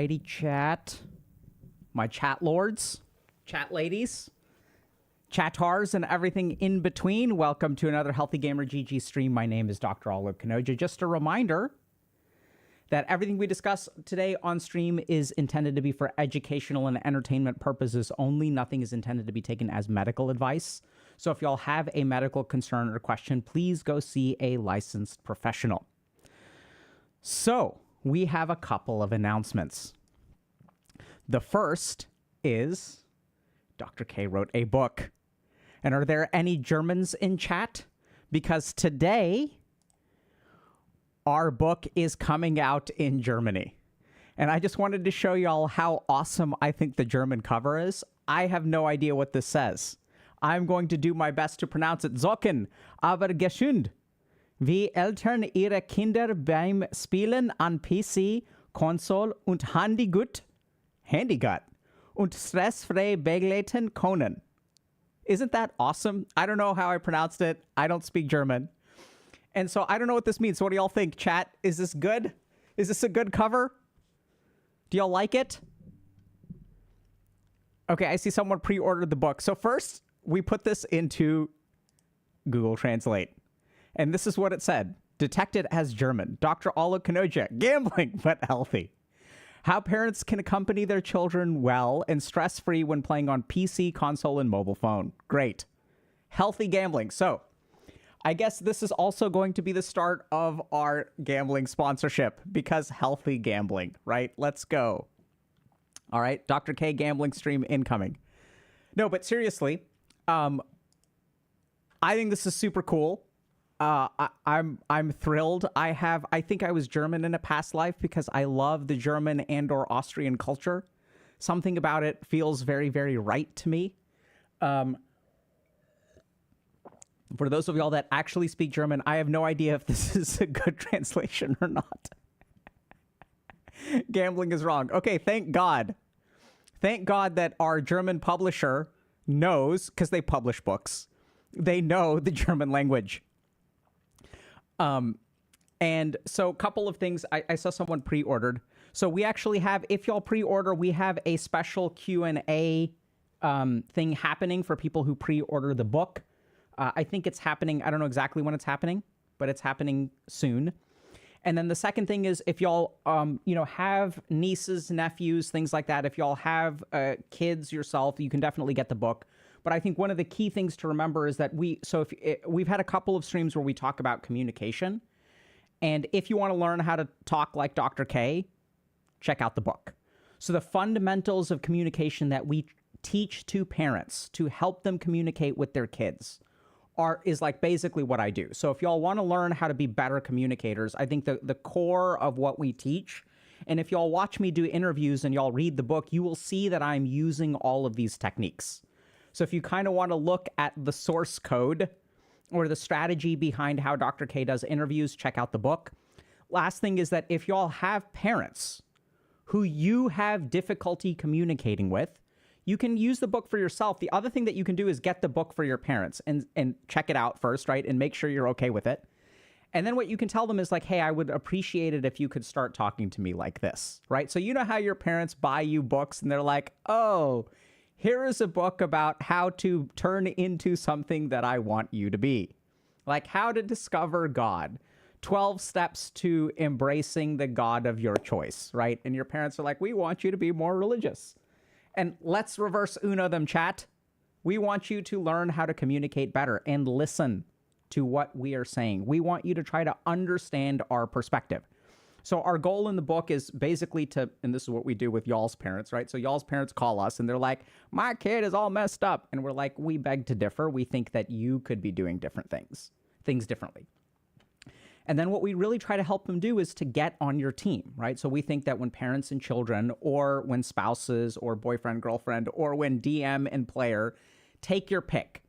Alrighty, chat. My chat lords, chat ladies. Chattars and everything in between, welcome to another Healthy Gamer GG stream. My name is Dr. Olive Kanoja. Just a reminder that everything we discuss today on stream is intended to be for educational and entertainment purposes only. Nothing is intended to be taken as medical advice. So if y'all have a medical concern or question, please go see a licensed professional. So we have a couple of announcements. The first is Dr. K wrote a book. And are there any Germans in chat? Because today, our book is coming out in Germany. And I just wanted to show y'all how awesome I think the German cover is. I have no idea what this says. I'm going to do my best to pronounce it. Zocken, aber gesund. Wie Eltern ihre Kinder beim Spielen an PC, Konsole und Handy gut und stressfrei begleiten können. Isn't that awesome? I don't know how I pronounced it. I don't speak German. And so I don't know what this means. So what do y'all think, chat? Is this good? Is this a good cover? Do y'all like it? Okay, I see someone pre-ordered the book. So first, we put this into Google Translate. And this is what it said. Detected as German. Dr. Ola Kanoja. Gambling, but healthy. How parents can accompany their children well and stress-free when playing on PC, console, and mobile phone. Great. Healthy gambling. So, I guess this is also going to be the start of our gambling sponsorship because healthy gambling, right? Let's go. All right, Dr. K gambling stream incoming. No, but seriously, I think this is super cool. I'm thrilled. I think I was German in a past life because I love the German and or Austrian culture. Something about it feels very, very right to me. For those of y'all that actually speak German, I have no idea if this is a good translation or not. Gambling is wrong. Okay, thank God. Thank God that our German publisher knows, because they publish books, they know the German language. And so a couple of things, I saw someone pre-ordered. So we actually have, if y'all pre-order, we have a special Q&A thing happening for people who pre-order the book. I think it's happening, I don't know exactly when it's happening, but it's happening soon. And then the second thing is if y'all, have nieces, nephews, things like that, if y'all have kids yourself, you can definitely get the book. But I think one of the key things to remember is that we've had a couple of streams where we talk about communication. And if you want to learn how to talk like Dr. K, check out the book. So the fundamentals of communication that we teach to parents to help them communicate with their kids is like basically what I do. So if y'all want to learn how to be better communicators, I think the core of what we teach, and if y'all watch me do interviews and y'all read the book, you will see that I'm using all of these techniques. So if you kind of want to look at the source code or the strategy behind how Dr. K does interviews, check out the book. Last thing is that if y'all have parents who you have difficulty communicating with, you can use the book for yourself. The other thing that you can do is get the book for your parents and check it out first, right? And make sure you're okay with it. And then what you can tell them is like, hey, I would appreciate it if you could start talking to me like this, right? So you know how your parents buy you books and they're like, oh, here is a book about how to turn into something that I want you to be. Like how to discover God. 12 steps to embracing the God of your choice, right? And your parents are like, we want you to be more religious. And let's reverse Uno them, chat. We want you to learn how to communicate better and listen to what we are saying. We want you to try to understand our perspective. So our goal in the book is basically to, and this is what we do with y'all's parents, right? So y'all's parents call us and they're like, my kid is all messed up. And we're like, we beg to differ. We think that you could be doing different things differently. And then what we really try to help them do is to get on your team, right? So we think that when parents and children, or when spouses or boyfriend, girlfriend, or when DM and player, take your pick.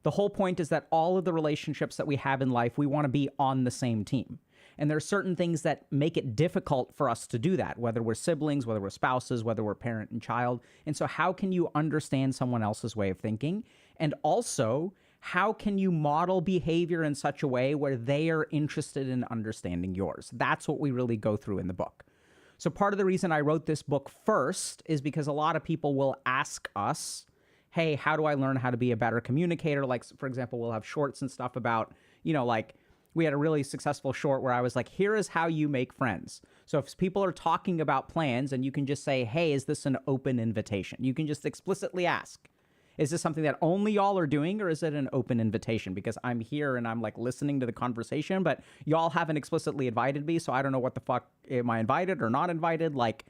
The whole point is that all of the relationships that we have in life, we want to be on the same team. And there are certain things that make it difficult for us to do that, whether we're siblings, whether we're spouses, whether we're parent and child. And so how can you understand someone else's way of thinking? And also, how can you model behavior in such a way where they are interested in understanding yours? That's what we really go through in the book. So part of the reason I wrote this book first is because a lot of people will ask us, hey, how do I learn how to be a better communicator? Like, for example, we'll have shorts and stuff about, like we had a really successful short where I was like, here is how you make friends. So if people are talking about plans, and you can just say, hey, is this an open invitation? You can just explicitly ask, is this something that only y'all are doing, or is it an open invitation? Because I'm here and I'm like listening to the conversation, but y'all haven't explicitly invited me. So I don't know what the fuck, am I invited or not invited? Like,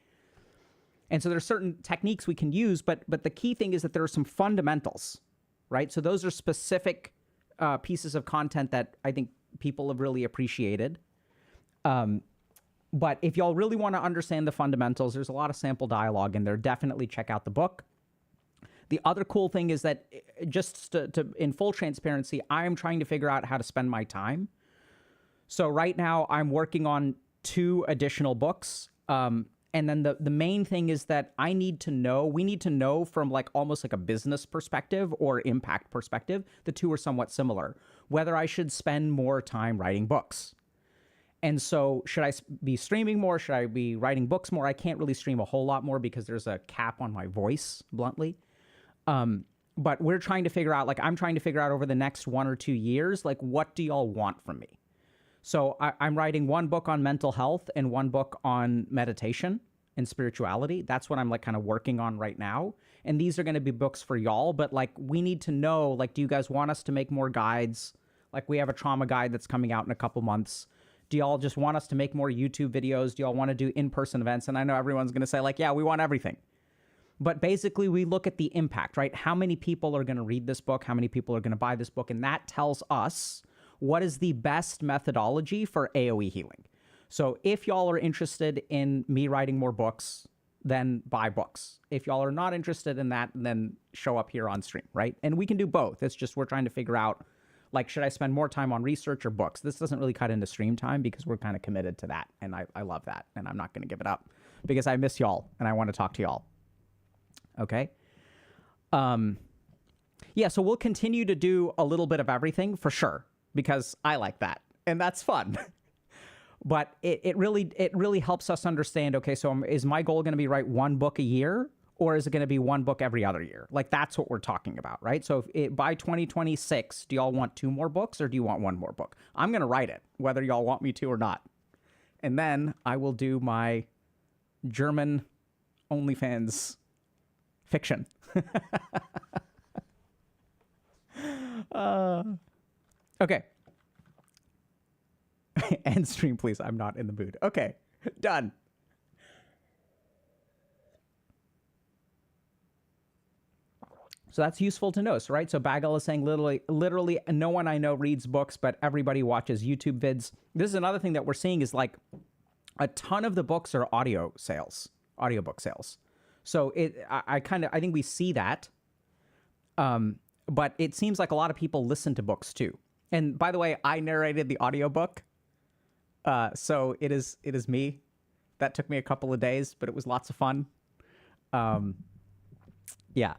and so there's certain techniques we can use, but the key thing is that there are some fundamentals, right? So those are specific pieces of content that I think people have really appreciated. But if y'all really want to understand the fundamentals, there's a lot of sample dialogue in there. Definitely check out the book. The other cool thing is that, just to in full transparency, I am trying to figure out how to spend my time. So right now I'm working on 2 additional books. And then the main thing is that we need to know from like almost like a business perspective or impact perspective, the 2 are somewhat similar, whether I should spend more time writing books. And so should I be streaming more? Should I be writing books more? I can't really stream a whole lot more because there's a cap on my voice, bluntly. But we're trying to figure out, like I'm trying to figure out over the next 1 or 2 years, like what do y'all want from me? So I'm writing 1 book on mental health and 1 book on meditation and spirituality. That's what I'm like kind of working on right now. And these are going to be books for y'all, but like we need to know, like, do you guys want us to make more guides? Like we have a trauma guide that's coming out in a couple months. Do y'all just want us to make more YouTube videos? Do y'all want to do in-person events? And I know everyone's going to say like, yeah, we want everything. But basically we look at the impact, right? How many people are going to read this book? How many people are going to buy this book? And that tells us what is the best methodology for AOE healing. So if y'all are interested in me writing more books, then buy books. If y'all are not interested in that, then show up here on stream, right? And we can do both. It's just we're trying to figure out, like, should I spend more time on research or books? This doesn't really cut into stream time because we're kind of committed to that. And I love that. And I'm not going to give it up because I miss y'all and I want to talk to y'all. Okay. Yeah, so we'll continue to do a little bit of everything for sure, because I like that and that's fun. But it really helps us understand, okay, so is my goal going to be write 1 book a year, or is it going to be 1 book every other year? Like that's what we're talking about, right? So by 2026, do y'all want 2 more books or do you want 1 more book? I'm going to write it, whether y'all want me to or not. And then I will do my German OnlyFans fiction. Okay. End stream, please. I'm not in the mood. Okay, done. So that's useful to know, right? So Bagel is saying literally no one I know reads books, but everybody watches YouTube vids. This is another thing that we're seeing is like a ton of the books are audiobook sales. So I think we see that. But it seems like a lot of people listen to books too. And by the way, I narrated the audiobook. So it is me. That took me a couple of days, but it was lots of fun. Yeah.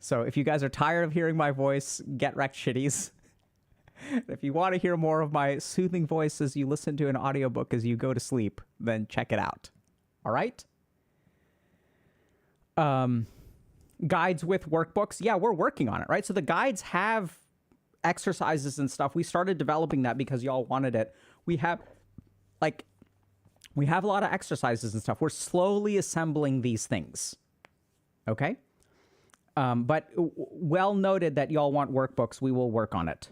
So if you guys are tired of hearing my voice, get wrecked, shitties. If you want to hear more of my soothing voice as you listen to an audiobook as you go to sleep, then check it out. All right? Guides with workbooks. Yeah, we're working on it, right? So the guides have exercises and stuff. We started developing that because y'all wanted it. We have a lot of exercises and stuff. We're slowly assembling these things. Okay? But well noted that y'all want workbooks. We will work on it.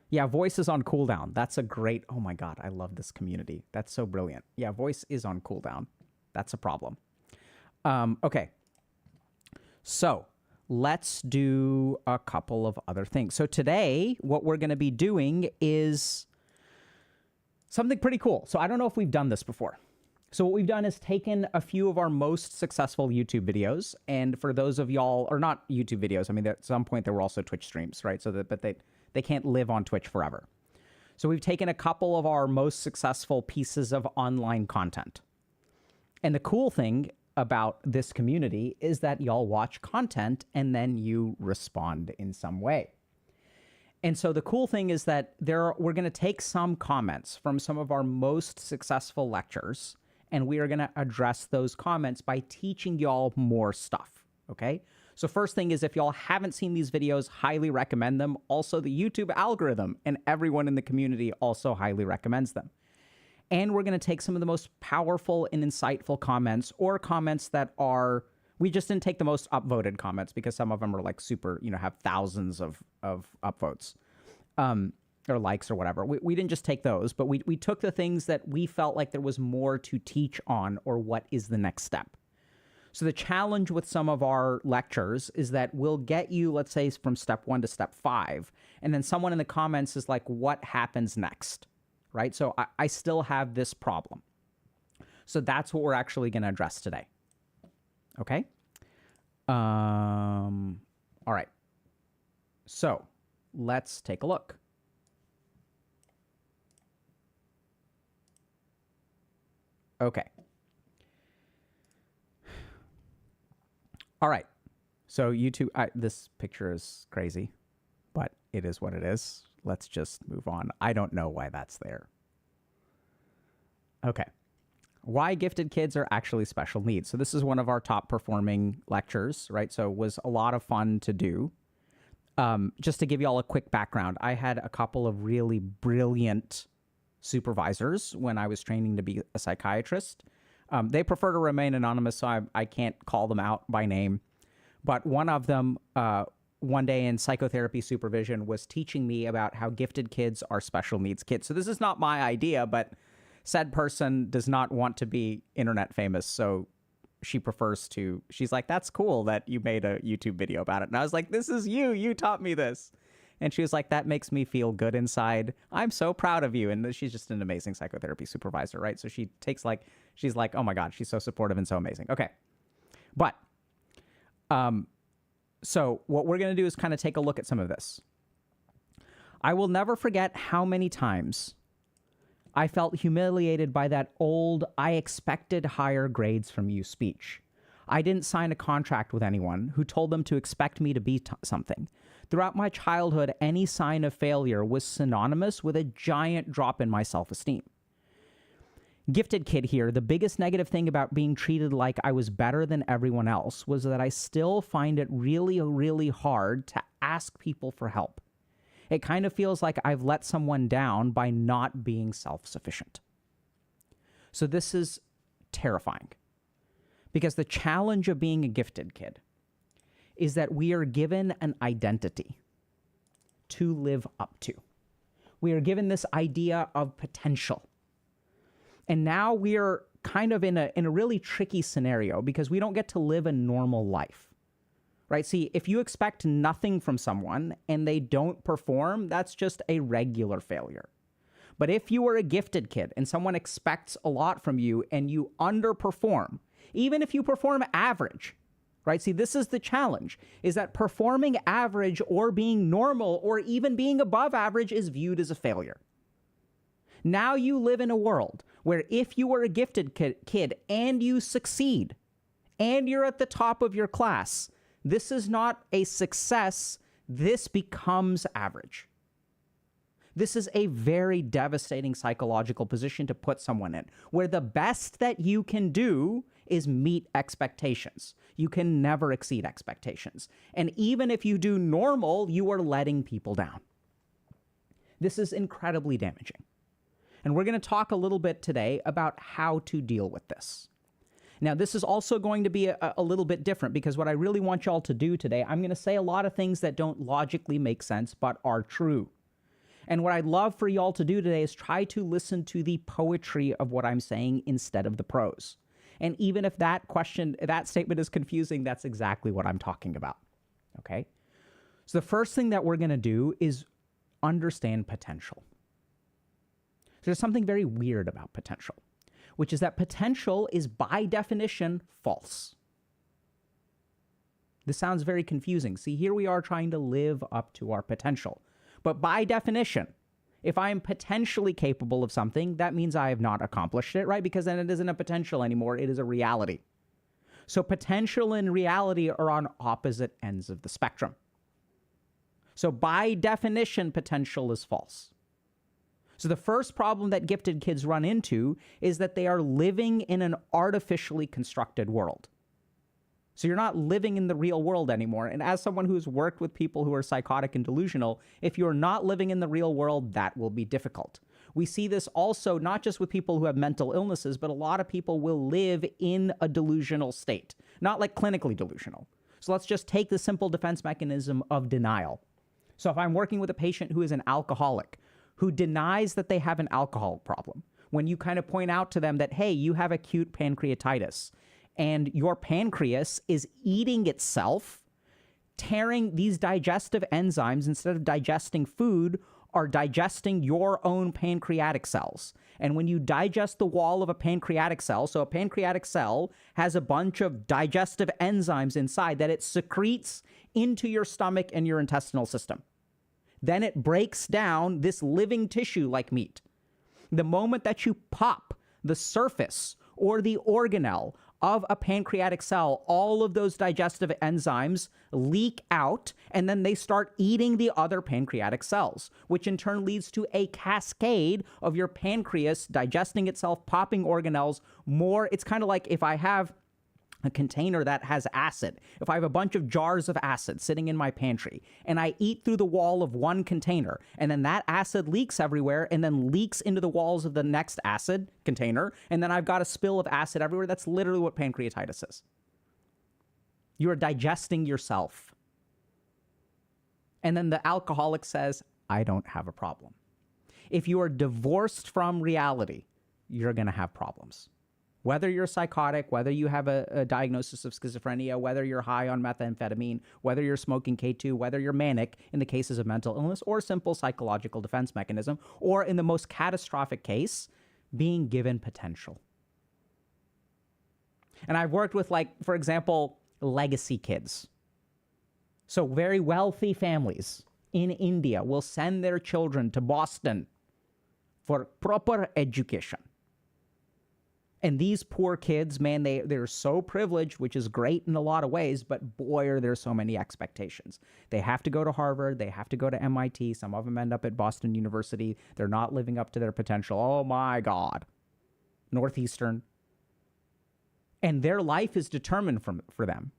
Yeah, voice is on cooldown. That's a great, oh my God, I love this community. That's so brilliant. Yeah, voice is on cooldown. That's a problem. Okay. So let's do a couple of other things. So today, what we're going to be doing is something pretty cool. So I don't know if we've done this before. So what we've done is taken a few of our most successful YouTube videos. And for those of y'all, or not YouTube videos, I mean, at some point there were also Twitch streams, right? So that, but they can't live on Twitch forever. So we've taken a couple of our most successful pieces of online content. And the cool thing about this community is that y'all watch content and then you respond in some way. And so the cool thing is that we're going to take some comments from some of our most successful lectures, and we are going to address those comments by teaching y'all more stuff, okay? So first thing is, if y'all haven't seen these videos, highly recommend them. Also, the YouTube algorithm and everyone in the community also highly recommends them. And we're going to take some of the most powerful and insightful comments, or comments that are, we just didn't take the most upvoted comments because some of them are like super, have thousands of upvotes or likes or whatever. We didn't just take those, but we took the things that we felt like there was more to teach on, or what is the next step. So the challenge with some of our lectures is that we'll get you, let's say, from step 1 to step 5, and then someone in the comments is like, what happens next, right? So I still have this problem. So that's what we're actually going to address today. Okay? All right. So let's take a look. Okay. All right. So YouTube, this picture is crazy, but it is what it is. Let's just move on. I don't know why that's there. Okay. Why gifted kids are actually special needs. So this is one of our top performing lectures, right? So it was a lot of fun to do. Just to give you all a quick background, I had a couple of really brilliant supervisors when I was training to be a psychiatrist. They prefer to remain anonymous, so I can't call them out by name. But one of them, one day in psychotherapy supervision, was teaching me about how gifted kids are special needs kids. So this is not my idea, but said person does not want to be internet famous, so she prefers to, she's like, that's cool that you made a YouTube video about it. And I was like, this is you taught me this. And she was like, that makes me feel good inside. I'm so proud of you. And she's just an amazing psychotherapy supervisor, right? So she takes like, she's like, oh my God, she's so supportive and so amazing. Okay. But, so what we're going to do is kind of take a look at some of this. I will never forget how many times I felt humiliated by that old, I expected higher grades from you speech. I didn't sign a contract with anyone who told them to expect me to be something. Throughout my childhood, any sign of failure was synonymous with a giant drop in my self-esteem. Gifted kid here, the biggest negative thing about being treated like I was better than everyone else was that I still find it really, really hard to ask people for help. It kind of feels like I've let someone down by not being self-sufficient. So this is terrifying, because the challenge of being a gifted kid is that we are given an identity to live up to. We are given this idea of potential. And now we are kind of in a really tricky scenario, because we don't get to live a normal life. Right? See, if you expect nothing from someone and they don't perform, that's just a regular failure. But if you are a gifted kid and someone expects a lot from you and you underperform, even if you perform average, right? See, this is the challenge, is that performing average or being normal or even being above average is viewed as a failure. Now you live in a world where if you are a gifted kid and you succeed and you're at the top of your class, this is not a success. This becomes average. This is a very devastating psychological position to put someone in, where the best that you can do is meet expectations. You can never exceed expectations. And even if you do normal, you are letting people down. This is incredibly damaging. And we're going to talk a little bit today about how to deal with this. Now, this is also going to be a little bit different, because what I really want y'all to do today, I'm going to say a lot of things that don't logically make sense, but are true. And what I'd love for y'all to do today is try to listen to the poetry of what I'm saying instead of the prose. And even if that statement is confusing, that's exactly what I'm talking about. Okay? So the first thing that we're going to do is understand potential. There's something very weird about potential, which is that potential is by definition false. This sounds very confusing. See, here we are trying to live up to our potential. But by definition, if I am potentially capable of something, that means I have not accomplished it, right? Because then it isn't a potential anymore, it is a reality. So potential and reality are on opposite ends of the spectrum. So by definition, potential is false. So the first problem that gifted kids run into is that they are living in an artificially constructed world. So you're not living in the real world anymore. And as someone who's worked with people who are psychotic and delusional, if you're not living in the real world, that will be difficult. We see this also not just with people who have mental illnesses, but a lot of people will live in a delusional state, not like clinically delusional. So let's just take the simple defense mechanism of denial. So if I'm working with a patient who is an alcoholic, who denies that they have an alcohol problem, when you kind of point out to them that, hey, you have acute pancreatitis, and your pancreas is eating itself, tearing these digestive enzymes, instead of digesting food, are digesting your own pancreatic cells. And when you digest the wall of a pancreatic cell, so a pancreatic cell has a bunch of digestive enzymes inside that it secretes into your stomach and your intestinal system. Then it breaks down this living tissue like meat. The moment that you pop the surface or the organelle of a pancreatic cell, all of those digestive enzymes leak out, and then they start eating the other pancreatic cells, which in turn leads to a cascade of your pancreas digesting itself, popping organelles more. It's kind of like if I have a container that has acid. If I have a bunch of jars of acid sitting in my pantry and I eat through the wall of one container, and then that acid leaks everywhere and then leaks into the walls of the next acid container, and then I've got a spill of acid everywhere, that's literally what pancreatitis is. You are digesting yourself. And then the alcoholic says, I don't have a problem. If you are divorced from reality, you're going to have problems. Whether you're psychotic, whether you have a diagnosis of schizophrenia, whether you're high on methamphetamine, whether you're smoking K2, whether you're manic in the cases of mental illness, or simple psychological defense mechanism, or in the most catastrophic case, being given potential. And I've worked with, like, for example, legacy kids. So very wealthy families in India will send their children to Boston for proper education. And these poor kids, man, they're so privileged, which is great in a lot of ways, but boy, are there so many expectations. They have to go to Harvard. They have to go to MIT. Some of them end up at Boston University. They're not living up to their potential. Oh, my God. Northeastern. And their life is determined for them.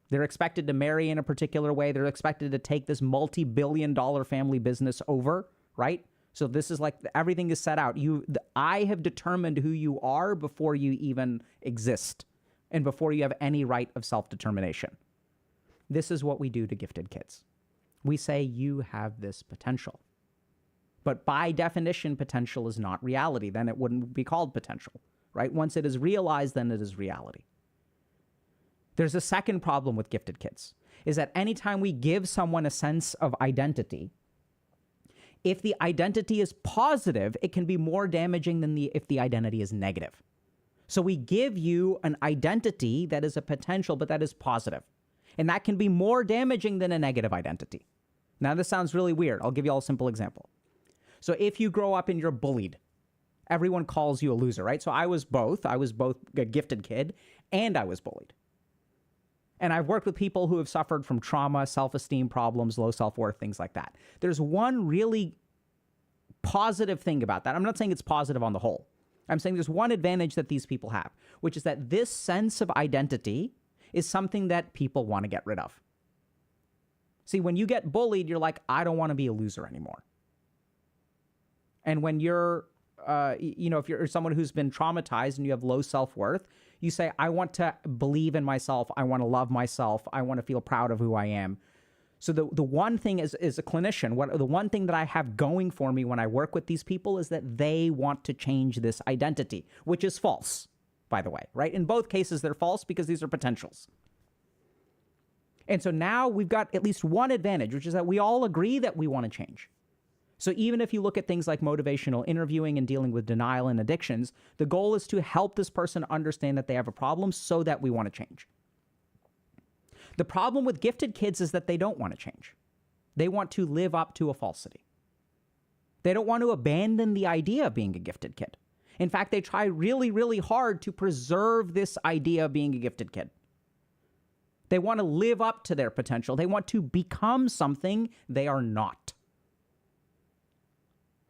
They're expected to marry in a particular way. They're expected to take this multi-billion-dollar family business over, right? So this is like everything is set out. I have determined who you are before you even exist and before you have any right of self-determination. This is what we do to gifted kids. We say you have this potential. But by definition, potential is not reality. Then it wouldn't be called potential, right? Once it is realized, then it is reality. There's a second problem with gifted kids, is that anytime we give someone a sense of identity, if the identity is positive, it can be more damaging than if the identity is negative. So we give you an identity that is a potential, but that is positive. And that can be more damaging than a negative identity. Now, this sounds really weird. I'll give you all a simple example. So if you grow up and you're bullied, everyone calls you a loser, right? So I was both. I was both a gifted kid and I was bullied. And I've worked with people who have suffered from trauma, self-esteem problems, low self-worth, things like that. There's one really positive thing about that. I'm not saying it's positive on the whole. I'm saying there's one advantage that these people have, which is that this sense of identity is something that people want to get rid of. See, when you get bullied, you're like, I don't want to be a loser anymore. And when you're, if you're someone who's been traumatized and you have low self-worth, you say, I want to believe in myself. I want to love myself. I want to feel proud of who I am. So the one thing is a clinician, the one thing that I have going for me when I work with these people is that they want to change this identity, which is false, by the way, right? In both cases, they're false because these are potentials. And so now we've got at least one advantage, which is that we all agree that we want to change. So even if you look at things like motivational interviewing and dealing with denial and addictions, the goal is to help this person understand that they have a problem so that we want to change. The problem with gifted kids is that they don't want to change. They want to live up to a falsity. They don't want to abandon the idea of being a gifted kid. In fact, they try really, really hard to preserve this idea of being a gifted kid. They want to live up to their potential. They want to become something they are not.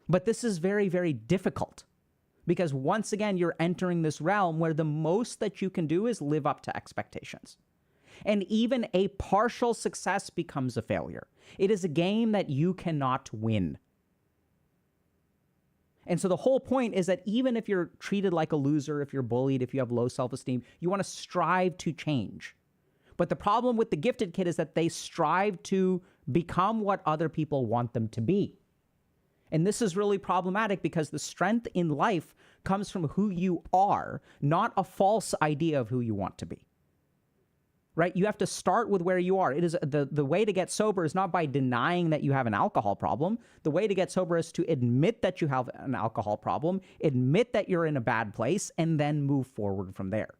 But this is very, very difficult because once again, you're entering this realm where the most that you can do is live up to expectations. And even a partial success becomes a failure. It is a game that you cannot win. And so the whole point is that even if you're treated like a loser, if you're bullied, if you have low self-esteem, you want to strive to change. But the problem with the gifted kid is that they strive to become what other people want them to be. And this is really problematic because the strength in life comes from who you are, not a false idea of who you want to be. Right? You have to start with where you are. It is the way to get sober is not by denying that you have an alcohol problem. The way to get sober is to admit that you have an alcohol problem, admit that you're in a bad place, and then move forward from there.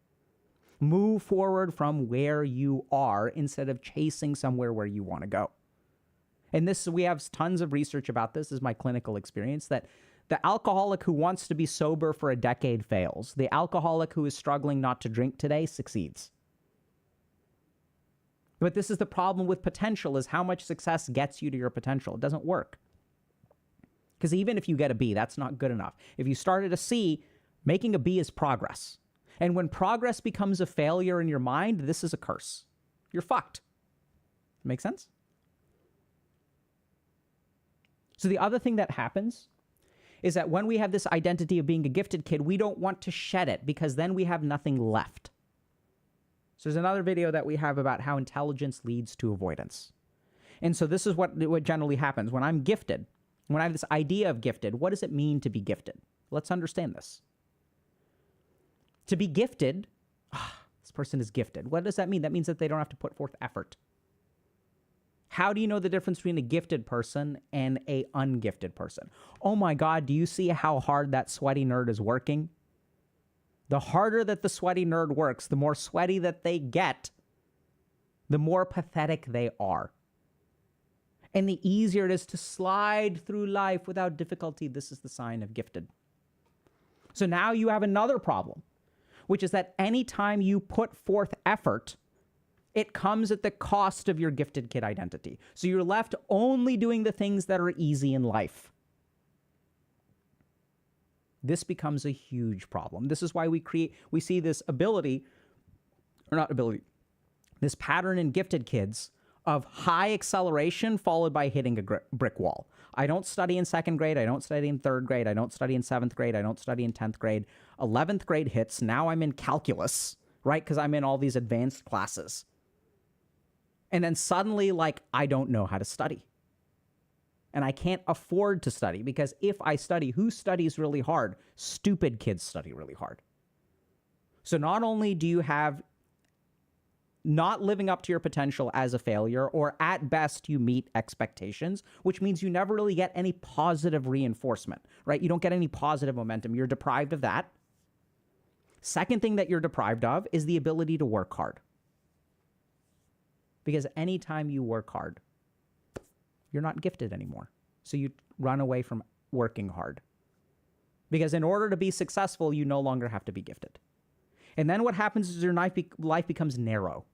Move forward from where you are instead of chasing somewhere where you want to go. And this, we have tons of research about this. This is my clinical experience, that the alcoholic who wants to be sober for a decade fails. The alcoholic who is struggling not to drink today succeeds. But this is the problem with potential, is how much success gets you to your potential. It doesn't work. Because even if you get a B, that's not good enough. If you started a C, making a B is progress. And when progress becomes a failure in your mind, this is a curse. You're fucked. Make sense? So the other thing that happens is that when we have this identity of being a gifted kid, we don't want to shed it because then we have nothing left. So there's another video that we have about how intelligence leads to avoidance. And so this is what generally happens. When I'm gifted, when I have this idea of gifted, what does it mean to be gifted? Let's understand this. To be gifted, this person is gifted. What does that mean? That means that they don't have to put forth effort. How do you know the difference between a gifted person and an ungifted person? Oh my God, do you see how hard that sweaty nerd is working? The harder that the sweaty nerd works, the more sweaty that they get, the more pathetic they are. And the easier it is to slide through life without difficulty. This is the sign of gifted. So now you have another problem, which is that anytime you put forth effort, it comes at the cost of your gifted kid identity. So you're left only doing the things that are easy in life. This becomes a huge problem. This is why we see this this pattern in gifted kids of high acceleration followed by hitting a brick wall. I don't study in second grade. I don't study in third grade. I don't study in seventh grade. I don't study in 10th grade. 11th grade hits. Now I'm in calculus, right? Because I'm in all these advanced classes. And then suddenly, I don't know how to study. And I can't afford to study because if I study, who studies really hard? Stupid kids study really hard. So not only do you have not living up to your potential as a failure, or at best you meet expectations, which means you never really get any positive reinforcement, right? You don't get any positive momentum. You're deprived of that. Second thing that you're deprived of is the ability to work hard. Because anytime you work hard, you're not gifted anymore. So you run away from working hard. Because in order to be successful, you no longer have to be gifted. And then what happens is your life becomes narrow.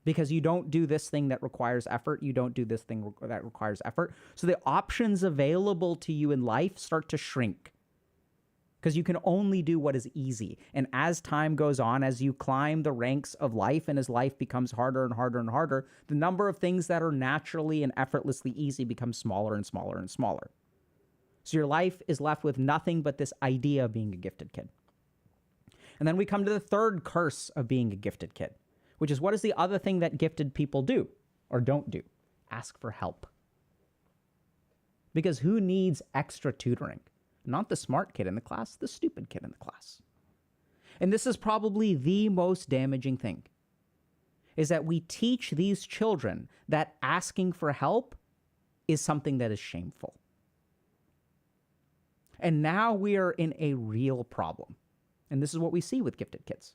Because you don't do this thing that requires effort. You don't do this thing that requires effort. So the options available to you in life start to shrink. Because you can only do what is easy. And as time goes on, as you climb the ranks of life and as life becomes harder and harder and harder, the number of things that are naturally and effortlessly easy becomes smaller and smaller and smaller. So your life is left with nothing but this idea of being a gifted kid. And then we come to the third curse of being a gifted kid, which is, what is the other thing that gifted people do or don't do? Ask for help. Because who needs extra tutoring? Not the smart kid in the class, the stupid kid in the class. And this is probably the most damaging thing, is that we teach these children that asking for help is something that is shameful. And now we are in a real problem. And this is what we see with gifted kids,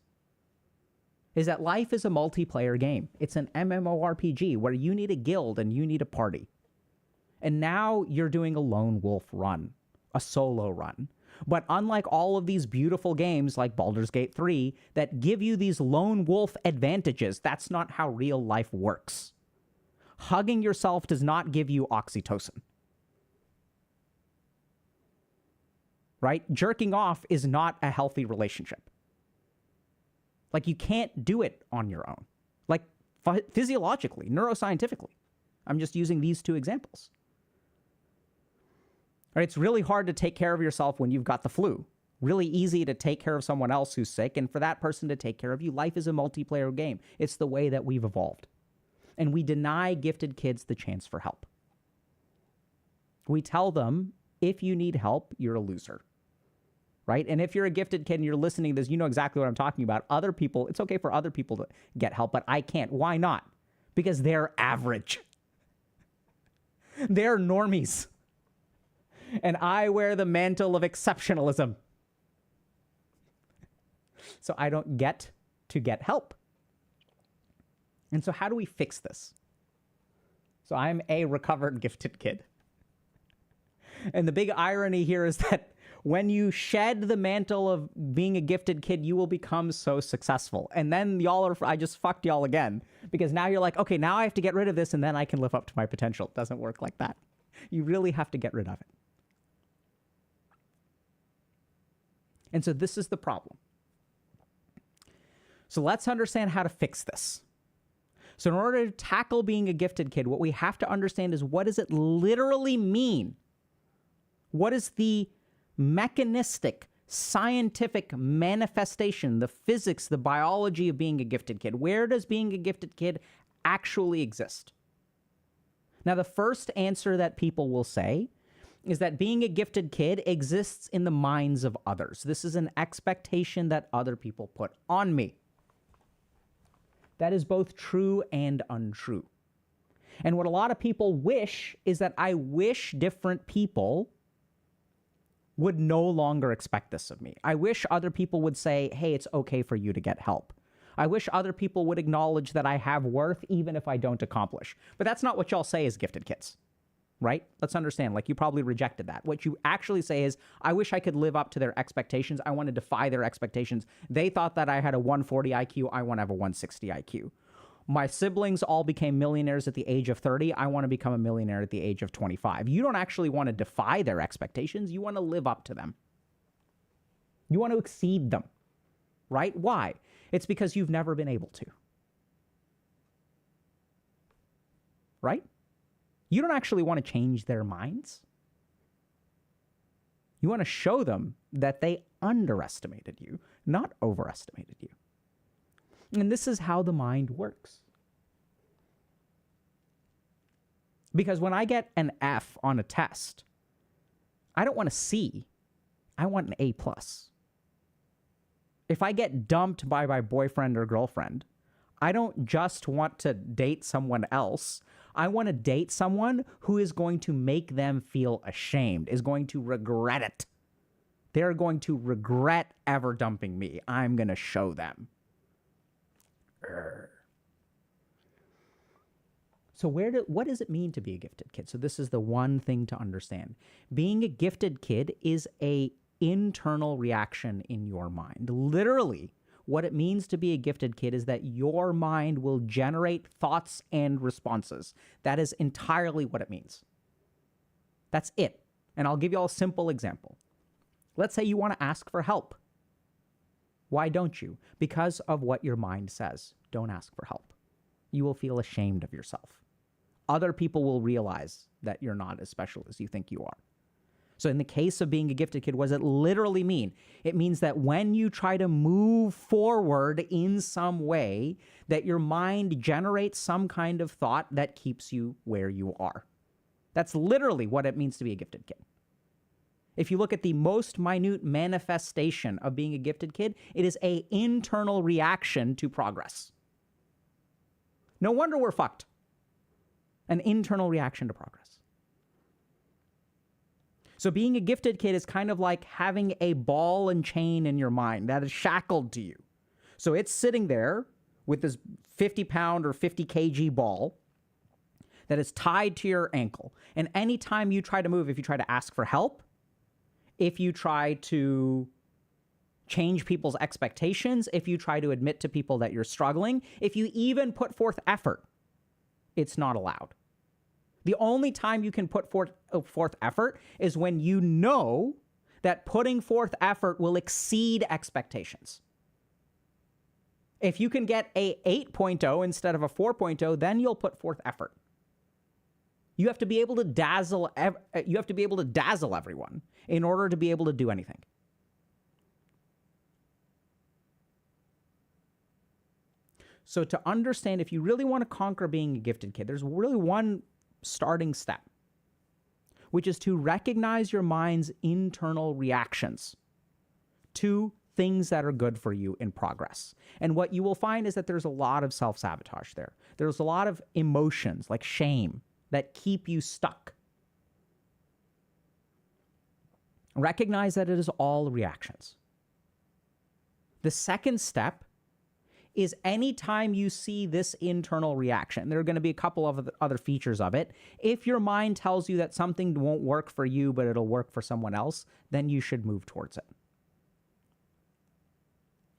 is that life is a multiplayer game. It's an MMORPG where you need a guild and you need a party. And now you're doing a lone wolf run, a solo run. But unlike all of these beautiful games like Baldur's Gate 3 that give you these lone wolf advantages, that's not how real life works. Hugging yourself does not give you oxytocin. Right? Jerking off is not a healthy relationship. Like, you can't do it on your own. Like, physiologically, neuroscientifically. I'm just using these two examples. All right, it's really hard to take care of yourself when you've got the flu. Really easy to take care of someone else who's sick, and for that person to take care of you. Life is a multiplayer game. It's the way that we've evolved. And we deny gifted kids the chance for help. We tell them, if you need help, you're a loser. Right? And if you're a gifted kid and you're listening to this, you know exactly what I'm talking about. Other people, it's okay for other people to get help, but I can't. Why not? Because they're average. They're normies. And I wear the mantle of exceptionalism. So I don't get to get help. And so how do we fix this? So I'm a recovered gifted kid. And the big irony here is that when you shed the mantle of being a gifted kid, you will become so successful. And then I just fucked y'all again. Because now you're like, okay, now I have to get rid of this and then I can live up to my potential. It doesn't work like that. You really have to get rid of it. And so this is the problem. So let's understand how to fix this. So in order to tackle being a gifted kid, what we have to understand is, what does it literally mean? What is the mechanistic, scientific manifestation, the physics, the biology of being a gifted kid? Where does being a gifted kid actually exist? Now, the first answer that people will say is that being a gifted kid exists in the minds of others. This is an expectation that other people put on me. That is both true and untrue. And what a lot of people wish is that I wish different people would no longer expect this of me. I wish other people would say, hey, it's okay for you to get help. I wish other people would acknowledge that I have worth even if I don't accomplish. But that's not what y'all say as gifted kids, right? Let's understand, like, you probably rejected that. What you actually say is, I wish I could live up to their expectations. I want to defy their expectations. They thought that I had a 140 IQ. I want to have a 160 IQ. My siblings all became millionaires at the age of 30. I want to become a millionaire at the age of 25. You don't actually want to defy their expectations. You want to live up to them. You want to exceed them, right? Why? It's because you've never been able to, right? You don't actually want to change their minds. You want to show them that they underestimated you, not overestimated you. And this is how the mind works. Because when I get an F on a test, I don't want a C. I want an A+. If I get dumped by my boyfriend or girlfriend, I don't just want to date someone else. I want to date someone who is going to make them feel ashamed, is going to regret it. They're going to regret ever dumping me. I'm going to show them. So what does it mean to be a gifted kid? So this is the one thing to understand. Being a gifted kid is an internal reaction in your mind. Literally, what it means to be a gifted kid is that your mind will generate thoughts and responses. That is entirely what it means. That's it. And I'll give you all a simple example. Let's say you want to ask for help. Why don't you? Because of what your mind says. Don't ask for help. You will feel ashamed of yourself. Other people will realize that you're not as special as you think you are. So in the case of being a gifted kid, what does it literally mean? It means that when you try to move forward in some way, that your mind generates some kind of thought that keeps you where you are. That's literally what it means to be a gifted kid. If you look at the most minute manifestation of being a gifted kid, it is an internal reaction to progress. No wonder we're fucked. An internal reaction to progress. So being a gifted kid is kind of like having a ball and chain in your mind that is shackled to you. So it's sitting there with this 50-pound or 50 kg ball that is tied to your ankle. And anytime you try to move, if you try to ask for help, if you try to change people's expectations, if you try to admit to people that you're struggling, if you even put forth effort, it's not allowed. The only time you can put forth effort is when you know that putting forth effort will exceed expectations. If you can get a 8.0 instead of a 4.0, then you'll put forth effort. You have to be able to dazzle everyone in order to be able to do anything. So to understand, if you really want to conquer being a gifted kid, there's really one starting step, which is to recognize your mind's internal reactions to things that are good for you in progress. And what you will find is that there's a lot of self-sabotage there. There's a lot of emotions like shame that keep you stuck. Recognize that it is all reactions. The second step is anytime you see this internal reaction, there are going to be a couple of other features of it. If your mind tells you that something won't work for you, but it'll work for someone else, then you should move towards it.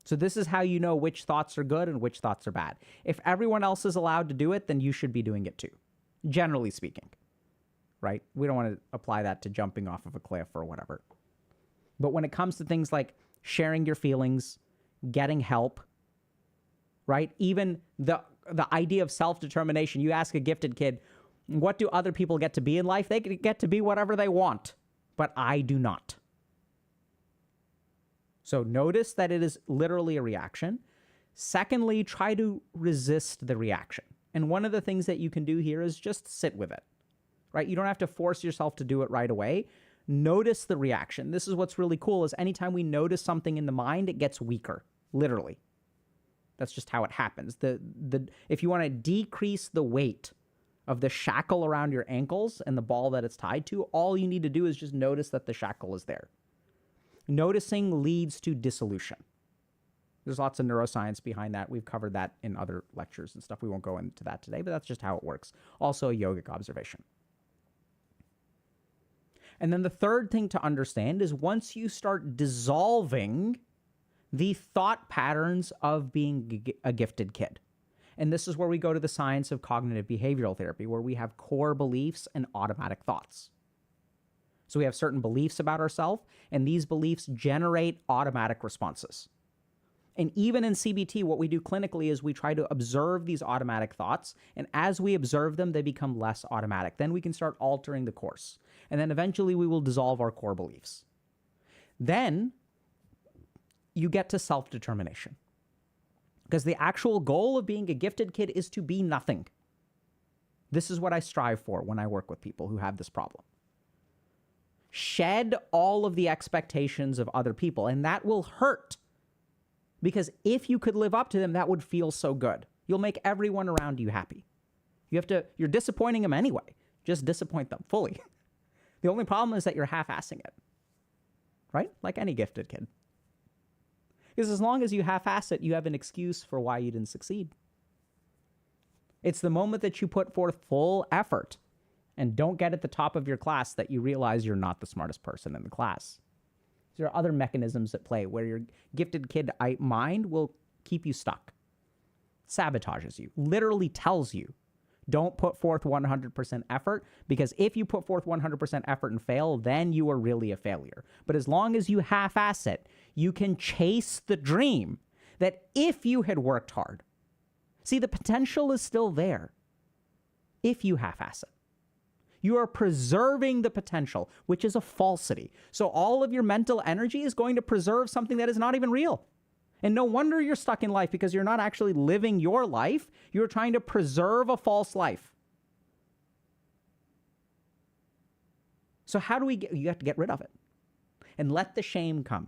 So this is how you know which thoughts are good and which thoughts are bad. If everyone else is allowed to do it, then you should be doing it too, generally speaking, right? We don't want to apply that to jumping off of a cliff or whatever. But when it comes to things like sharing your feelings, getting help, right? Even the idea of self-determination. You ask a gifted kid, what do other people get to be in life? They get to be whatever they want, but I do not. So notice that it is literally a reaction. Secondly, try to resist the reaction. And one of the things that you can do here is just sit with it, right? You don't have to force yourself to do it right away. Notice the reaction. This is what's really cool is anytime we notice something in the mind, it gets weaker, literally. That's just how it happens. If you want to decrease the weight of the shackle around your ankles and the ball that it's tied to, all you need to do is just notice that the shackle is there. Noticing leads to dissolution. There's lots of neuroscience behind that. We've covered that in other lectures and stuff. We won't go into that today, but that's just how it works. Also a yogic observation. And then the third thing to understand is once you start dissolving the thought patterns of being a gifted kid. And this is where we go to the science of cognitive behavioral therapy, where we have core beliefs and automatic thoughts. So we have certain beliefs about ourselves, and these beliefs generate automatic responses. And even in CBT, what we do clinically is we try to observe these automatic thoughts, and as we observe them, they become less automatic. Then we can start altering the course. And then eventually we will dissolve our core beliefs. Then you get to self-determination. Because the actual goal of being a gifted kid is to be nothing. This is what I strive for when I work with people who have this problem. Shed all of the expectations of other people, and that will hurt. Because if you could live up to them, that would feel so good. You'll make everyone around you happy. You're disappointing them anyway. Just disappoint them fully. The only problem is that you're half-assing it. Right? Like any gifted kid. Because as long as you half-ass it, you have an excuse for why you didn't succeed. It's the moment that you put forth full effort and don't get at the top of your class that you realize you're not the smartest person in the class. There are other mechanisms at play where your gifted kid mind will keep you stuck, sabotages you, literally tells you, don't put forth 100% effort, because if you put forth 100% effort and fail, then you are really a failure. But as long as you half-ass it, you can chase the dream that if you had worked hard, see, the potential is still there if you half-ass it. You are preserving the potential, which is a falsity. So all of your mental energy is going to preserve something that is not even real. And no wonder you're stuck in life, because you're not actually living your life. You're trying to preserve a false life. So how do you have to get rid of it and let the shame come.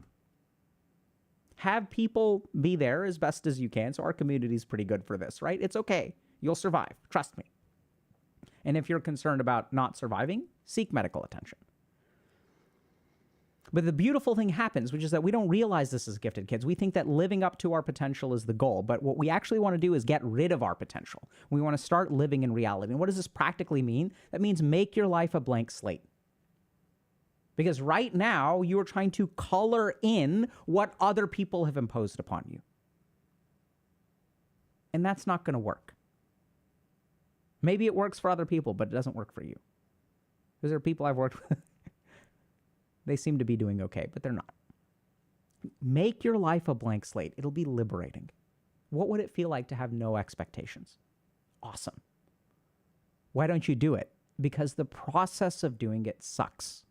Have people be there as best as you can. So our community is pretty good for this, right? It's okay. You'll survive. Trust me. And if you're concerned about not surviving, seek medical attention. But the beautiful thing happens, which is that we don't realize this as gifted kids. We think that living up to our potential is the goal. But what we actually want to do is get rid of our potential. We want to start living in reality. And what does this practically mean? That means make your life a blank slate. Because right now, you are trying to color in what other people have imposed upon you. And that's not going to work. Maybe it works for other people, but it doesn't work for you. Because there are people I've worked with, they seem to be doing okay, but they're not. Make your life a blank slate. It'll be liberating. What would it feel like to have no expectations? Awesome. Why don't you do it? Because the process of doing it sucks.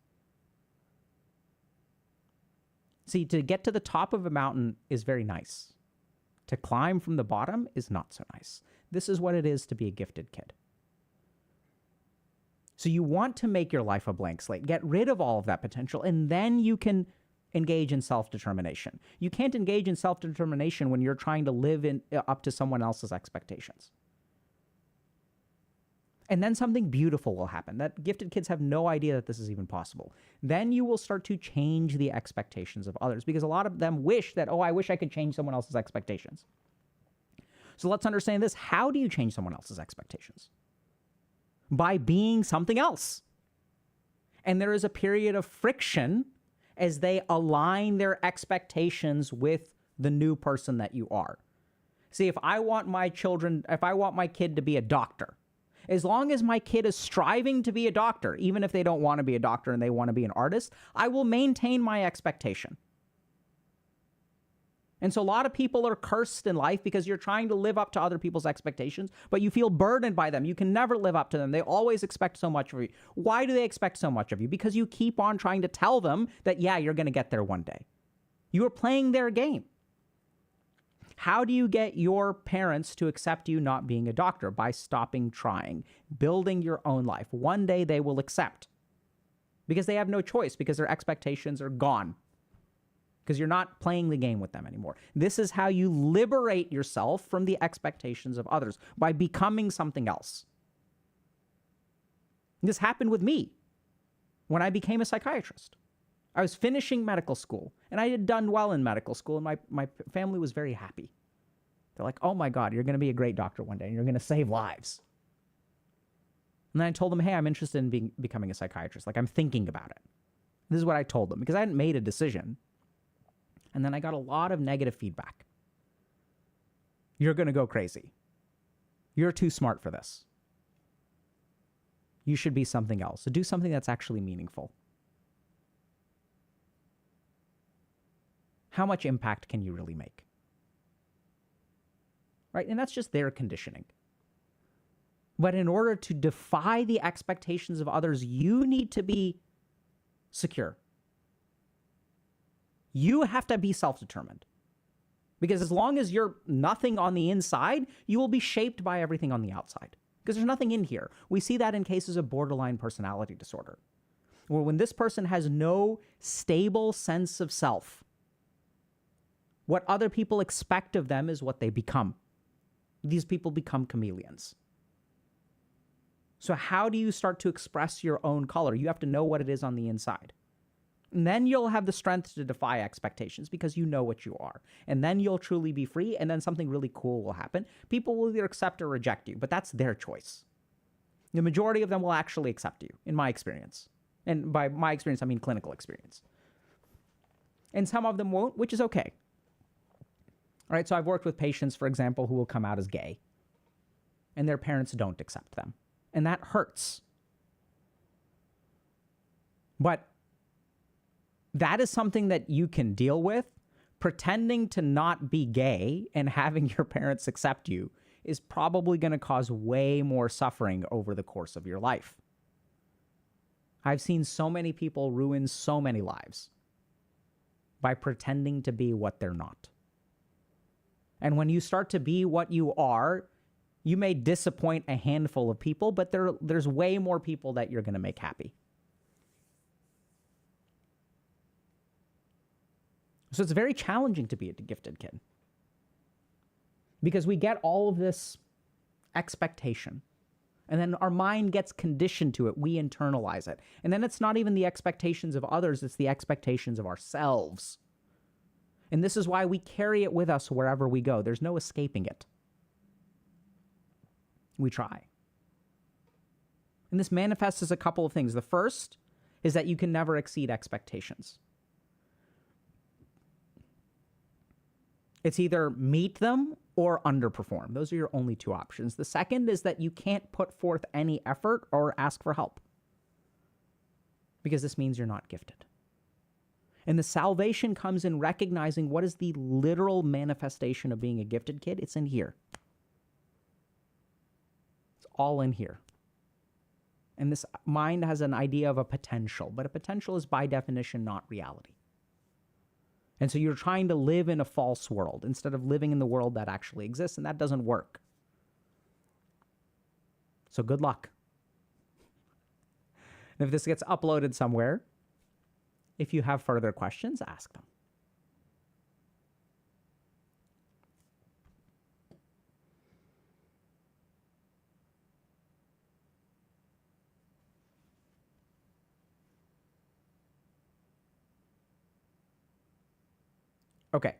See, to get to the top of a mountain is very nice. To climb from the bottom is not so nice. This is what it is to be a gifted kid. So you want to make your life a blank slate, get rid of all of that potential, and then you can engage in self-determination. You can't engage in self-determination when you're trying to live up to someone else's expectations. And then something beautiful will happen. That gifted kids have no idea that this is even possible. Then you will start to change the expectations of others, because a lot of them wish that, oh, I wish I could change someone else's expectations. So let's understand this. How do you change someone else's expectations? By being something else. And there is a period of friction as they align their expectations with the new person that you are. See, if I want my kid to be a doctor, as long as my kid is striving to be a doctor, even if they don't want to be a doctor and they want to be an artist, I will maintain my expectation. And so a lot of people are cursed in life because you're trying to live up to other people's expectations, but you feel burdened by them. You can never live up to them. They always expect so much of you. Why do they expect so much of you? Because you keep on trying to tell them that, yeah, you're going to get there one day. You are playing their game. How do you get your parents to accept you not being a doctor? By stopping trying, building your own life. One day they will accept, because they have no choice, because their expectations are gone. Because you're not playing the game with them anymore. This is how you liberate yourself from the expectations of others, by becoming something else. This happened with me when I became a psychiatrist. I was finishing medical school, and I had done well in medical school, and my family was very happy. They're like, oh my God, you're going to be a great doctor one day, and you're going to save lives. And then I told them, hey, I'm interested in becoming a psychiatrist. Like, I'm thinking about it. This is what I told them, because I hadn't made a decision. And then I got a lot of negative feedback. You're going to go crazy. You're too smart for this. You should be something else. So do something that's actually meaningful. How much impact can you really make? Right? And that's just their conditioning. But in order to defy the expectations of others, you need to be secure. You have to be self-determined. Because as long as you're nothing on the inside, you will be shaped by everything on the outside. Because there's nothing in here. We see that in cases of borderline personality disorder, where when this person has no stable sense of self, what other people expect of them is what they become. These people become chameleons. So how do you start to express your own color? You have to know what it is on the inside. And then you'll have the strength to defy expectations, because you know what you are. And then you'll truly be free, and then something really cool will happen. People will either accept or reject you, but that's their choice. The majority of them will actually accept you, in my experience. And by my experience, I mean clinical experience. And some of them won't, which is okay. All right, so I've worked with patients, for example, who will come out as gay, and their parents don't accept them. And that hurts. But that is something that you can deal with. Pretending to not be gay and having your parents accept you is probably going to cause way more suffering over the course of your life. I've seen so many people ruin so many lives by pretending to be what they're not. And when you start to be what you are, you may disappoint a handful of people, but there's way more people that you're going to make happy. So it's very challenging to be a gifted kid, because we get all of this expectation, and then our mind gets conditioned to it. We internalize it. And then it's not even the expectations of others, it's the expectations of ourselves. And this is why we carry it with us wherever we go. There's no escaping it. We try. And this manifests as a couple of things. The first is that you can never exceed expectations. It's either meet them or underperform. Those are your only two options. The second is that you can't put forth any effort or ask for help, because this means you're not gifted. And the salvation comes in recognizing what is the literal manifestation of being a gifted kid. It's in here. It's all in here. And this mind has an idea of a potential, but a potential is by definition not reality. And so you're trying to live in a false world instead of living in the world that actually exists, and that doesn't work. So good luck. And if this gets uploaded somewhere, if you have further questions, ask them. Okay.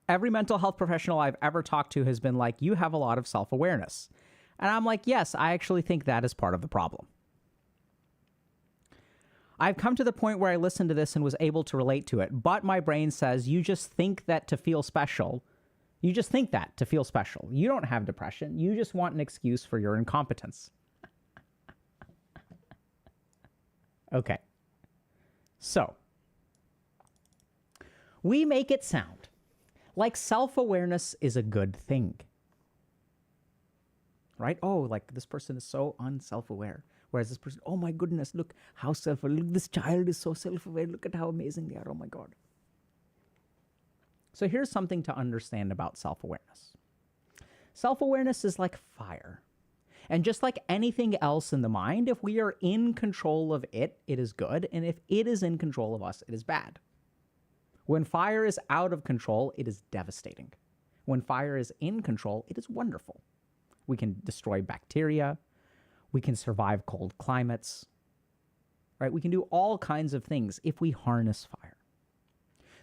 Every mental health professional I've ever talked to has been like, you have a lot of self-awareness. And I'm like, yes, I actually think that is part of the problem. I've come to the point where I listened to this and was able to relate to it, but my brain says, you just think that to feel special. You just think that to feel special. You don't have depression. You just want an excuse for your incompetence. Okay. So, we make it sound like self-awareness is a good thing. Right? Oh, like this person is so unself-aware. Whereas this person, oh my goodness, look how self-aware. Look, this child is so self-aware. Look at how amazing they are. Oh my God. So here's something to understand about self-awareness. Self-awareness is like fire. And just like anything else in the mind, if we are in control of it, it is good. And if it is in control of us, it is bad. When fire is out of control, it is devastating. When fire is in control, it is wonderful. We can destroy bacteria. We can survive cold climates, right? We can do all kinds of things if we harness fire.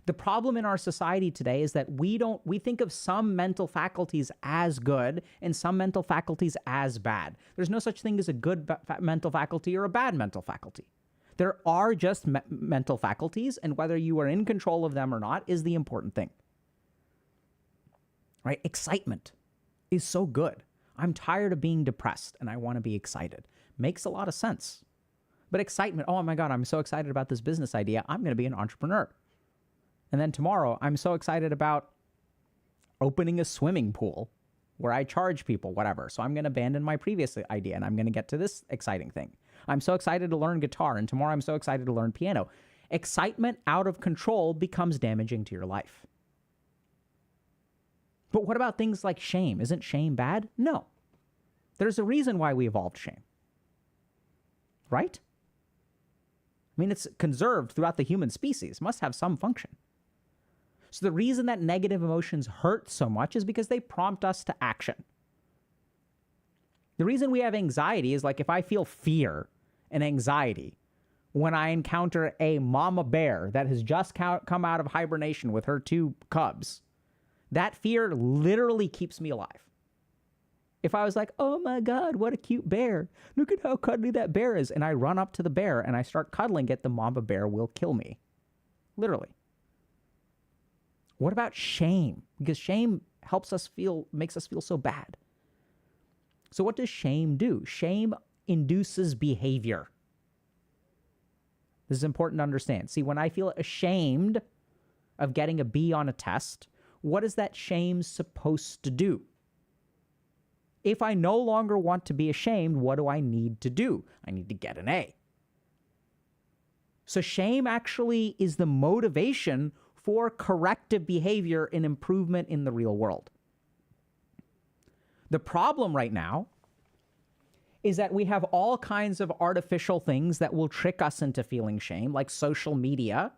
The problem in our society today is that we think of some mental faculties as good and some mental faculties as bad. There's no such thing as a good mental faculty or a bad mental faculty. There are just mental faculties, and whether you are in control of them or not is the important thing, right? Excitement is so good. I'm tired of being depressed and I want to be excited. Makes a lot of sense. But excitement, oh my God, I'm so excited about this business idea. I'm going to be an entrepreneur. And then tomorrow, I'm so excited about opening a swimming pool where I charge people, whatever. So I'm going to abandon my previous idea and I'm going to get to this exciting thing. I'm so excited to learn guitar, and tomorrow I'm so excited to learn piano. Excitement out of control becomes damaging to your life. But what about things like shame? Isn't shame bad? No. There's a reason why we evolved shame. Right? I mean, it's conserved throughout the human species. It must have some function. So the reason that negative emotions hurt so much is because they prompt us to action. The reason we have anxiety is like if I feel fear and anxiety when I encounter a mama bear that has just come out of hibernation with her 2 cubs, that fear literally keeps me alive. If I was like, oh my God, what a cute bear. Look at how cuddly that bear is. And I run up to the bear and I start cuddling it, the mama bear will kill me. Literally. What about shame? Because shame makes us feel so bad. So what does shame do? Shame induces behavior. This is important to understand. See, when I feel ashamed of getting a B on a test, what is that shame supposed to do? If I no longer want to be ashamed, what do I need to do? I need to get an A. So shame actually is the motivation for corrective behavior and improvement in the real world. The problem right now is that we have all kinds of artificial things that will trick us into feeling shame, like social media,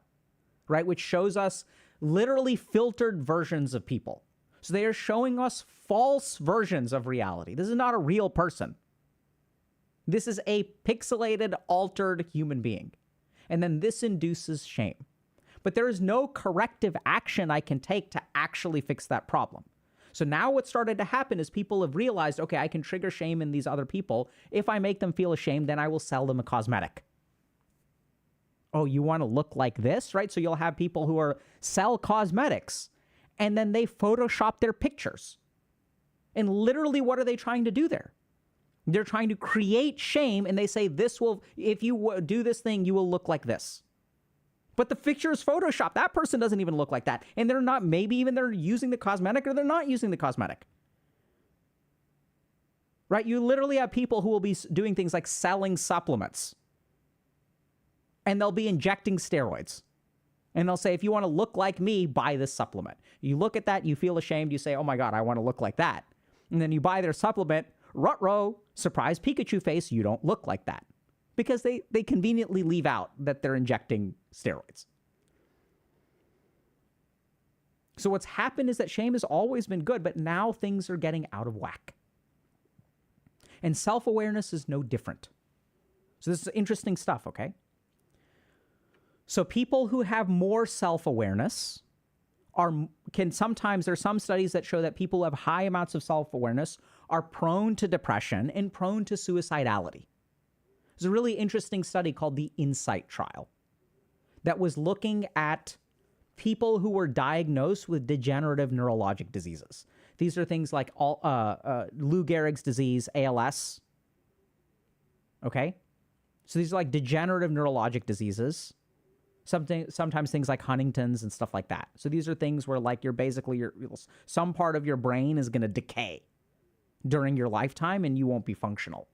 right, which shows us literally filtered versions of people. So they are showing us false versions of reality. This is not a real person. This is a pixelated, altered human being. And then this induces shame. But there is no corrective action I can take to actually fix that problem. So now what started to happen is people have realized, okay, I can trigger shame in these other people. If I make them feel ashamed, then I will sell them a cosmetic. oh, you want to look like this, right? So you'll have people who sell cosmetics, and then they Photoshop their pictures. And literally, what are they trying to do there? They're trying to create shame, and they say, if you do this thing, you will look like this. But the picture is Photoshop. That person doesn't even look like that. And they're not, maybe even they're using the cosmetic or they're not using the cosmetic. Right? You literally have people who will be doing things like selling supplements. And they'll be injecting steroids. And they'll say, if you want to look like me, buy this supplement. You look at that, you feel ashamed, you say, oh my God, I want to look like that. And then you buy their supplement, ruh-roh, surprise Pikachu face, you don't look like that. Because they conveniently leave out that they're injecting steroids. So what's happened is that shame has always been good, but now things are getting out of whack. And self-awareness is no different. So this is interesting stuff, okay? So people who have more self-awareness there's some studies that show that people who have high amounts of self-awareness are prone to depression and prone to suicidality. There's a really interesting study called the Insight Trial that was looking at people who were diagnosed with degenerative neurologic diseases. These are things like Lou Gehrig's disease, ALS. Okay? So these are like degenerative neurologic diseases. Sometimes things like Huntington's and stuff like that. So these are things where like some part of your brain is going to decay during your lifetime and you won't be functional.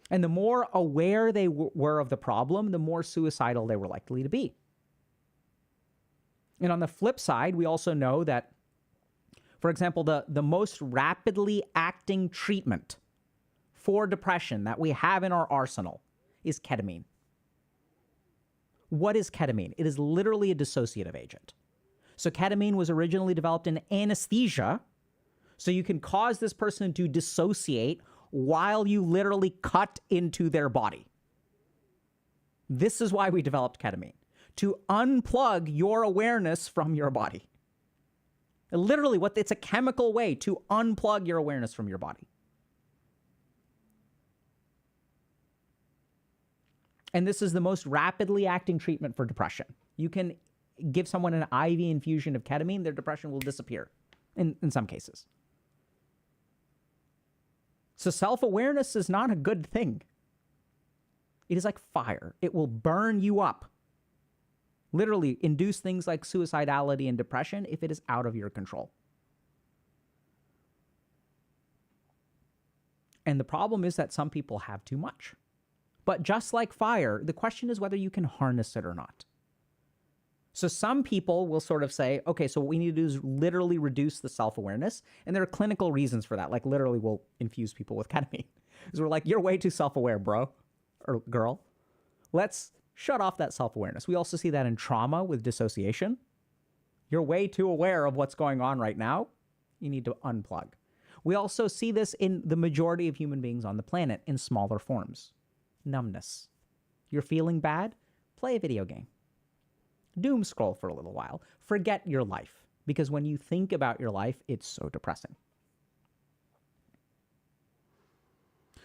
And the more aware they were of the problem, the more suicidal they were likely to be. And on the flip side, we also know that, for example, the most rapidly acting treatment for depression that we have in our arsenal is ketamine. What is ketamine? It is literally a dissociative agent. So ketamine was originally developed in anesthesia, so you can cause this person to dissociate while you literally cut into their body. This is why we developed ketamine, to unplug your awareness from your body. Literally, it's a chemical way to unplug your awareness from your body. And this is the most rapidly acting treatment for depression. You can give someone an IV infusion of ketamine, their depression will disappear in some cases. So self-awareness is not a good thing. It is like fire. It will burn you up. Literally induce things like suicidality and depression if it is out of your control. And the problem is that some people have too much. But just like fire, the question is whether you can harness it or not. So some people will sort of say, okay, so what we need to do is literally reduce the self-awareness. And there are clinical reasons for that. Like literally we'll infuse people with ketamine. Because we're like, you're way too self-aware, bro or girl. Let's shut off that self-awareness. We also see that in trauma with dissociation. You're way too aware of what's going on right now. You need to unplug. We also see this in the majority of human beings on the planet in smaller forms. Numbness. You're feeling bad? Play a video game. Doom scroll for a little while. Forget your life. Because when you think about your life, it's so depressing.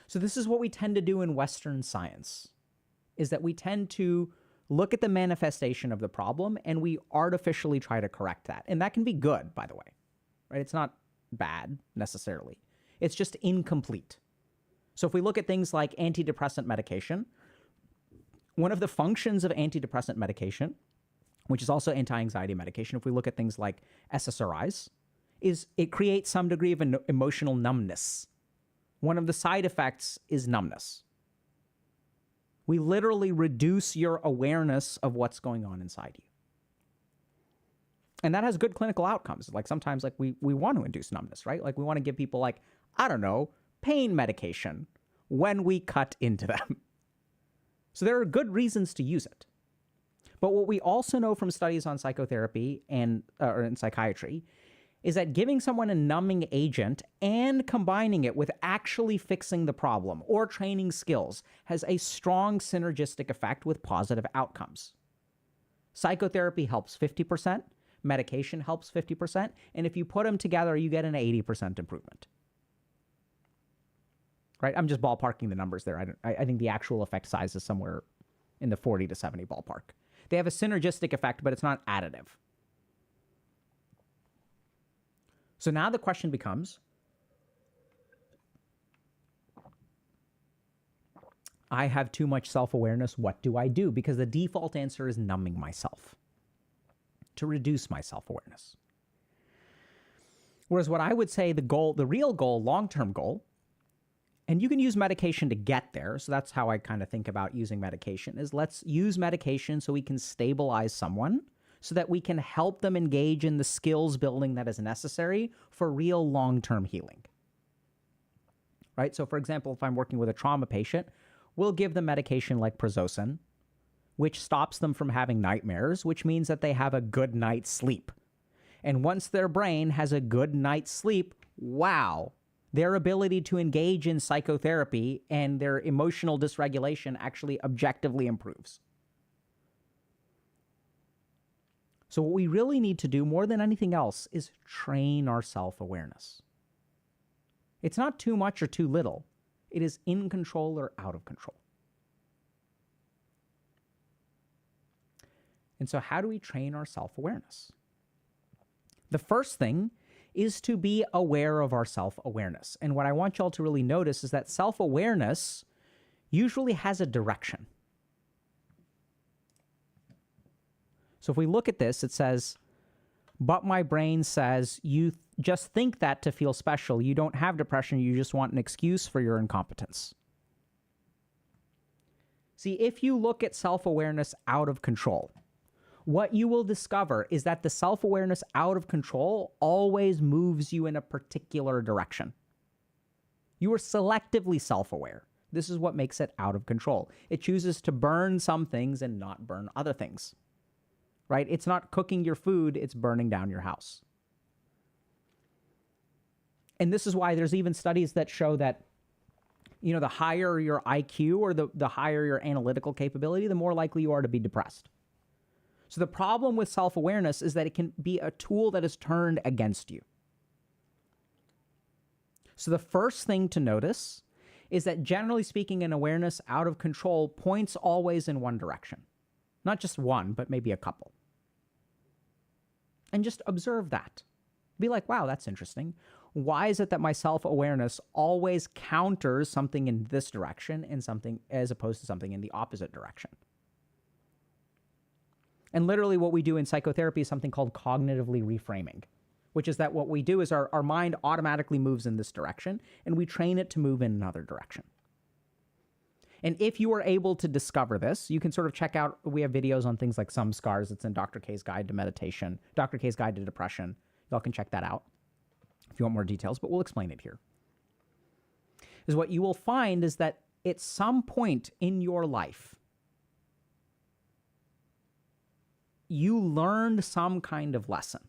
So this is what we tend to do in Western science, is that we tend to look at the manifestation of the problem and we artificially try to correct that. And that can be good, by the way. Right? It's not bad necessarily. It's just incomplete. So if we look at things like antidepressant medication, one of the functions of antidepressant medication, which is also anti-anxiety medication, if we look at things like SSRIs, is it creates some degree of emotional numbness. One of the side effects is numbness. We literally reduce your awareness of what's going on inside you. And that has good clinical outcomes. Like sometimes like we want to induce numbness, right? Like we want to give people like, I don't know, pain medication when we cut into them. So there are good reasons to use it. But what we also know from studies on psychotherapy or in psychiatry is that giving someone a numbing agent and combining it with actually fixing the problem or training skills has a strong synergistic effect with positive outcomes. Psychotherapy helps 50%, medication helps 50%, and if you put them together, you get an 80% improvement. Right? I'm just ballparking the numbers there. I think the actual effect size is somewhere in the 40 to 70 ballpark. They have a synergistic effect, but it's not additive. So now the question becomes, I have too much self-awareness. What do I do? Because the default answer is numbing myself to reduce my self-awareness. Whereas what I would say the real goal, long-term goal, and you can use medication to get there. So that's how I kind of think about using medication is let's use medication so we can stabilize someone so that we can help them engage in the skills building that is necessary for real long-term healing. Right? So for example, if I'm working with a trauma patient, we'll give them medication like Prazosin, which stops them from having nightmares, which means that they have a good night's sleep. And once their brain has a good night's sleep, wow, their ability to engage in psychotherapy and their emotional dysregulation actually objectively improves. So what we really need to do more than anything else is train our self-awareness. It's not too much or too little. It is in control or out of control. And so how do we train our self-awareness? The first thing is to be aware of our self-awareness. And what I want y'all to really notice is that self-awareness usually has a direction. So if we look at this, it says, but my brain says, you just think that to feel special. You don't have depression. You just want an excuse for your incompetence. See, if you look at self-awareness out of control, what you will discover is that the self-awareness out of control always moves you in a particular direction. You are selectively self-aware. This is what makes it out of control. It chooses to burn some things and not burn other things. Right? It's not cooking your food, it's burning down your house. And this is why there's even studies that show that, you know, the higher your IQ or the higher your analytical capability, the more likely you are to be depressed. So the problem with self-awareness is that it can be a tool that is turned against you. So the first thing to notice is that generally speaking, an awareness out of control points always in one direction. Not just one, but maybe a couple. And just observe that. Be like, wow, that's interesting. Why is it that my self-awareness always counters something in this direction and something as opposed to something in the opposite direction? And literally what we do in psychotherapy is something called cognitively reframing, which is that what we do is our mind automatically moves in this direction and we train it to move in another direction. And if you are able to discover this, you can sort of check out, we have videos on things like some scars. It's in Dr. K's Guide to Meditation, Dr. K's Guide to Depression. Y'all can check that out if you want more details, but we'll explain it here. Is what you will find is that at some point in your life, you learned some kind of lesson.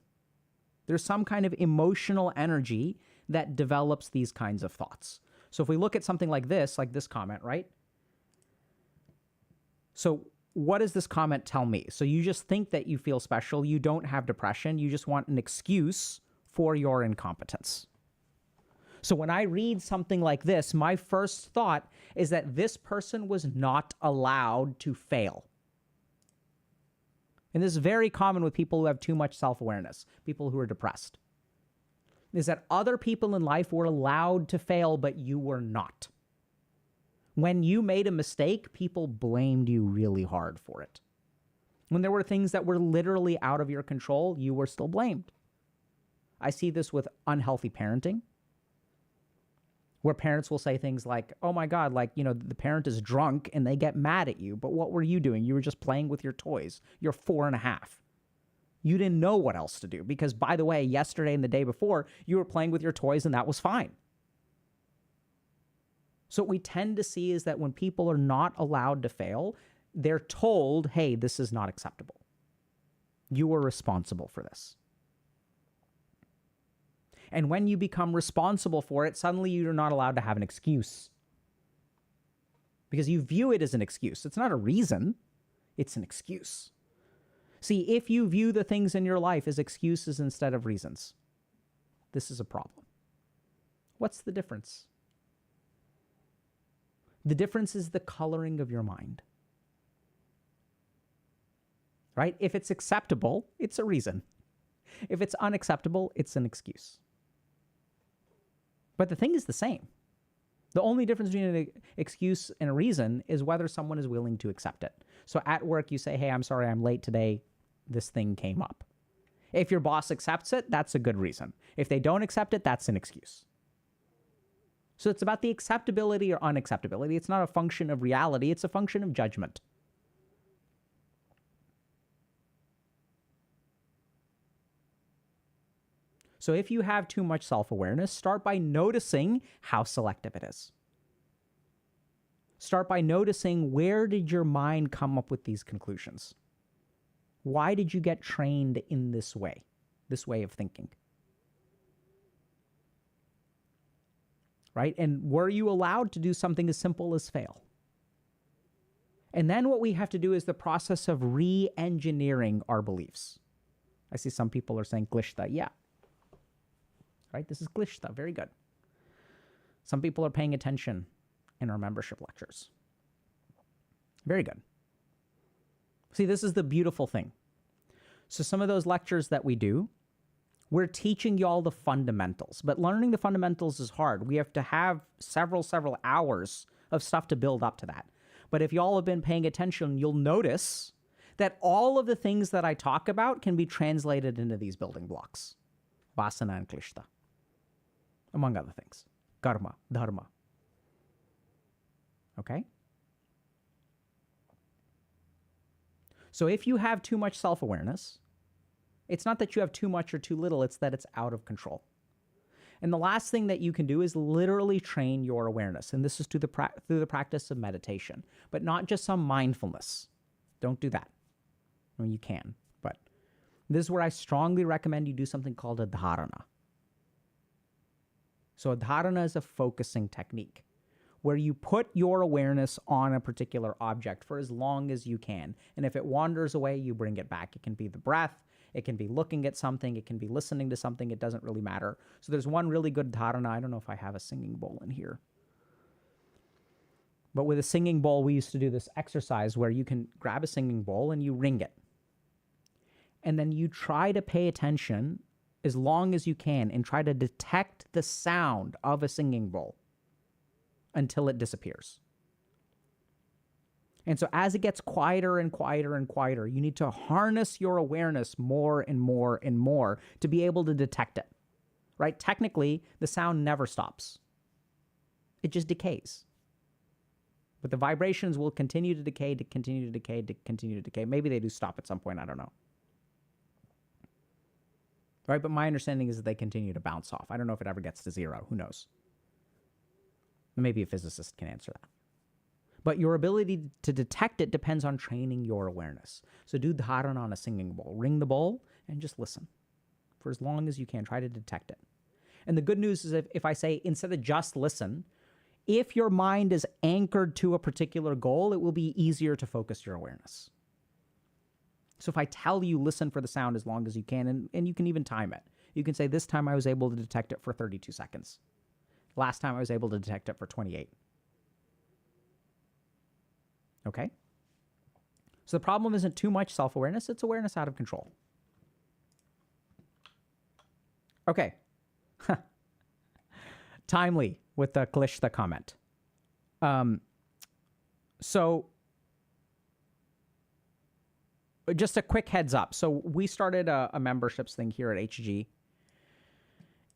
There's some kind of emotional energy that develops these kinds of thoughts. So if we look at something like this comment, right? So what does this comment tell me? So you just think that you feel special. You don't have depression. You just want an excuse for your incompetence. So when I read something like this, my first thought is that this person was not allowed to fail. And this is very common with people who have too much self-awareness, people who are depressed, is that other people in life were allowed to fail, but you were not. When you made a mistake, people blamed you really hard for it. When there were things that were literally out of your control, you were still blamed. I see this with unhealthy parenting, where parents will say things like, oh my God, like, you know, the parent is drunk and they get mad at you. But what were you doing? You were just playing with your toys. You're 4.5. You didn't know what else to do because, by the way, yesterday and the day before, you were playing with your toys and that was fine. So what we tend to see is that when people are not allowed to fail, they're told, hey, this is not acceptable. You are responsible for this. And when you become responsible for it, suddenly you're not allowed to have an excuse. Because you view it as an excuse. It's not a reason. It's an excuse. See, if you view the things in your life as excuses instead of reasons, this is a problem. What's the difference? The difference is the coloring of your mind. right? If it's acceptable, it's a reason. If it's unacceptable, it's an excuse. But the thing is the same. The only difference between an excuse and a reason is whether someone is willing to accept it. So at work, you say, hey, I'm sorry, I'm late today. This thing came up. If your boss accepts it, that's a good reason. If they don't accept it, that's an excuse. So it's about the acceptability or unacceptability. It's not a function of reality. It's a function of judgment. So if you have too much self-awareness, start by noticing how selective it is. Start by noticing, where did your mind come up with these conclusions? Why did you get trained in this way of thinking? Right? And were you allowed to do something as simple as fail? And then what we have to do is the process of re-engineering our beliefs. I see some people are saying glishta. Yeah. Right? This is glishta. Very good. Some people are paying attention in our membership lectures. Very good. See, this is the beautiful thing. So some of those lectures that we do, we're teaching y'all the fundamentals, but learning the fundamentals is hard. We have to have several hours of stuff to build up to that. But if y'all have been paying attention, you'll notice that all of the things that I talk about can be translated into these building blocks. Vasana and klishta, among other things. Karma, dharma. Okay? So if you have too much self-awareness, it's not that you have too much or too little, it's that it's out of control. And the last thing that you can do is literally train your awareness. And this is through the practice of meditation, but not just some mindfulness. Don't do that. I mean, you can, but this is where I strongly recommend you do something called a dharana. So a dharana is a focusing technique where you put your awareness on a particular object for as long as you can. And if it wanders away, you bring it back. It can be the breath. It can be looking at something. It can be listening to something. It doesn't really matter. So there's one really good dharana. I don't know if I have a singing bowl in here. But with a singing bowl, we used to do this exercise where you can grab a singing bowl and you ring it. And then you try to pay attention as long as you can and try to detect the sound of a singing bowl until it disappears. And so as it gets quieter and quieter and quieter, you need to harness your awareness more and more and more to be able to detect it, right? Technically, the sound never stops. It just decays. But the vibrations will continue to decay, to continue to decay, to continue to decay. Maybe they do stop at some point, I don't know. Right, but my understanding is that they continue to bounce off. I don't know if it ever gets to zero. Who knows? Maybe a physicist can answer that. But your ability to detect it depends on training your awareness. So do dharana on a singing bowl. Ring the bowl and just listen for as long as you can. Try to detect it. And the good news is if I say, instead of just listen, if your mind is anchored to a particular goal, it will be easier to focus your awareness. So if I tell you, listen for the sound as long as you can, and you can even time it. You can say, this time I was able to detect it for 32 seconds. Last time I was able to detect it for 28. Okay? So the problem isn't too much self-awareness, it's awareness out of control. Okay. Timely with the Kalishta comment. So just a quick heads up. So we started a memberships thing here at HG.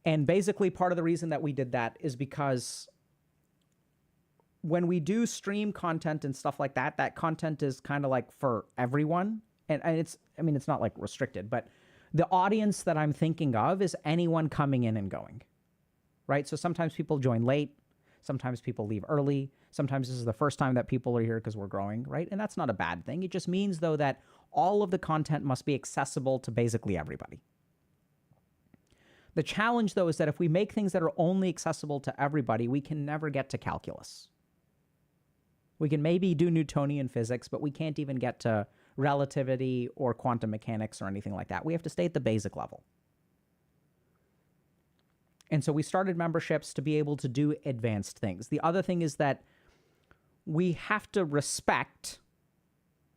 And basically part of the reason that we did that is because when we do stream content and stuff like that, that content is kind of like for everyone. And it's not like restricted, but the audience that I'm thinking of is anyone coming in and going, right? So sometimes people join late. Sometimes people leave early. Sometimes this is the first time that people are here because we're growing, right? And that's not a bad thing. It just means, though, that all of the content must be accessible to basically everybody. The challenge, though, is that if we make things that are only accessible to everybody, we can never get to calculus. We can maybe do Newtonian physics, but we can't even get to relativity or quantum mechanics or anything like that. We have to stay at the basic level. And so we started memberships to be able to do advanced things. The other thing is that we have to respect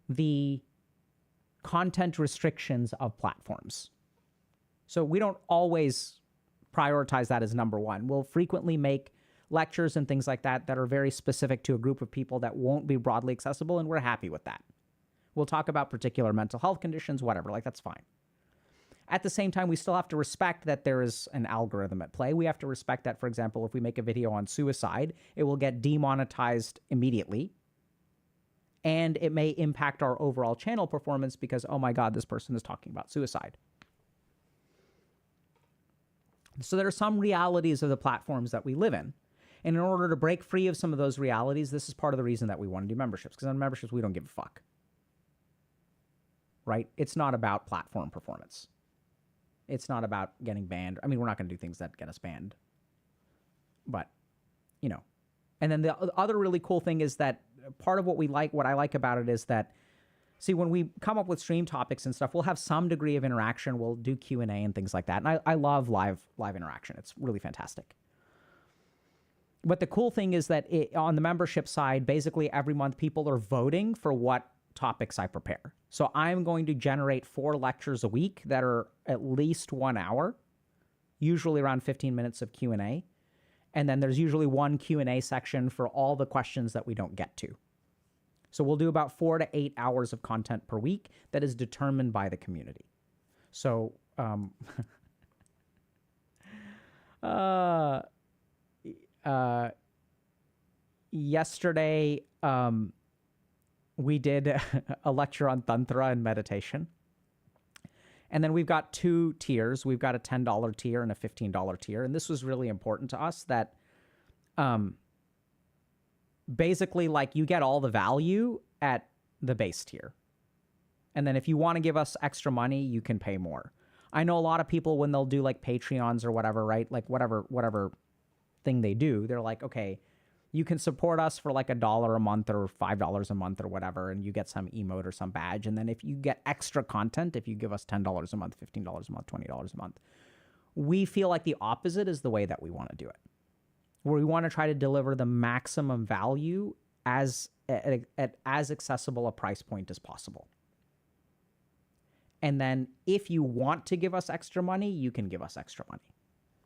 the content restrictions of platforms. So we don't always prioritize that as number one. We'll frequently make lectures and things like that that are very specific to a group of people that won't be broadly accessible, and we're happy with that. We'll talk about particular mental health conditions, whatever, like that's fine. At the same time, we still have to respect that there is an algorithm at play. We have to respect that, for example, if we make a video on suicide, it will get demonetized immediately, and it may impact our overall channel performance because, oh my God, this person is talking about suicide. So there are some realities of the platforms that we live in. And in order to break free of some of those realities, this is part of the reason that we want to do memberships, because on memberships, we don't give a fuck. Right? It's not about platform performance. It's not about getting banned. I mean, we're not going to do things that get us banned. But, you know. And then the other really cool thing is that part of what I like about it is that, see, when we come up with stream topics and stuff, we'll have some degree of interaction. We'll do Q&A and things like that. And I love live interaction. It's really fantastic. But the cool thing is that on the membership side, basically every month people are voting for what topics I prepare. So I'm going to generate 4 lectures a week that are at least 1 hour, usually around 15 minutes of Q&A. And then there's usually one Q&A section for all the questions that we don't get to. So we'll do about 4 to 8 hours of content per week that is determined by the community. So, yesterday, we did a lecture on Tantra and meditation. And then we've got 2 tiers. We've got a $10 tier and a $15 tier. And this was really important to us that basically, like, you get all the value at the base tier. And then if you want to give us extra money, you can pay more. I know a lot of people, when they'll do like Patreons or whatever, right? Like whatever thing they do, they're like, okay, you can support us for like $1 a month or $5 a month or whatever, and you get some emote or some badge. And then if you get extra content, if you give us $10 a month, $15 a month, $20 a month, we feel like the opposite is the way that we want to do it, where we want to try to deliver the maximum value at as accessible a price point as possible. And then if you want to give us extra money, you can give us extra money.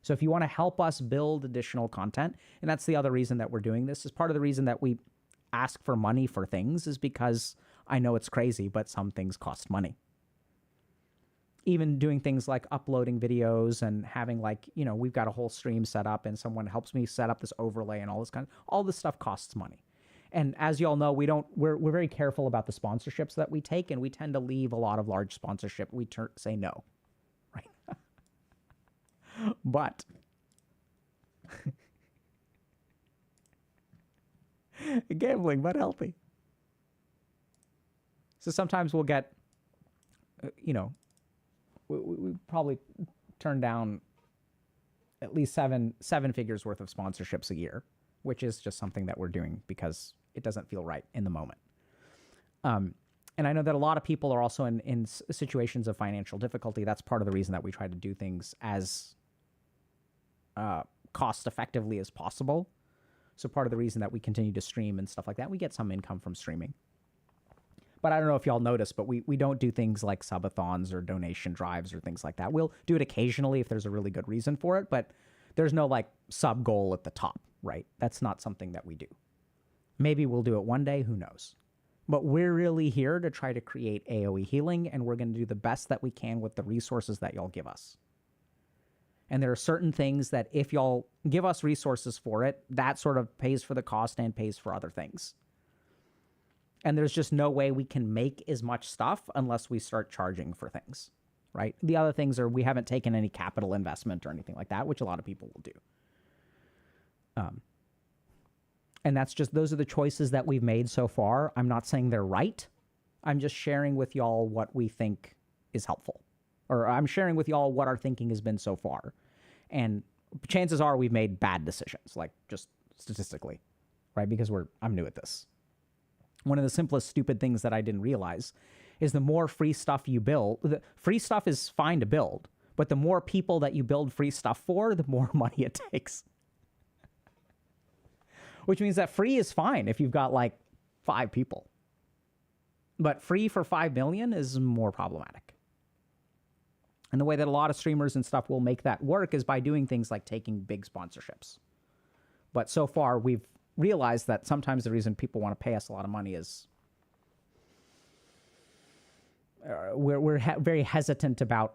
So if you want to help us build additional content, and that's the other reason that we're doing this, is part of the reason that we ask for money for things is because I know it's crazy, but some things cost money. Even doing things like uploading videos and having, like, you know, we've got a whole stream set up and someone helps me set up this overlay and all this stuff costs money. And as you all know, we're very careful about the sponsorships that we take, and we tend to leave a lot of large sponsorship. We say no, right? But gambling, but healthy. So sometimes we'll get, you know, we probably turn down at least seven figures worth of sponsorships a year, which is just something that we're doing because it doesn't feel right in the moment. And I know that a lot of people are also in situations of financial difficulty. That's part of the reason that we try to do things as cost effectively as possible. So part of the reason that we continue to stream and stuff like that, we get some income from streaming. But I don't know if y'all noticed, but we don't do things like subathons or donation drives or things like that. We'll do it occasionally if there's a really good reason for it, but there's no like sub goal at the top, right? That's not something that we do. Maybe we'll do it one day, who knows? But we're really here to try to create AOE healing, and we're going to do the best that we can with the resources that y'all give us. And there are certain things that if y'all give us resources for it, that sort of pays for the cost and pays for other things. And there's just no way we can make as much stuff unless we start charging for things, right? The other things are we haven't taken any capital investment or anything like that, which a lot of people will do. And that's just, those are the choices that we've made so far. I'm not saying they're right. I'm just sharing with y'all what we think is helpful. Or I'm sharing with y'all what our thinking has been so far. And chances are we've made bad decisions, like just statistically, right? Because I'm new at this. One of the simplest stupid things that I didn't realize is the more free stuff you build, the free stuff is fine to build, but the more people that you build free stuff for, the more money it takes. Which means that free is fine if you've got like 5 people. But free for 5 million is more problematic. And the way that a lot of streamers and stuff will make that work is by doing things like taking big sponsorships. But so far, we've realized that sometimes the reason people want to pay us a lot of money is we're very hesitant about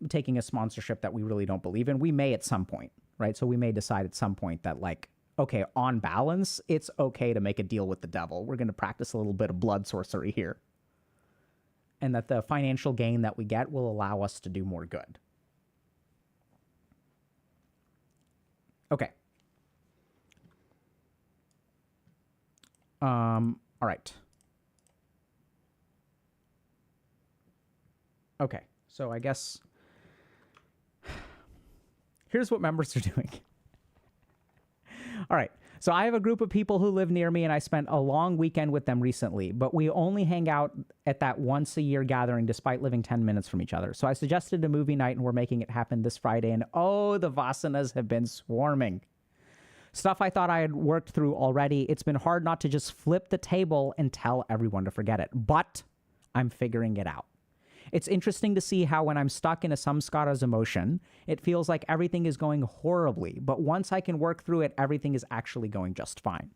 taking a sponsorship that we really don't believe in. We may at some point, right? So we may decide at some point that, like, okay, on balance, it's okay to make a deal with the devil. We're going to practice a little bit of blood sorcery here. And that the financial gain that we get will allow us to do more good. Okay. All right. Okay, so I guess here's what members are doing. All right, so I have a group of people who live near me, and I spent a long weekend with them recently, but we only hang out at that once-a-year gathering despite living 10 minutes from each other. So I suggested a movie night, and we're making it happen this Friday, and oh, the Vasanas have been swarming. Stuff I thought I had worked through already. It's been hard not to just flip the table and tell everyone to forget it, but I'm figuring it out. It's interesting to see how when I'm stuck in a samskaras emotion, it feels like everything is going horribly, but once I can work through it, everything is actually going just fine.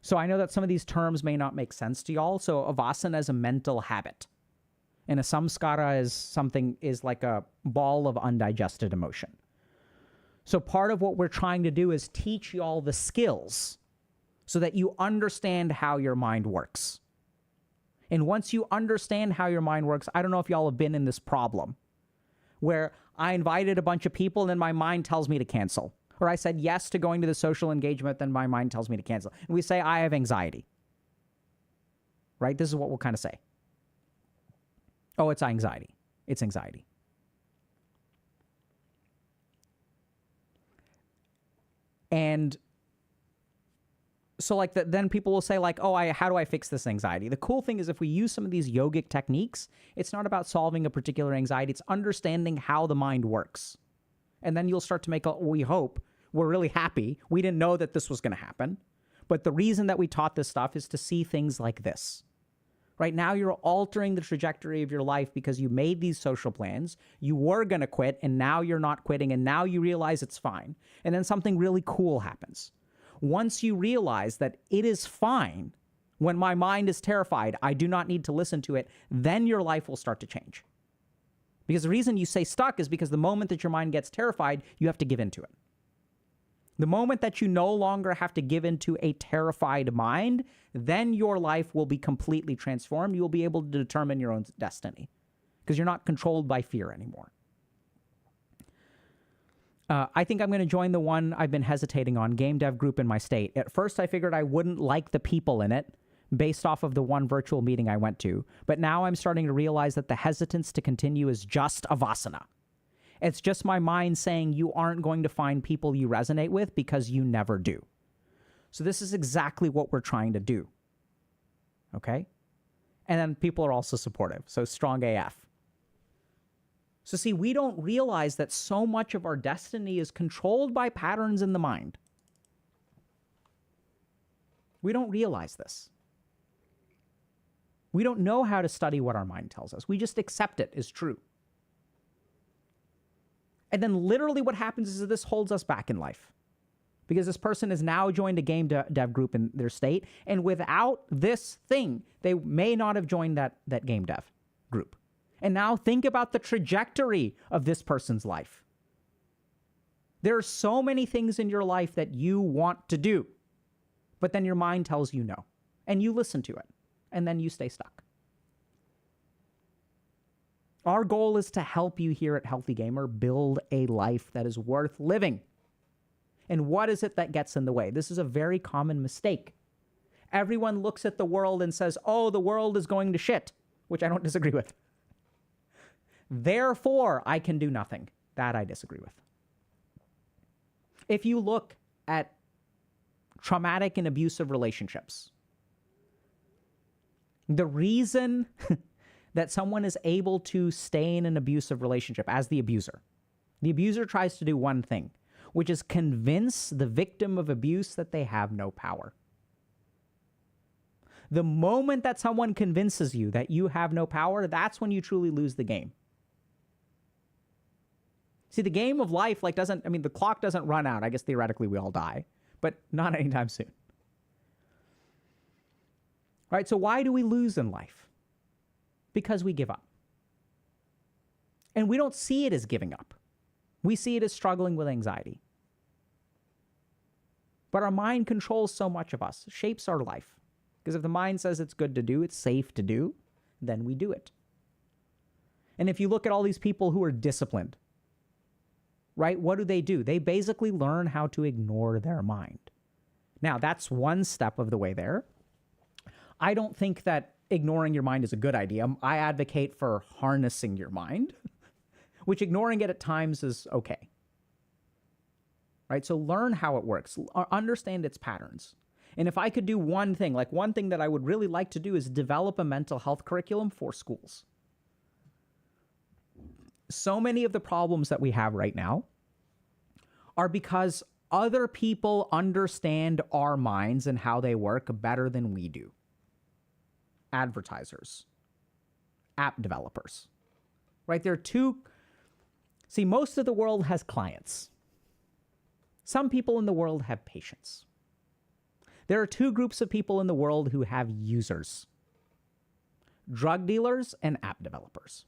So I know that some of these terms may not make sense to y'all. So a vasana is a mental habit, and a samskara is like a ball of undigested emotion. So part of what we're trying to do is teach y'all the skills so that you understand how your mind works. And once you understand how your mind works, I don't know if y'all have been in this problem where I invited a bunch of people and then my mind tells me to cancel. Or I said yes to going to the social engagement, then my mind tells me to cancel. And we say, I have anxiety. Right? This is what we'll kind of say. Oh, it's anxiety. It's anxiety. And so like then people will say like, oh, how do I fix this anxiety? The cool thing is if we use some of these yogic techniques, it's not about solving a particular anxiety. It's understanding how the mind works. And then you'll start to make, we hope, we're really happy. We didn't know that this was going to happen. But the reason that we taught this stuff is to see things like this. Right now you're altering the trajectory of your life because you made these social plans. You were going to quit and now you're not quitting and now you realize it's fine. And then something really cool happens. Once you realize that it is fine when my mind is terrified, I do not need to listen to it, then your life will start to change. Because the reason you stay stuck is because the moment that your mind gets terrified, you have to give into it. The moment that you no longer have to give into a terrified mind, then your life will be completely transformed. You'll be able to determine your own destiny because you're not controlled by fear anymore. I think I'm going to join the one I've been hesitating on, game dev group in my state. At first, I figured I wouldn't like the people in it based off of the one virtual meeting I went to. But now I'm starting to realize that the hesitance to continue is just a vasana. It's just my mind saying you aren't going to find people you resonate with because you never do. So this is exactly what we're trying to do. Okay? And then people are also supportive. So strong AF. So see, we don't realize that so much of our destiny is controlled by patterns in the mind. We don't realize this. We don't know how to study what our mind tells us. We just accept it as true. And then literally what happens is that this holds us back in life. Because this person has now joined a game dev group in their state, and without this thing, they may not have joined that game dev group. And now think about the trajectory of this person's life. There are so many things in your life that you want to do, but then your mind tells you no, and you listen to it, and then you stay stuck. Our goal is to help you here at Healthy Gamer build a life that is worth living. And what is it that gets in the way? This is a very common mistake. Everyone looks at the world and says, oh, the world is going to shit, which I don't disagree with. Therefore, I can do nothing. That I disagree with. If you look at traumatic and abusive relationships, the reason that someone is able to stay in an abusive relationship as the abuser tries to do one thing, which is convince the victim of abuse that they have no power. The moment that someone convinces you that you have no power, that's when you truly lose the game. See, the game of life, the clock doesn't run out. I guess theoretically we all die, but not anytime soon. Right? So why do we lose in life? Because we give up. And we don't see it as giving up. We see it as struggling with anxiety. But our mind controls so much of us, shapes our life. Because if the mind says it's good to do, it's safe to do, then we do it. And if you look at all these people who are disciplined, right, what do? They basically learn how to ignore their mind. Now, that's one step of the way there. I don't think that ignoring your mind is a good idea. I advocate for harnessing your mind, which ignoring it at times is okay. Right? So learn how it works. Understand its patterns. And if I could do one thing that I would really like to do is develop a mental health curriculum for schools. So many of the problems that we have right now are because other people understand our minds and how they work better than we do. Advertisers, app developers, right? Most of the world has clients. Some people in the world have patients. There are two groups of people in the world who have users: drug dealers and app developers.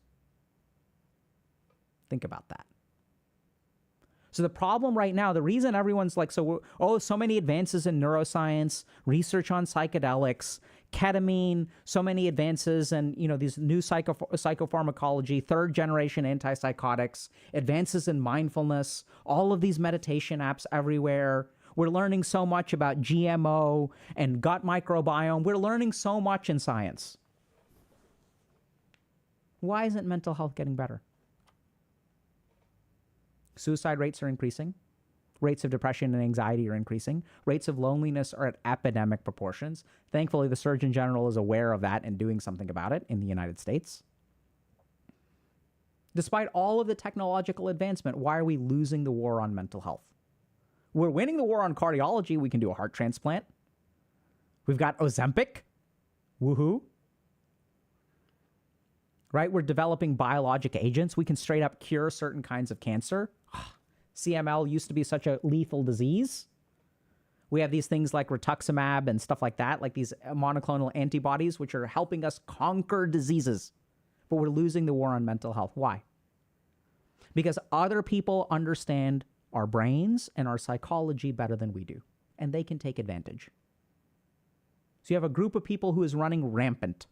Think about that. So the problem right now, the reason everyone's so many advances in neuroscience, research on psychedelics, ketamine, so many advances in, these new psychopharmacology, third generation antipsychotics, advances in mindfulness, all of these meditation apps everywhere. We're learning so much about GMO and gut microbiome. We're learning so much in science. Why isn't mental health getting better? Suicide rates are increasing. Rates of depression and anxiety are increasing. Rates of loneliness are at epidemic proportions. Thankfully, the Surgeon General is aware of that and doing something about it in the United States. Despite all of the technological advancement, why are we losing the war on mental health? We're winning the war on cardiology. We can do a heart transplant. We've got Ozempic. Woohoo. Right? We're developing biologic agents. We can straight up cure certain kinds of cancer. CML used to be such a lethal disease. We have these things like rituximab and stuff like that, like these monoclonal antibodies, which are helping us conquer diseases. But we're losing the war on mental health. Why? Because other people understand our brains and our psychology better than we do, and they can take advantage. So you have a group of people who is running rampant,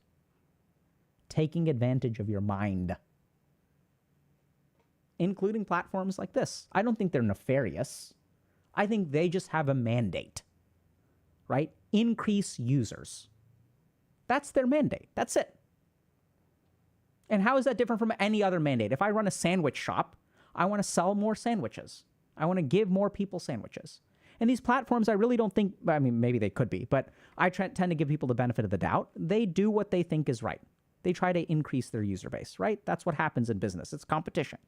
taking advantage of your mind, including platforms like this. I don't think they're nefarious. I think they just have a mandate, right? Increase users. That's their mandate. That's it. And how is that different from any other mandate? If I run a sandwich shop, I want to sell more sandwiches. I want to give more people sandwiches. And these platforms, I really don't think, maybe they could be, but I tend to give people the benefit of the doubt. They do what they think is right. They try to increase their user base, right? That's what happens in business. It's competition.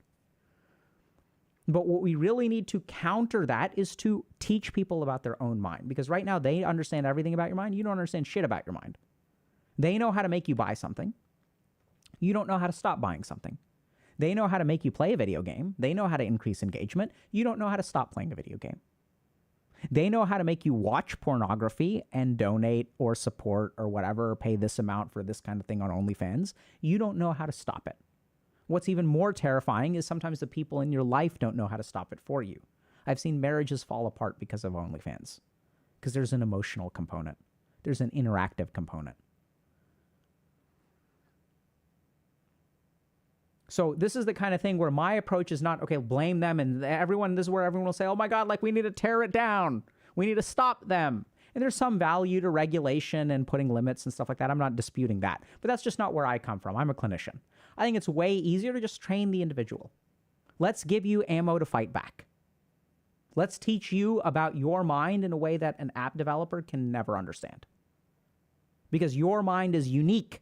But what we really need to counter that is to teach people about their own mind. Because right now they understand everything about your mind. You don't understand shit about your mind. They know how to make you buy something. You don't know how to stop buying something. They know how to make you play a video game. They know how to increase engagement. You don't know how to stop playing a video game. They know how to make you watch pornography and donate or support or whatever, or pay this amount for this kind of thing on OnlyFans. You don't know how to stop it. What's even more terrifying is sometimes the people in your life don't know how to stop it for you. I've seen marriages fall apart because of OnlyFans, because there's an emotional component. There's an interactive component. So this is the kind of thing where my approach is not, okay, blame them and everyone, this is where everyone will say, oh my God, we need to tear it down. We need to stop them. And there's some value to regulation and putting limits and stuff like that. I'm not disputing that. But that's just not where I come from. I'm a clinician. I think it's way easier to just train the individual. Let's give you ammo to fight back. Let's teach you about your mind in a way that an app developer can never understand. Because your mind is unique,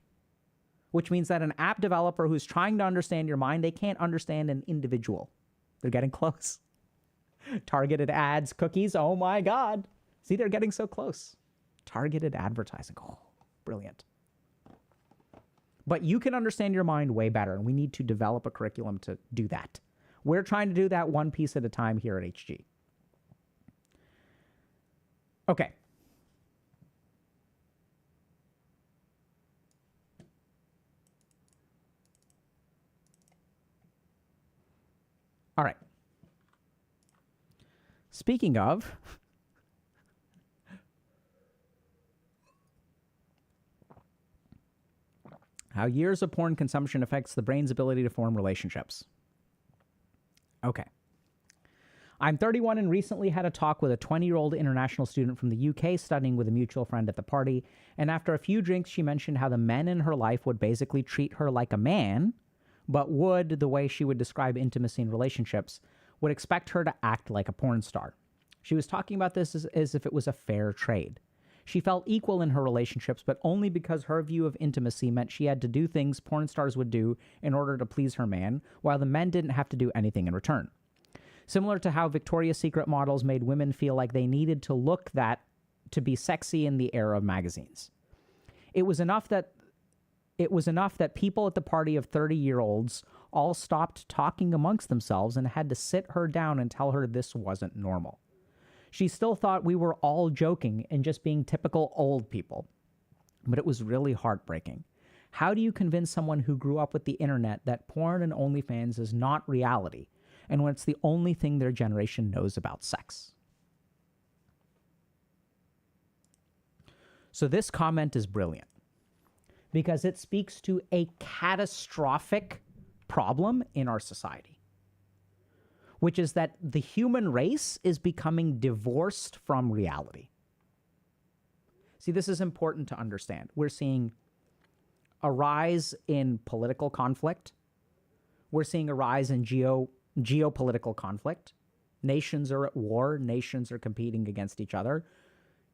which means that an app developer who's trying to understand your mind, they can't understand an individual. They're getting close. Targeted ads, cookies, oh my God. See, they're getting so close. Targeted advertising, oh brilliant. But you can understand your mind way better, and we need to develop a curriculum to do that. We're trying to do that one piece at a time here at HG. Okay. All right. Speaking of, how years of porn consumption affects the brain's ability to form relationships. Okay. I'm 31 and recently had a talk with a 20-year-old international student from the UK studying with a mutual friend at the party, and after a few drinks, she mentioned how the men in her life would basically treat her like a man, but would, the way she would describe intimacy in relationships, would expect her to act like a porn star. She was talking about this as if it was a fair trade. She felt equal in her relationships, but only because her view of intimacy meant she had to do things porn stars would do in order to please her man, while the men didn't have to do anything in return. Similar to how Victoria's Secret models made women feel like they needed to look that to be sexy in the era of magazines. It was enough that people at the party of 30-year-olds all stopped talking amongst themselves and had to sit her down and tell her this wasn't normal. She still thought we were all joking and just being typical old people. But it was really heartbreaking. How do you convince someone who grew up with the internet that porn and OnlyFans is not reality, and when it's the only thing their generation knows about sex? So this comment is brilliant because it speaks to a catastrophic problem in our society, which is that the human race is becoming divorced from reality. See, this is important to understand. We're seeing a rise in political conflict. We're seeing a rise in geopolitical conflict. Nations are at war. Nations are competing against each other.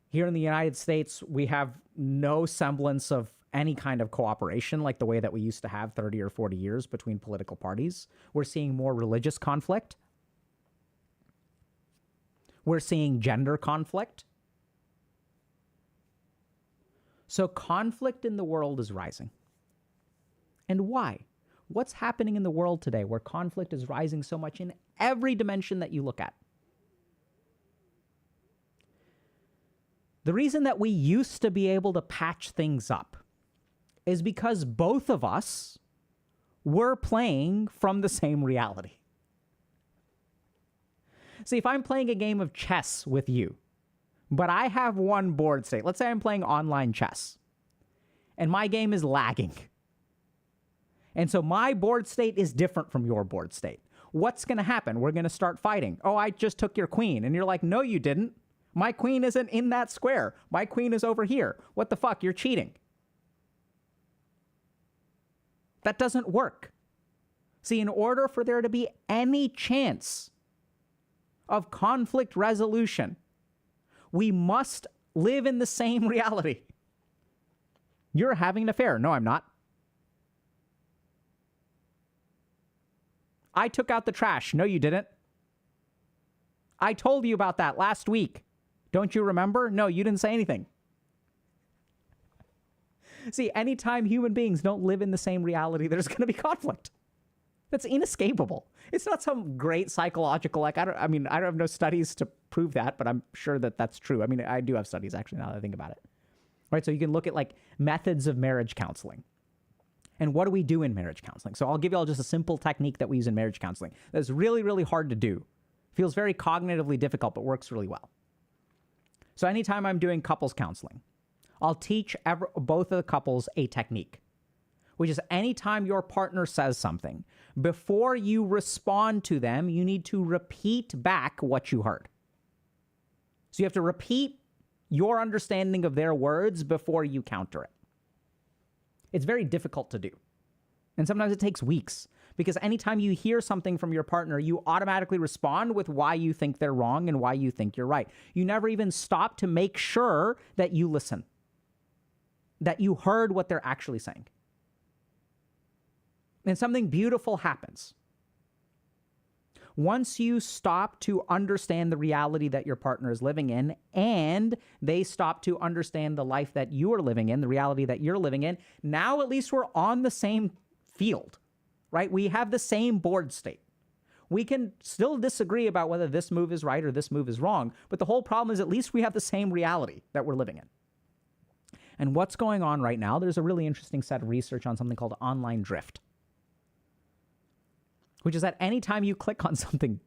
Here in the United States, we have no semblance of any kind of cooperation like the way that we used to have 30 or 40 years between political parties. We're seeing more religious conflict. We're seeing gender conflict. So conflict in the world is rising. And why? What's happening in the world today where conflict is rising so much in every dimension that you look at? The reason that we used to be able to patch things up is because both of us were playing from the same reality. See, if I'm playing a game of chess with you, but I have one board state, let's say I'm playing online chess, and my game is lagging. And so my board state is different from your board state. What's going to happen? We're going to start fighting. Oh, I just took your queen. And you're like, no, you didn't. My queen isn't in that square. My queen is over here. What the fuck? You're cheating. That doesn't work. See, in order for there to be any chance of conflict resolution, we must live in the same reality. You're having an affair. No, I'm not. I took out the trash. No, you didn't. I told you about that last week. Don't you remember? No, you didn't say anything. See, anytime human beings don't live in the same reality, there's going to be conflict. That's inescapable. It's not some great psychological, I don't have no studies to prove that, but I'm sure that that's true. I mean, I do have studies actually now that I think about it. Right? So you can look at like methods of marriage counseling. And what do we do in marriage counseling? So I'll give you all just a simple technique that we use in marriage counseling. That's really, really hard to do. Feels very cognitively difficult, but works really well. So anytime I'm doing couples counseling, I'll teach both of the couples a technique, which is anytime your partner says something, before you respond to them, you need to repeat back what you heard. So you have to repeat your understanding of their words before you counter it. It's very difficult to do. And sometimes it takes weeks because anytime you hear something from your partner, you automatically respond with why you think they're wrong and why you think you're right. You never even stop to make sure that you listen, that you heard what they're actually saying. And something beautiful happens. Once you stop to understand the reality that your partner is living in, and they stop to understand the life that you are living in, the reality that you're living in, now at least we're on the same field, right? We have the same board state. We can still disagree about whether this move is right or this move is wrong, but the whole problem is at least we have the same reality that we're living in. And what's going on right now, there's a really interesting set of research on something called online drift, which is that anytime you click on something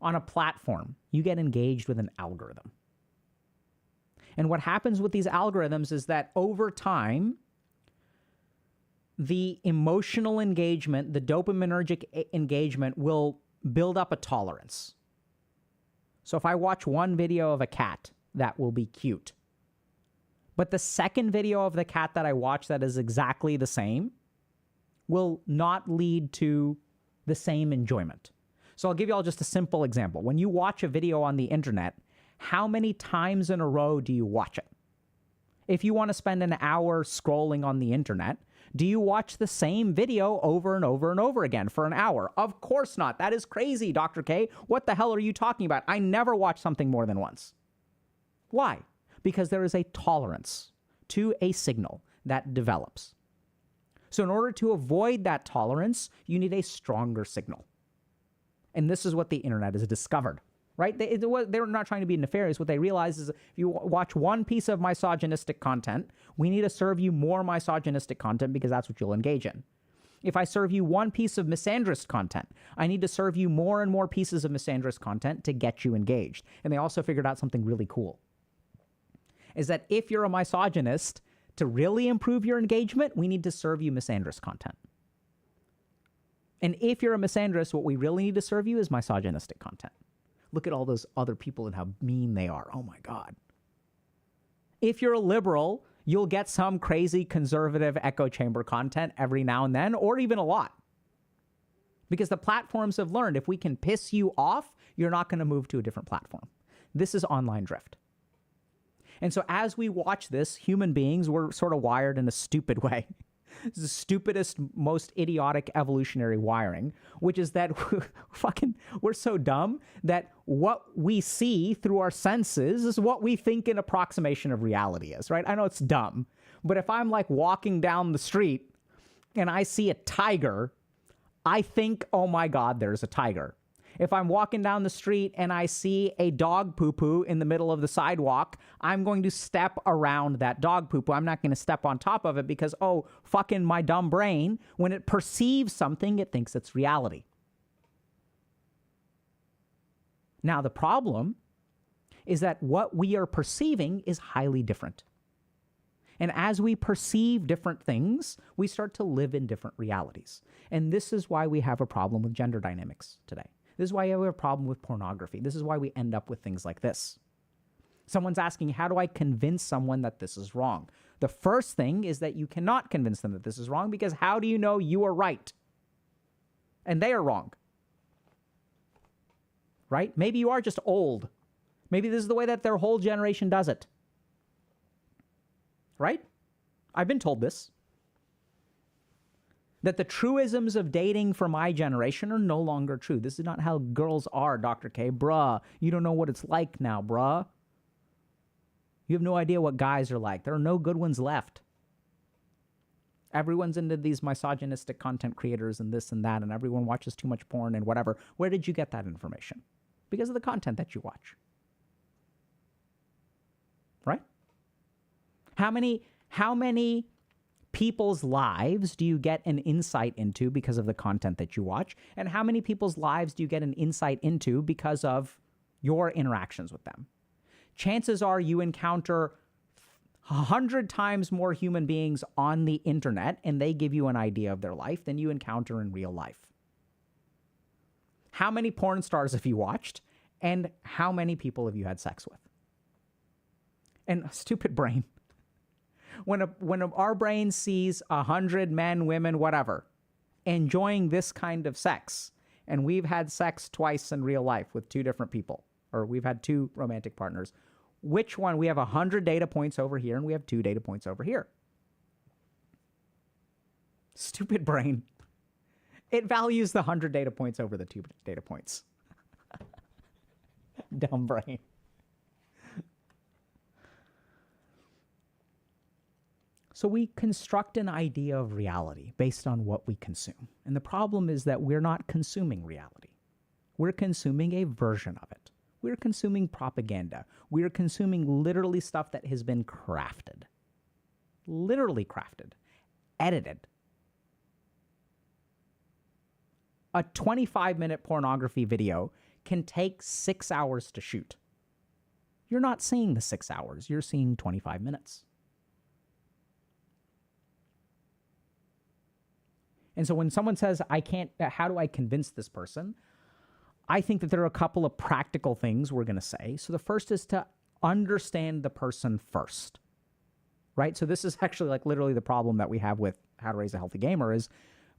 on a platform, you get engaged with an algorithm. And what happens with these algorithms is that over time, the emotional engagement, the dopaminergic engagement will build up a tolerance. So if I watch one video of a cat, that will be cute. But the second video of the cat that I watch that is exactly the same will not lead to the same enjoyment. So I'll give you all just a simple example. When you watch a video on the internet, how many times in a row do you watch it? If you want to spend an hour scrolling on the internet, do you watch the same video over and over and over again for an hour? Of course not. That is crazy, Dr. K. What the hell are you talking about? I never watch something more than once. Why? Because there is a tolerance to a signal that develops. So in order to avoid that tolerance, you need a stronger signal. And this is what the internet has discovered, right? They're not trying to be nefarious. What they realize is if you watch one piece of misogynistic content, we need to serve you more misogynistic content because that's what you'll engage in. If I serve you one piece of misandrist content, I need to serve you more and more pieces of misandrist content to get you engaged. And they also figured out something really cool, is that if you're a misogynist, to really improve your engagement, we need to serve you misandrist content. And if you're a misandrist, what we really need to serve you is misogynistic content. Look at all those other people and how mean they are. Oh my God. If you're a liberal, you'll get some crazy conservative echo chamber content every now and then, or even a lot. Because the platforms have learned if we can piss you off, you're not going to move to a different platform. This is online drift. And so as we watch this, human beings, we're sort of wired in a stupid way. It's the stupidest, most idiotic evolutionary wiring, which is that we're so dumb that what we see through our senses is what we think an approximation of reality is, right? I know it's dumb, but if I'm like walking down the street and I see a tiger, I think, oh my God, there's a tiger. If I'm walking down the street and I see a dog poo-poo in the middle of the sidewalk, I'm going to step around that dog poo-poo. I'm not going to step on top of it because, oh, fucking my dumb brain, when it perceives something, it thinks it's reality. Now, the problem is that what we are perceiving is highly different. And as we perceive different things, we start to live in different realities. And this is why we have a problem with gender dynamics today. This is why we have a problem with pornography. This is why we end up with things like this. Someone's asking, how do I convince someone that this is wrong? The first thing is that you cannot convince them that this is wrong because how do you know you are right and they are wrong? Right? Maybe you are just old. Maybe this is the way that their whole generation does it. Right? I've been told this. That the truisms of dating for my generation are no longer true. This is not how girls are, Dr. K. Bruh, you don't know what it's like now, bruh. You have no idea what guys are like. There are no good ones left. Everyone's into these misogynistic content creators and this and that, and everyone watches too much porn and whatever. Where did you get that information? Because of the content that you watch. Right? How many people's lives do you get an insight into because of the content that you watch? And how many people's lives do you get an insight into because of your interactions with them? Chances are you encounter 100 times more human beings on the internet and they give you an idea of their life than you encounter in real life. How many porn stars have you watched? And how many people have you had sex with? And stupid brain. When our brain sees 100 men, women, whatever, enjoying this kind of sex, and we've had sex twice in real life with two different people, or we've had two romantic partners, which one? We have 100 data points over here, and we have 2 data points over here. Stupid brain. It values the 100 data points over the 2 data points. Dumb brain. So we construct an idea of reality based on what we consume. And the problem is that we're not consuming reality. We're consuming a version of it. We're consuming propaganda. We're consuming literally stuff that has been crafted. Literally crafted. Edited. A 25-minute pornography video can take 6 hours to shoot. You're not seeing the 6 hours. You're seeing 25 minutes. And so when someone says, how do I convince this person? I think that there are a couple of practical things we're going to say. So the first is to understand the person first, right? So this is actually like literally the problem that we have with How to Raise a Healthy Gamer is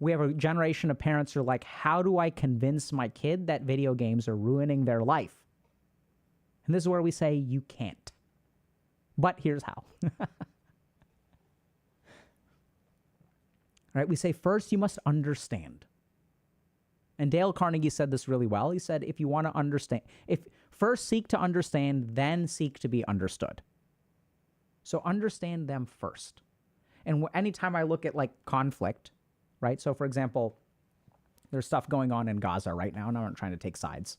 we have a generation of parents who are like, how do I convince my kid that video games are ruining their life? And this is where we say, you can't. But here's how. Right? We say, first, you must understand. And Dale Carnegie said this really well. He said, if you want to understand, first seek to understand, then seek to be understood. So understand them first. And anytime I look at like conflict, right? So for example, there's stuff going on in Gaza right now, and I'm not trying to take sides.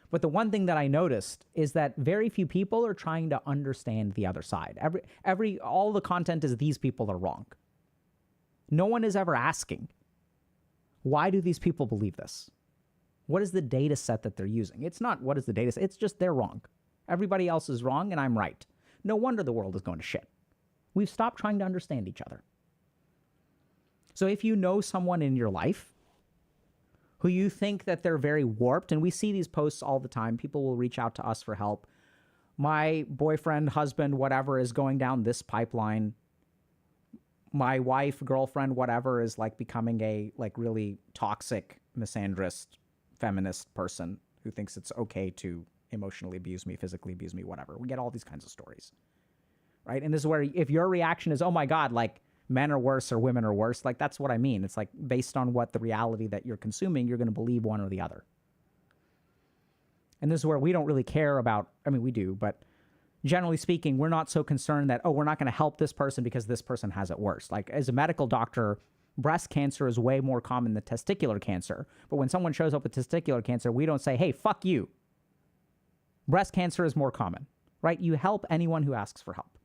But the one thing that I noticed is that very few people are trying to understand the other side. All the content is these people are wrong. No one is ever asking, why do these people believe this? What is the data set that they're using? It's not what is the data set. It's just they're wrong. Everybody else is wrong and I'm right. No wonder the world is going to shit. We've stopped trying to understand each other. So if you know someone in your life who you think that they're very warped, and we see these posts all the time, people will reach out to us for help. My boyfriend, husband, whatever is going down this pipeline. My wife, girlfriend, whatever is like becoming a like really toxic, misandrist, feminist person who thinks it's okay to emotionally abuse me, physically abuse me, whatever. We get all these kinds of stories, right? And this is where if your reaction is, oh my God, like men are worse or women are worse, like that's what I mean. It's like based on what the reality that you're consuming, you're going to believe one or the other. And this is where we don't really care about, I mean, we do, but generally speaking, we're not so concerned that, oh, we're not going to help this person because this person has it worse. Like as a medical doctor, breast cancer is way more common than testicular cancer. But when someone shows up with testicular cancer, we don't say, hey, fuck you. Breast cancer is more common, right? You help anyone who asks for help.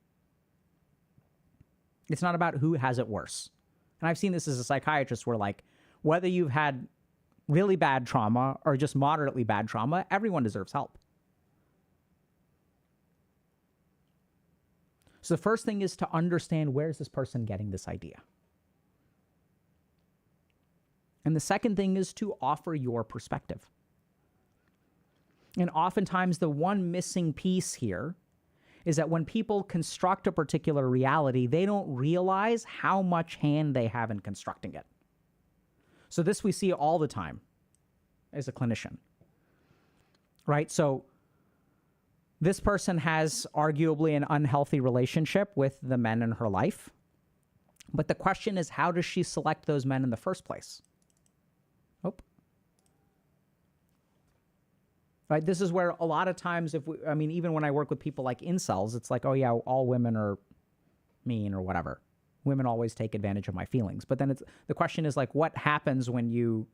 It's not about who has it worse. And I've seen this as a psychiatrist where like, whether you've had really bad trauma or just moderately bad trauma, everyone deserves help. So the first thing is to understand, where is this person getting this idea? And the second thing is to offer your perspective. And oftentimes the one missing piece here is that when people construct a particular reality, they don't realize how much hand they have in constructing it. So this we see all the time as a clinician, right? So this person has arguably an unhealthy relationship with the men in her life. But the question is, how does she select those men in the first place? Right? This is where a lot of times, even when I work with people like incels, it's like, oh yeah, all women are mean or whatever. Women always take advantage of my feelings. But then the question is like, what happens when you,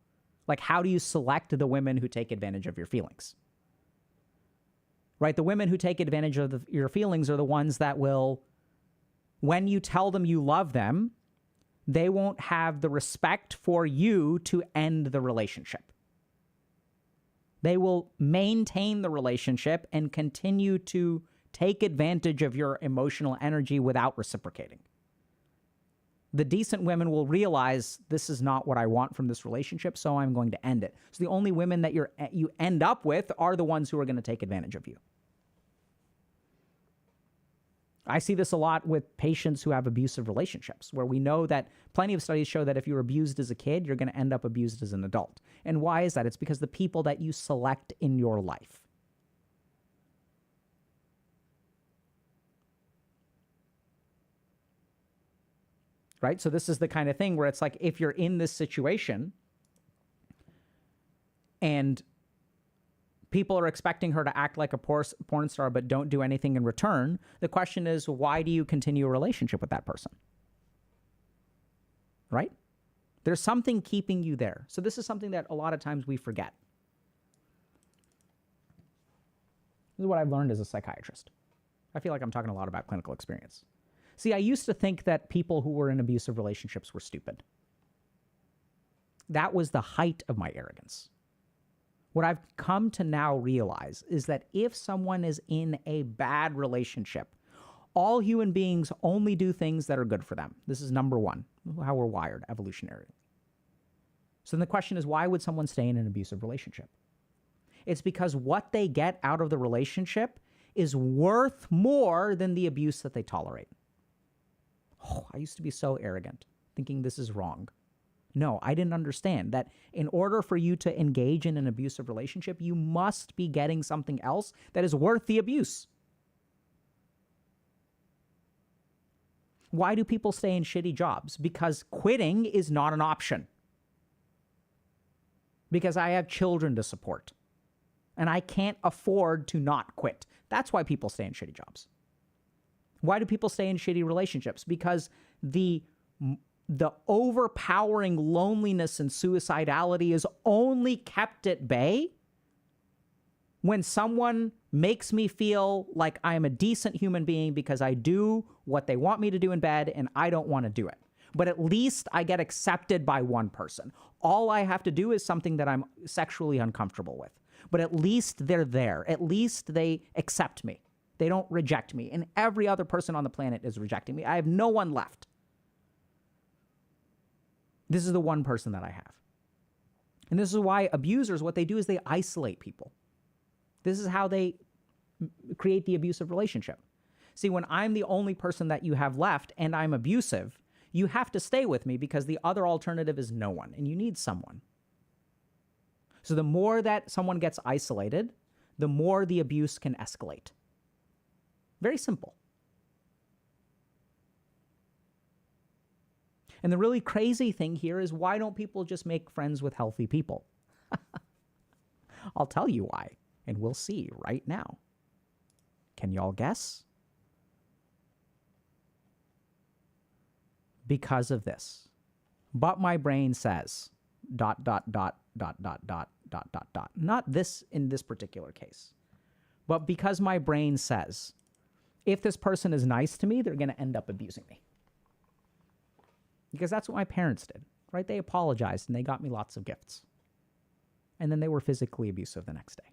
like, how do you select the women who take advantage of your feelings? Right? The women who take advantage of your feelings are the ones that will, when you tell them you love them, they won't have the respect for you to end the relationship. They will maintain the relationship and continue to take advantage of your emotional energy without reciprocating. The decent women will realize this is not what I want from this relationship, so I'm going to end it. So the only women that you end up with are the ones who are going to take advantage of you. I see this a lot with patients who have abusive relationships, where we know that plenty of studies show that if you're abused as a kid, you're going to end up abused as an adult. And why is that? It's because the people that you select in your life. Right? So this is the kind of thing where it's like, if you're in this situation, and people are expecting her to act like a porn star but don't do anything in return, the question is, why do you continue a relationship with that person? Right? There's something keeping you there. So this is something that a lot of times we forget. This is what I've learned as a psychiatrist. I feel like I'm talking a lot about clinical experience. See, I used to think that people who were in abusive relationships were stupid. That was the height of my arrogance. What I've come to now realize is that if someone is in a bad relationship, all human beings only do things that are good for them. This is number one, how we're wired evolutionarily. So then the question is, why would someone stay in an abusive relationship? It's because what they get out of the relationship is worth more than the abuse that they tolerate. Oh, I used to be so arrogant, thinking this is wrong. No, I didn't understand that in order for you to engage in an abusive relationship, you must be getting something else that is worth the abuse. Why do people stay in shitty jobs? Because quitting is not an option. Because I have children to support. And I can't afford to not quit. That's why people stay in shitty jobs. Why do people stay in shitty relationships? Because the overpowering loneliness and suicidality is only kept at bay when someone makes me feel like I'm a decent human being because I do what they want me to do in bed and I don't want to do it. But at least I get accepted by one person. All I have to do is something that I'm sexually uncomfortable with. But at least they're there. At least they accept me. They don't reject me. And every other person on the planet is rejecting me. I have no one left. This is the one person that I have. And this is why abusers, what they do is they isolate people. This is how they create the abusive relationship. See, when I'm the only person that you have left and I'm abusive, you have to stay with me because the other alternative is no one, and you need someone. So the more that someone gets isolated, the more the abuse can escalate. Very simple. And the really crazy thing here is, why don't people just make friends with healthy people? I'll tell you why, and we'll see right now. Can y'all guess? Because of this. But my brain says, ... Not this in this particular case. But because my brain says, if this person is nice to me, they're going to end up abusing me. Because that's what my parents did, right? They apologized and they got me lots of gifts. And then they were physically abusive the next day.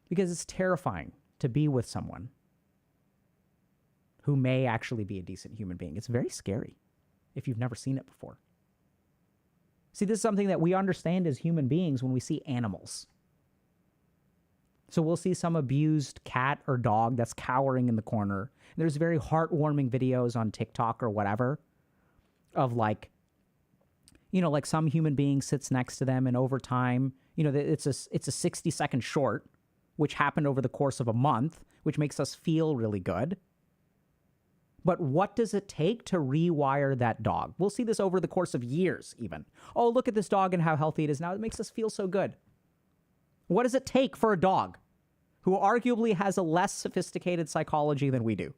Because it's terrifying to be with someone who may actually be a decent human being. It's very scary if you've never seen it before. See, this is something that we understand as human beings when we see animals. So we'll see some abused cat or dog that's cowering in the corner. There's very heartwarming videos on TikTok or whatever of like some human being sits next to them, and over time, it's a 60-second short, which happened over the course of a month, which makes us feel really good. But what does it take to rewire that dog? We'll see this over the course of years even. Oh, look at this dog and how healthy it is now. It makes us feel so good. What does it take for a dog who arguably has a less sophisticated psychology than we do?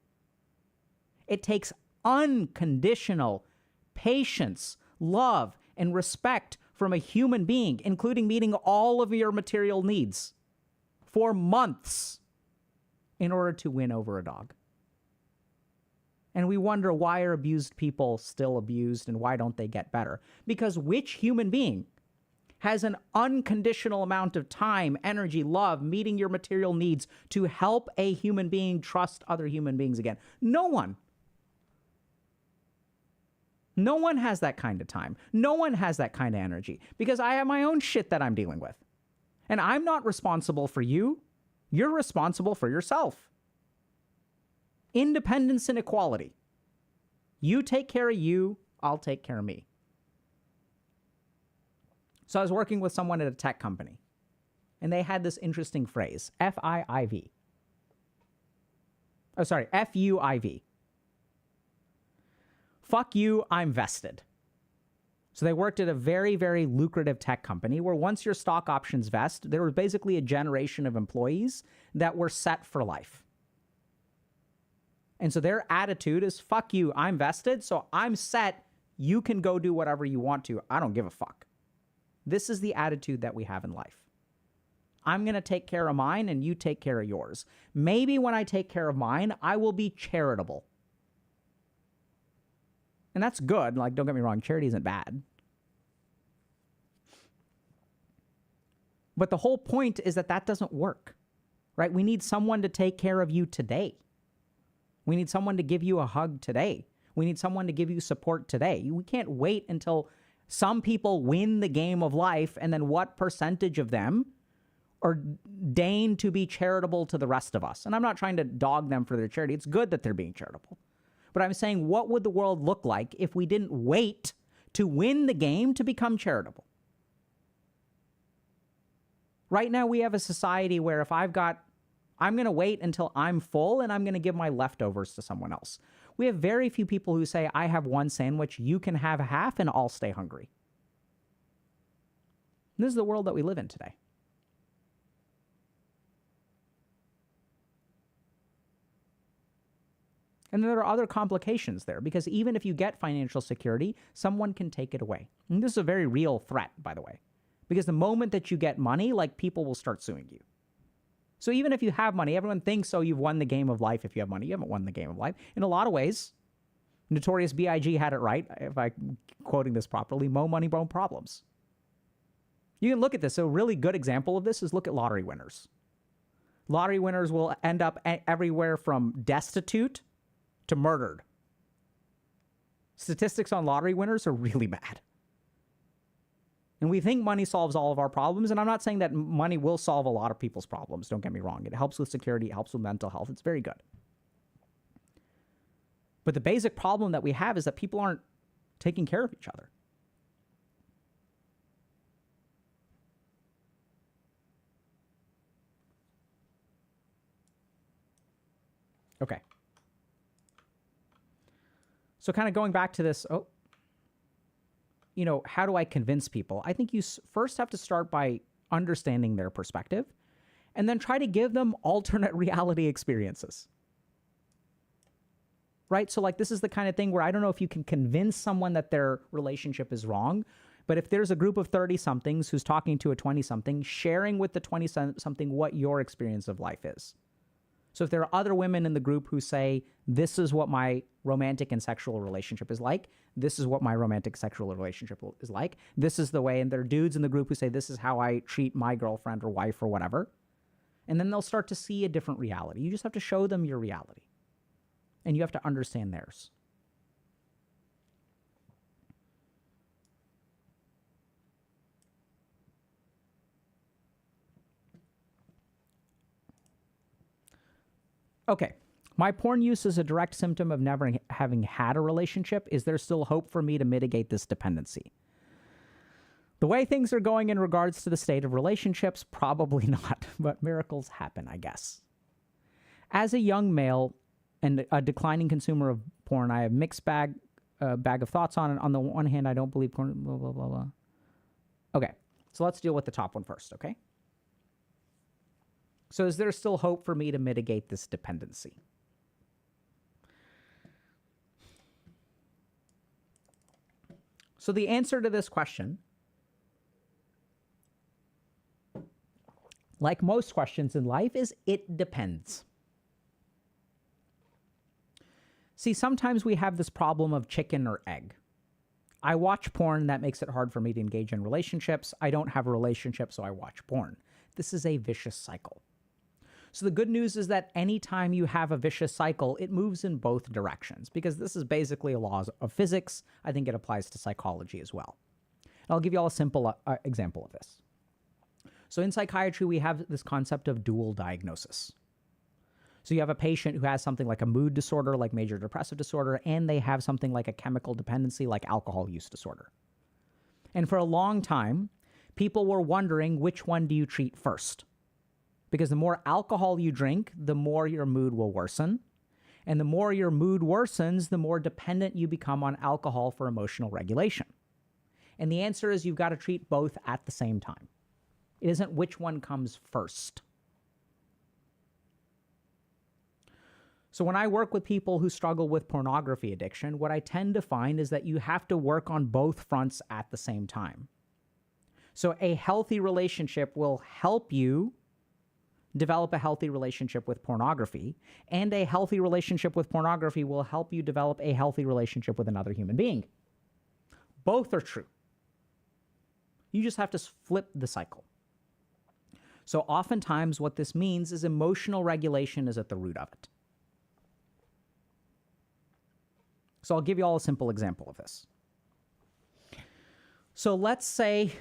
It takes unconditional patience, love, and respect from a human being, including meeting all of your material needs for months in order to win over a dog. And we wonder, why are abused people still abused and why don't they get better? Because which human being has an unconditional amount of time, energy, love, meeting your material needs to help a human being trust other human beings again? No one. No one has that kind of time. No one has that kind of energy, because I have my own shit that I'm dealing with. And I'm not responsible for you. You're responsible for yourself. Independence and equality. You take care of you, I'll take care of me. So I was working with someone at a tech company, and they had this interesting phrase, FIIV. Oh, sorry, FUIV. Fuck you, I'm vested. So they worked at a very, very lucrative tech company where once your stock options vest, there was basically a generation of employees that were set for life. And so their attitude is, fuck you, I'm vested, so I'm set. You can go do whatever you want to. I don't give a fuck. This is the attitude that we have in life. I'm going to take care of mine and you take care of yours. Maybe when I take care of mine, I will be charitable. And that's good. Like, don't get me wrong, charity isn't bad. But the whole point is that that doesn't work, right? We need someone to take care of you today. We need someone to give you a hug today. We need someone to give you support today. We can't wait until some people win the game of life and then what percentage of them are deign to be charitable to the rest of us. And I'm not trying to dog them for their charity. It's good that they're being charitable. But I'm saying, what would the world look like if we didn't wait to win the game to become charitable? Right now, we have a society where if I'm going to wait until I'm full and I'm going to give my leftovers to someone else. We have very few people who say, I have one sandwich, you can have half, and I'll stay hungry. And this is the world that we live in today. And there are other complications there, because even if you get financial security, someone can take it away. And this is a very real threat, by the way, because the moment that you get money, like, people will start suing you. So even if you have money, everyone thinks, oh, you've won the game of life if you have money. You haven't won the game of life. In a lot of ways, Notorious B.I.G. had it right, if I'm quoting this properly, mo money, mo problems. You can look at this. So a really good example of this is look at lottery winners. Lottery winners will end up everywhere from destitute to murdered. Statistics on lottery winners are really bad. And we think money solves all of our problems. And I'm not saying that money will solve a lot of people's problems. Don't get me wrong. It helps with security. It helps with mental health. It's very good. But the basic problem that we have is that people aren't taking care of each other. Okay. So kind of going back to this, how do I convince people? I think you first have to start by understanding their perspective and then try to give them alternate reality experiences. Right? So like, this is the kind of thing where I don't know if you can convince someone that their relationship is wrong, but if there's a group of 30-somethings who's talking to a 20-something, sharing with the 20-something what your experience of life is. So if there are other women in the group who say, this is what my romantic and sexual relationship is like, this is what my romantic sexual relationship is like, this is the way, and there are dudes in the group who say, this is how I treat my girlfriend or wife or whatever, and then they'll start to see a different reality. You just have to show them your reality, and you have to understand theirs. Okay, my porn use is a direct symptom of never having had a relationship. Is there still hope for me to mitigate this dependency? The way things are going in regards to the state of relationships, probably not, but miracles happen, I guess. As a young male and a declining consumer of porn, I have mixed bag of thoughts on it. On the one hand, I don't believe porn, blah, blah, blah, blah. Okay, so let's deal with the top one first, okay? So is there still hope for me to mitigate this dependency? So the answer to this question, like most questions in life, is it depends. See, sometimes we have this problem of chicken or egg. I watch porn, that makes it hard for me to engage in relationships. I don't have a relationship, so I watch porn. This is a vicious cycle. So the good news is that anytime you have a vicious cycle, it moves in both directions, because this is basically a law of physics. I think it applies to psychology as well. And I'll give you all a simple example of this. So in psychiatry, we have this concept of dual diagnosis. So you have a patient who has something like a mood disorder, like major depressive disorder, and they have something like a chemical dependency, like alcohol use disorder. And for a long time, people were wondering, which one do you treat first? Because the more alcohol you drink, the more your mood will worsen. And the more your mood worsens, the more dependent you become on alcohol for emotional regulation. And the answer is you've got to treat both at the same time. It isn't which one comes first. So when I work with people who struggle with pornography addiction, what I tend to find is that you have to work on both fronts at the same time. So a healthy relationship will help you develop a healthy relationship with pornography, and a healthy relationship with pornography will help you develop a healthy relationship with another human being. Both are true. You just have to flip the cycle. So oftentimes what this means is emotional regulation is at the root of it. So I'll give you all a simple example of this. So let's say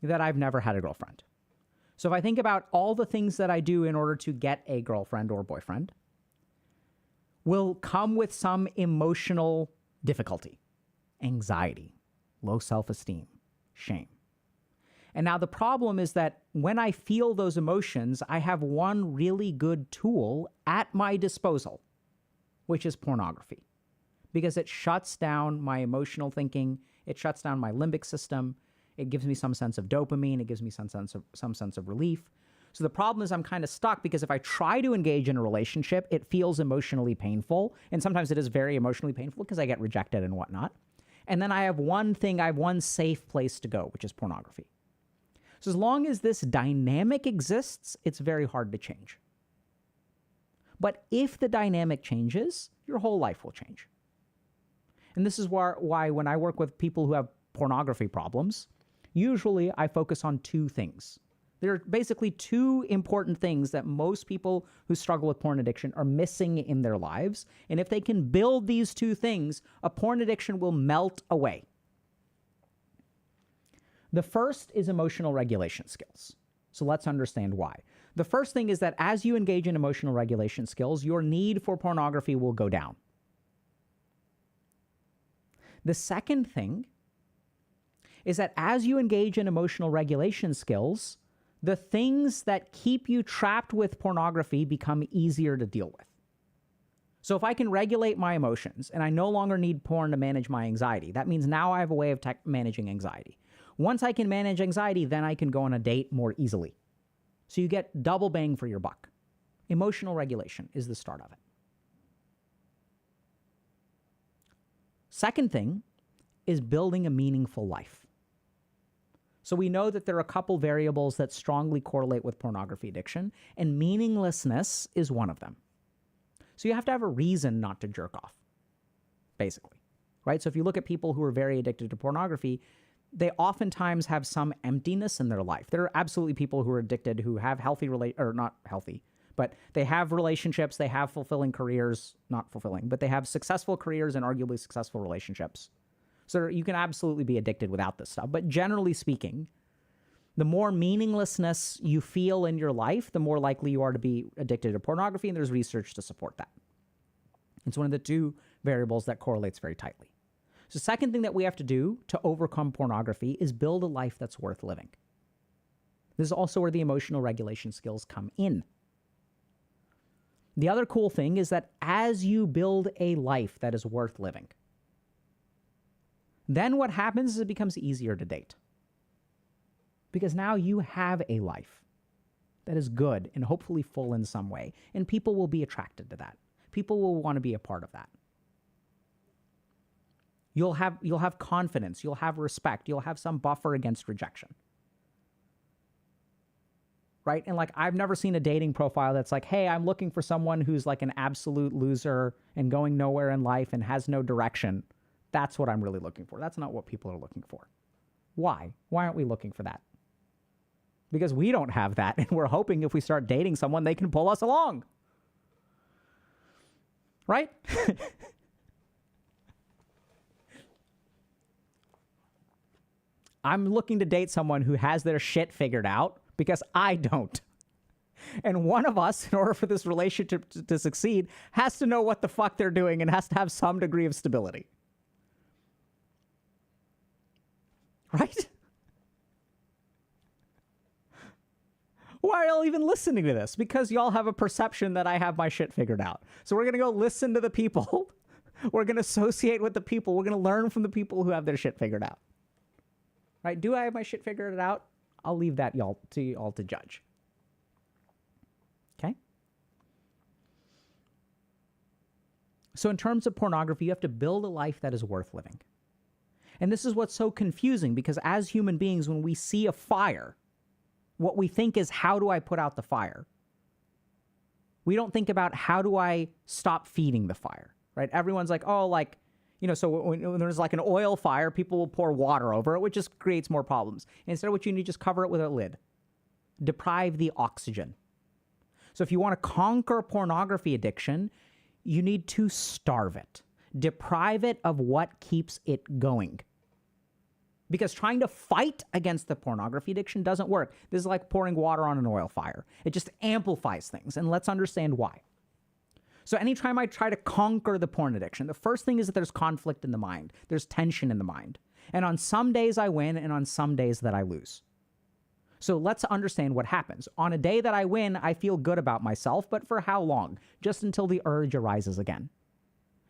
that I've never had a girlfriend. So if I think about all the things that I do in order to get a girlfriend or boyfriend, will come with some emotional difficulty, anxiety, low self-esteem, shame. And now the problem is that when I feel those emotions, I have one really good tool at my disposal, which is pornography. Because it shuts down my emotional thinking, it shuts down my limbic system, it gives me some sense of dopamine, it gives me some sense of relief. So the problem is I'm kind of stuck because if I try to engage in a relationship, it feels emotionally painful. And sometimes it is very emotionally painful because I get rejected and whatnot. And then I have one safe place to go, which is pornography. So as long as this dynamic exists, it's very hard to change. But if the dynamic changes, your whole life will change. And this is why when I work with people who have pornography problems, usually I focus on two things. There are basically two important things that most people who struggle with porn addiction are missing in their lives. And if they can build these two things, a porn addiction will melt away. The first is emotional regulation skills. So let's understand why. The first thing is that as you engage in emotional regulation skills, your need for pornography will go down. The second thing is that as you engage in emotional regulation skills, the things that keep you trapped with pornography become easier to deal with. So if I can regulate my emotions and I no longer need porn to manage my anxiety, that means now I have a way of managing anxiety. Once I can manage anxiety, then I can go on a date more easily. So you get double bang for your buck. Emotional regulation is the start of it. Second thing is building a meaningful life. So we know that there are a couple variables that strongly correlate with pornography addiction, and meaninglessness is one of them. So you have to have a reason not to jerk off, basically, right? So if you look at people who are very addicted to pornography, they oftentimes have some emptiness in their life. There are absolutely people who are addicted who have not healthy, but they have relationships, they have fulfilling careers, not fulfilling, but they have successful careers and arguably successful relationships. So you can absolutely be addicted without this stuff. But generally speaking, the more meaninglessness you feel in your life, the more likely you are to be addicted to pornography, and there's research to support that. It's one of the two variables that correlates very tightly. So the second thing that we have to do to overcome pornography is build a life that's worth living. This is also where the emotional regulation skills come in. The other cool thing is that as you build a life that is worth living, then what happens is it becomes easier to date. Because now you have a life that is good and hopefully full in some way, and people will be attracted to that. People will want to be a part of that. You'll have confidence, you'll have respect, you'll have some buffer against rejection. Right? And like, I've never seen a dating profile that's like, hey, I'm looking for someone who's like an absolute loser and going nowhere in life and has no direction. That's what I'm really looking for. That's not what people are looking for. Why? Why aren't we looking for that? Because we don't have that, and we're hoping if we start dating someone, they can pull us along. Right? I'm looking to date someone who has their shit figured out because I don't. And one of us, in order for this relationship to succeed, has to know what the fuck they're doing and has to have some degree of stability. Right? Why are y'all even listening to this? Because y'all have a perception that I have my shit figured out. So we're going to go listen to the people. We're going to associate with the people. We're going to learn from the people who have their shit figured out. right? Do I have my shit figured out? I'll leave that y'all to judge. Okay? So in terms of pornography, you have to build a life that is worth living. And this is what's so confusing, because as human beings, when we see a fire, what we think is, how do I put out the fire? We don't think about, how do I stop feeding the fire, right? Everyone's like, oh, like, so when there's like an oil fire, people will pour water over it, which just creates more problems. Instead, what you need, just cover it with a lid. Deprive the oxygen. So if you want to conquer pornography addiction, you need to starve it. Deprive it of what keeps it going. Because trying to fight against the pornography addiction doesn't work. This is like pouring water on an oil fire. It just amplifies things, and let's understand why. So anytime I try to conquer the porn addiction, the first thing is that there's conflict in the mind. There's tension in the mind. And on some days I win, and on some days that I lose. So let's understand what happens. On a day that I win, I feel good about myself, but for how long? Just until the urge arises again.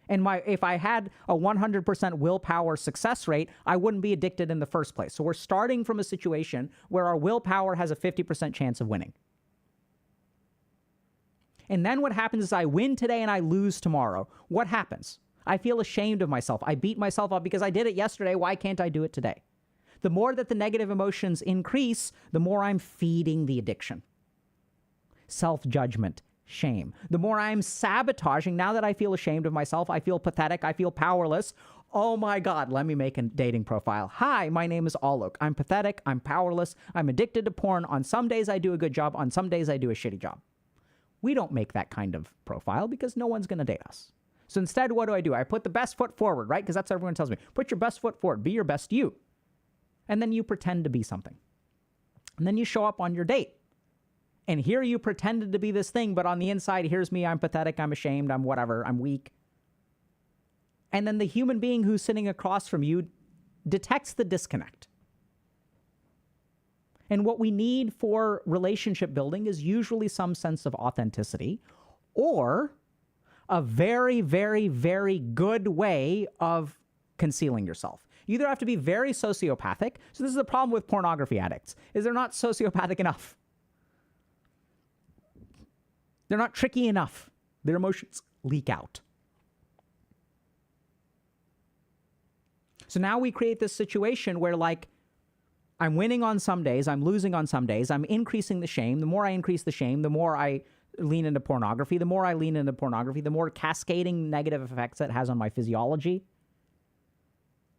And if I had a 100% willpower success rate, I wouldn't be addicted in the first place. So we're starting from a situation where our willpower has a 50% chance of winning. And then what happens is I win today and I lose tomorrow. What happens? I feel ashamed of myself. I beat myself up because I did it yesterday. Why can't I do it today? The more that the negative emotions increase, the more I'm feeding the addiction. Self-judgment. Shame. The more I'm sabotaging, now that I feel ashamed of myself, I feel pathetic, I feel powerless. Oh my God, let me make a dating profile. Hi, my name is Alok. I'm pathetic, I'm powerless, I'm addicted to porn. On some days I do a good job, on some days I do a shitty job. We don't make that kind of profile because no one's going to date us. So instead, what do? I put the best foot forward, right? Because that's what everyone tells me. Put your best foot forward, be your best you. And then you pretend to be something. And then you show up on your date. And here you pretended to be this thing, but on the inside, here's me, I'm pathetic, I'm ashamed, I'm whatever, I'm weak. And then the human being who's sitting across from you detects the disconnect. And what we need for relationship building is usually some sense of authenticity, or a very, very, very good way of concealing yourself. You either have to be very sociopathic. So this is the problem with pornography addicts, is they're not sociopathic enough. They're not tricky enough. Their emotions leak out. So now we create this situation where, like, I'm winning on some days, I'm losing on some days, I'm increasing the shame. The more I increase the shame, the more I lean into pornography. The more I lean into pornography, the more cascading negative effects it has on my physiology.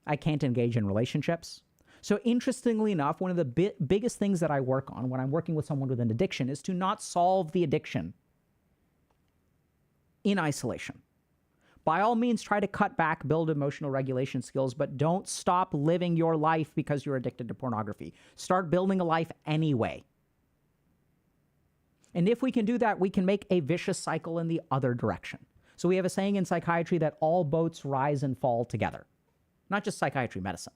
I can't engage in relationships. So interestingly enough, one of the biggest things that I work on when I'm working with someone with an addiction is to not solve the addiction in isolation. By all means, try to cut back, build emotional regulation skills, but don't stop living your life because you're addicted to pornography. Start building a life anyway. And if we can do that, we can make a vicious cycle in the other direction. So we have a saying in psychiatry that all boats rise and fall together. Not just psychiatry, medicine.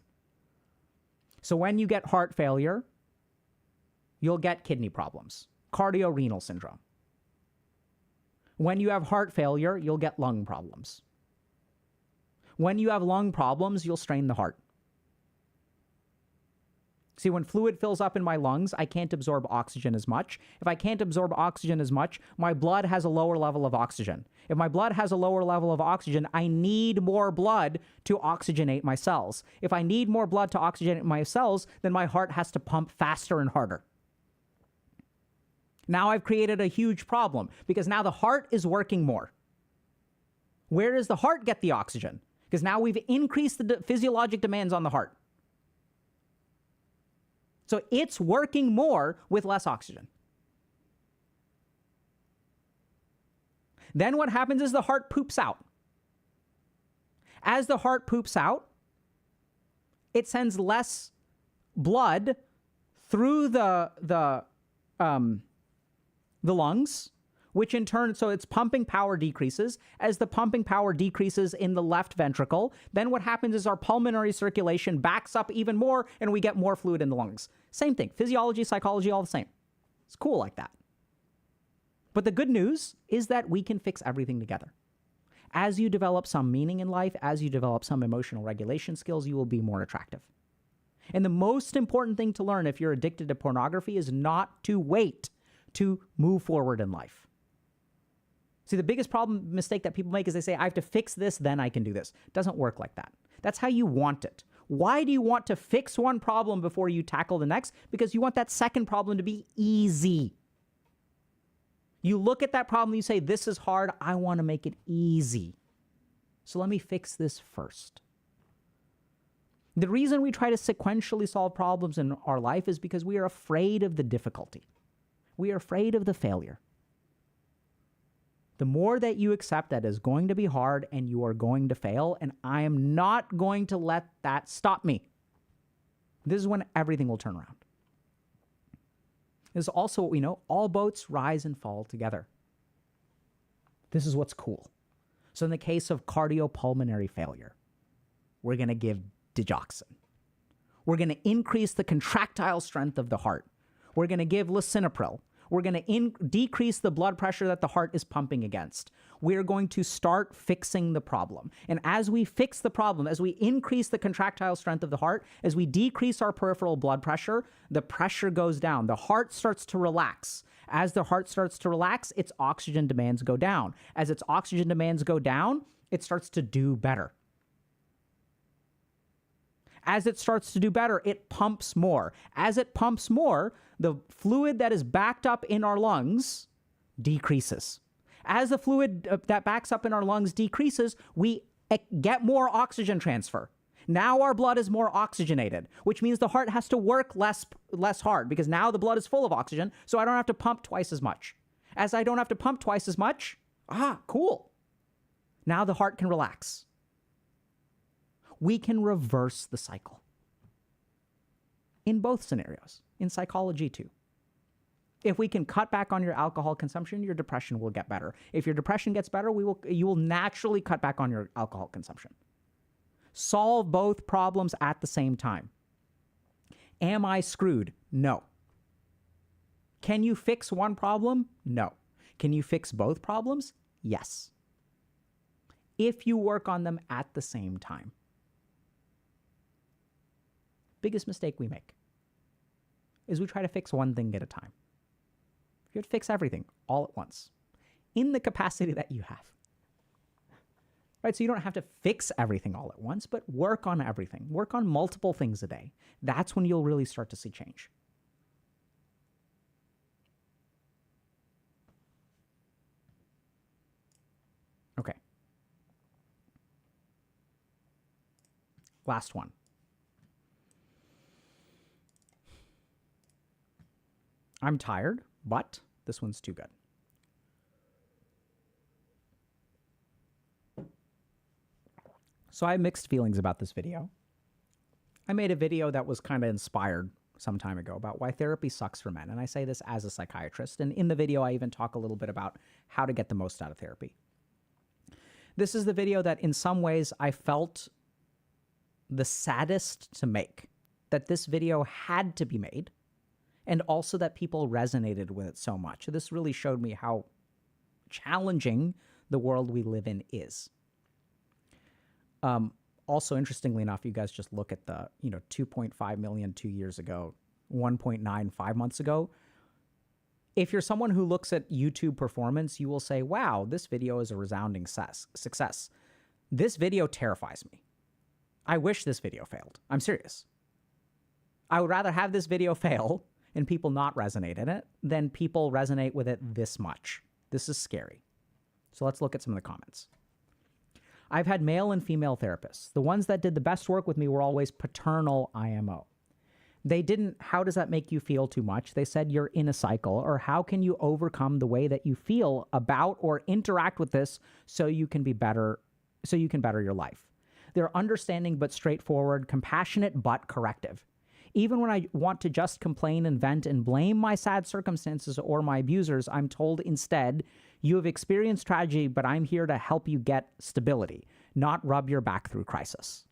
So when you get heart failure, you'll get kidney problems, cardiorenal syndrome. When you have heart failure, you'll get lung problems. When you have lung problems, you'll strain the heart. See, when fluid fills up in my lungs, I can't absorb oxygen as much. If I can't absorb oxygen as much, my blood has a lower level of oxygen. If my blood has a lower level of oxygen, I need more blood to oxygenate my cells. If I need more blood to oxygenate my cells, then my heart has to pump faster and harder. Now I've created a huge problem because now the heart is working more. Where does the heart get the oxygen? Because now we've increased the physiologic demands on the heart. So it's working more with less oxygen. Then what happens is the heart poops out. As the heart poops out, it sends less blood through the lungs, which in turn, so its pumping power decreases. As the pumping power decreases in the left ventricle, then what happens is our pulmonary circulation backs up even more and we get more fluid in the lungs. Same thing, physiology, psychology, all the same. It's cool like that. But the good news is that we can fix everything together. As you develop some meaning in life, as you develop some emotional regulation skills, you will be more attractive. And the most important thing to learn if you're addicted to pornography is not to wait to move forward in life. See, the biggest mistake that people make is they say, I have to fix this, then I can do this. It doesn't work like that. That's how you want it. Why do you want to fix one problem before you tackle the next? Because you want that second problem to be easy. You look at that problem, you say, this is hard, I want to make it easy. So let me fix this first. The reason we try to sequentially solve problems in our life is because we are afraid of the difficulty. We are afraid of the failure. The more that you accept that is going to be hard and you are going to fail, and I am not going to let that stop me, this is when everything will turn around. This is also what we know. All boats rise and fall together. This is what's cool. So in the case of cardiopulmonary failure, we're going to give digoxin. We're going to increase the contractile strength of the heart. We're going to give lisinopril. We're going to decrease the blood pressure that the heart is pumping against. We're going to start fixing the problem. And as we fix the problem, as we increase the contractile strength of the heart, as we decrease our peripheral blood pressure, the pressure goes down. The heart starts to relax. As the heart starts to relax, its oxygen demands go down. As its oxygen demands go down, it starts to do better. As it starts to do better, it pumps more. As it pumps more, the fluid that is backed up in our lungs decreases. As the fluid that backs up in our lungs decreases, we get more oxygen transfer. Now our blood is more oxygenated, which means the heart has to work less hard because now the blood is full of oxygen, so I don't have to pump twice as much. As I don't have to pump twice as much, cool. Now the heart can relax. We can reverse the cycle. In both scenarios, in psychology too. If we can cut back on your alcohol consumption, your depression will get better. If your depression gets better, you will naturally cut back on your alcohol consumption. Solve both problems at the same time. Am I screwed? No. Can you fix one problem? No. Can you fix both problems? Yes. If you work on them at the same time. Biggest mistake we make is we try to fix one thing at a time. You have to fix everything all at once in the capacity that you have. Right? So you don't have to fix everything all at once, but work on everything. Work on multiple things a day. That's when you'll really start to see change. Okay. Last one. I'm tired, but this one's too good. So I have mixed feelings about this video. I made a video that was kind of inspired some time ago about why therapy sucks for men. And I say this as a psychiatrist. And in the video, I even talk a little bit about how to get the most out of therapy. This is the video that in some ways I felt the saddest to make, that this video had to be made, and also that people resonated with it so much. This really showed me how challenging the world we live in is. Also, interestingly enough, you guys just look at the 2.5 million 2 years ago, 1.9 5 months ago. If you're someone who looks at YouTube performance, you will say, wow, this video is a resounding success. This video terrifies me. I wish this video failed. I'm serious. I would rather have this video fail and people not resonate in it than people resonate with it this much. This is scary. So let's look at some of the comments. I've had male and female therapists. The ones that did the best work with me were always paternal IMO. They didn't, how does that make you feel too much? They said you're in a cycle, or how can you overcome the way that you feel about or interact with this so you can be better, so you can better your life. They're understanding but straightforward, compassionate but corrective. Even when I want to just complain and vent and blame my sad circumstances or my abusers, I'm told instead, you have experienced tragedy, but I'm here to help you get stability, not rub your back through crisis.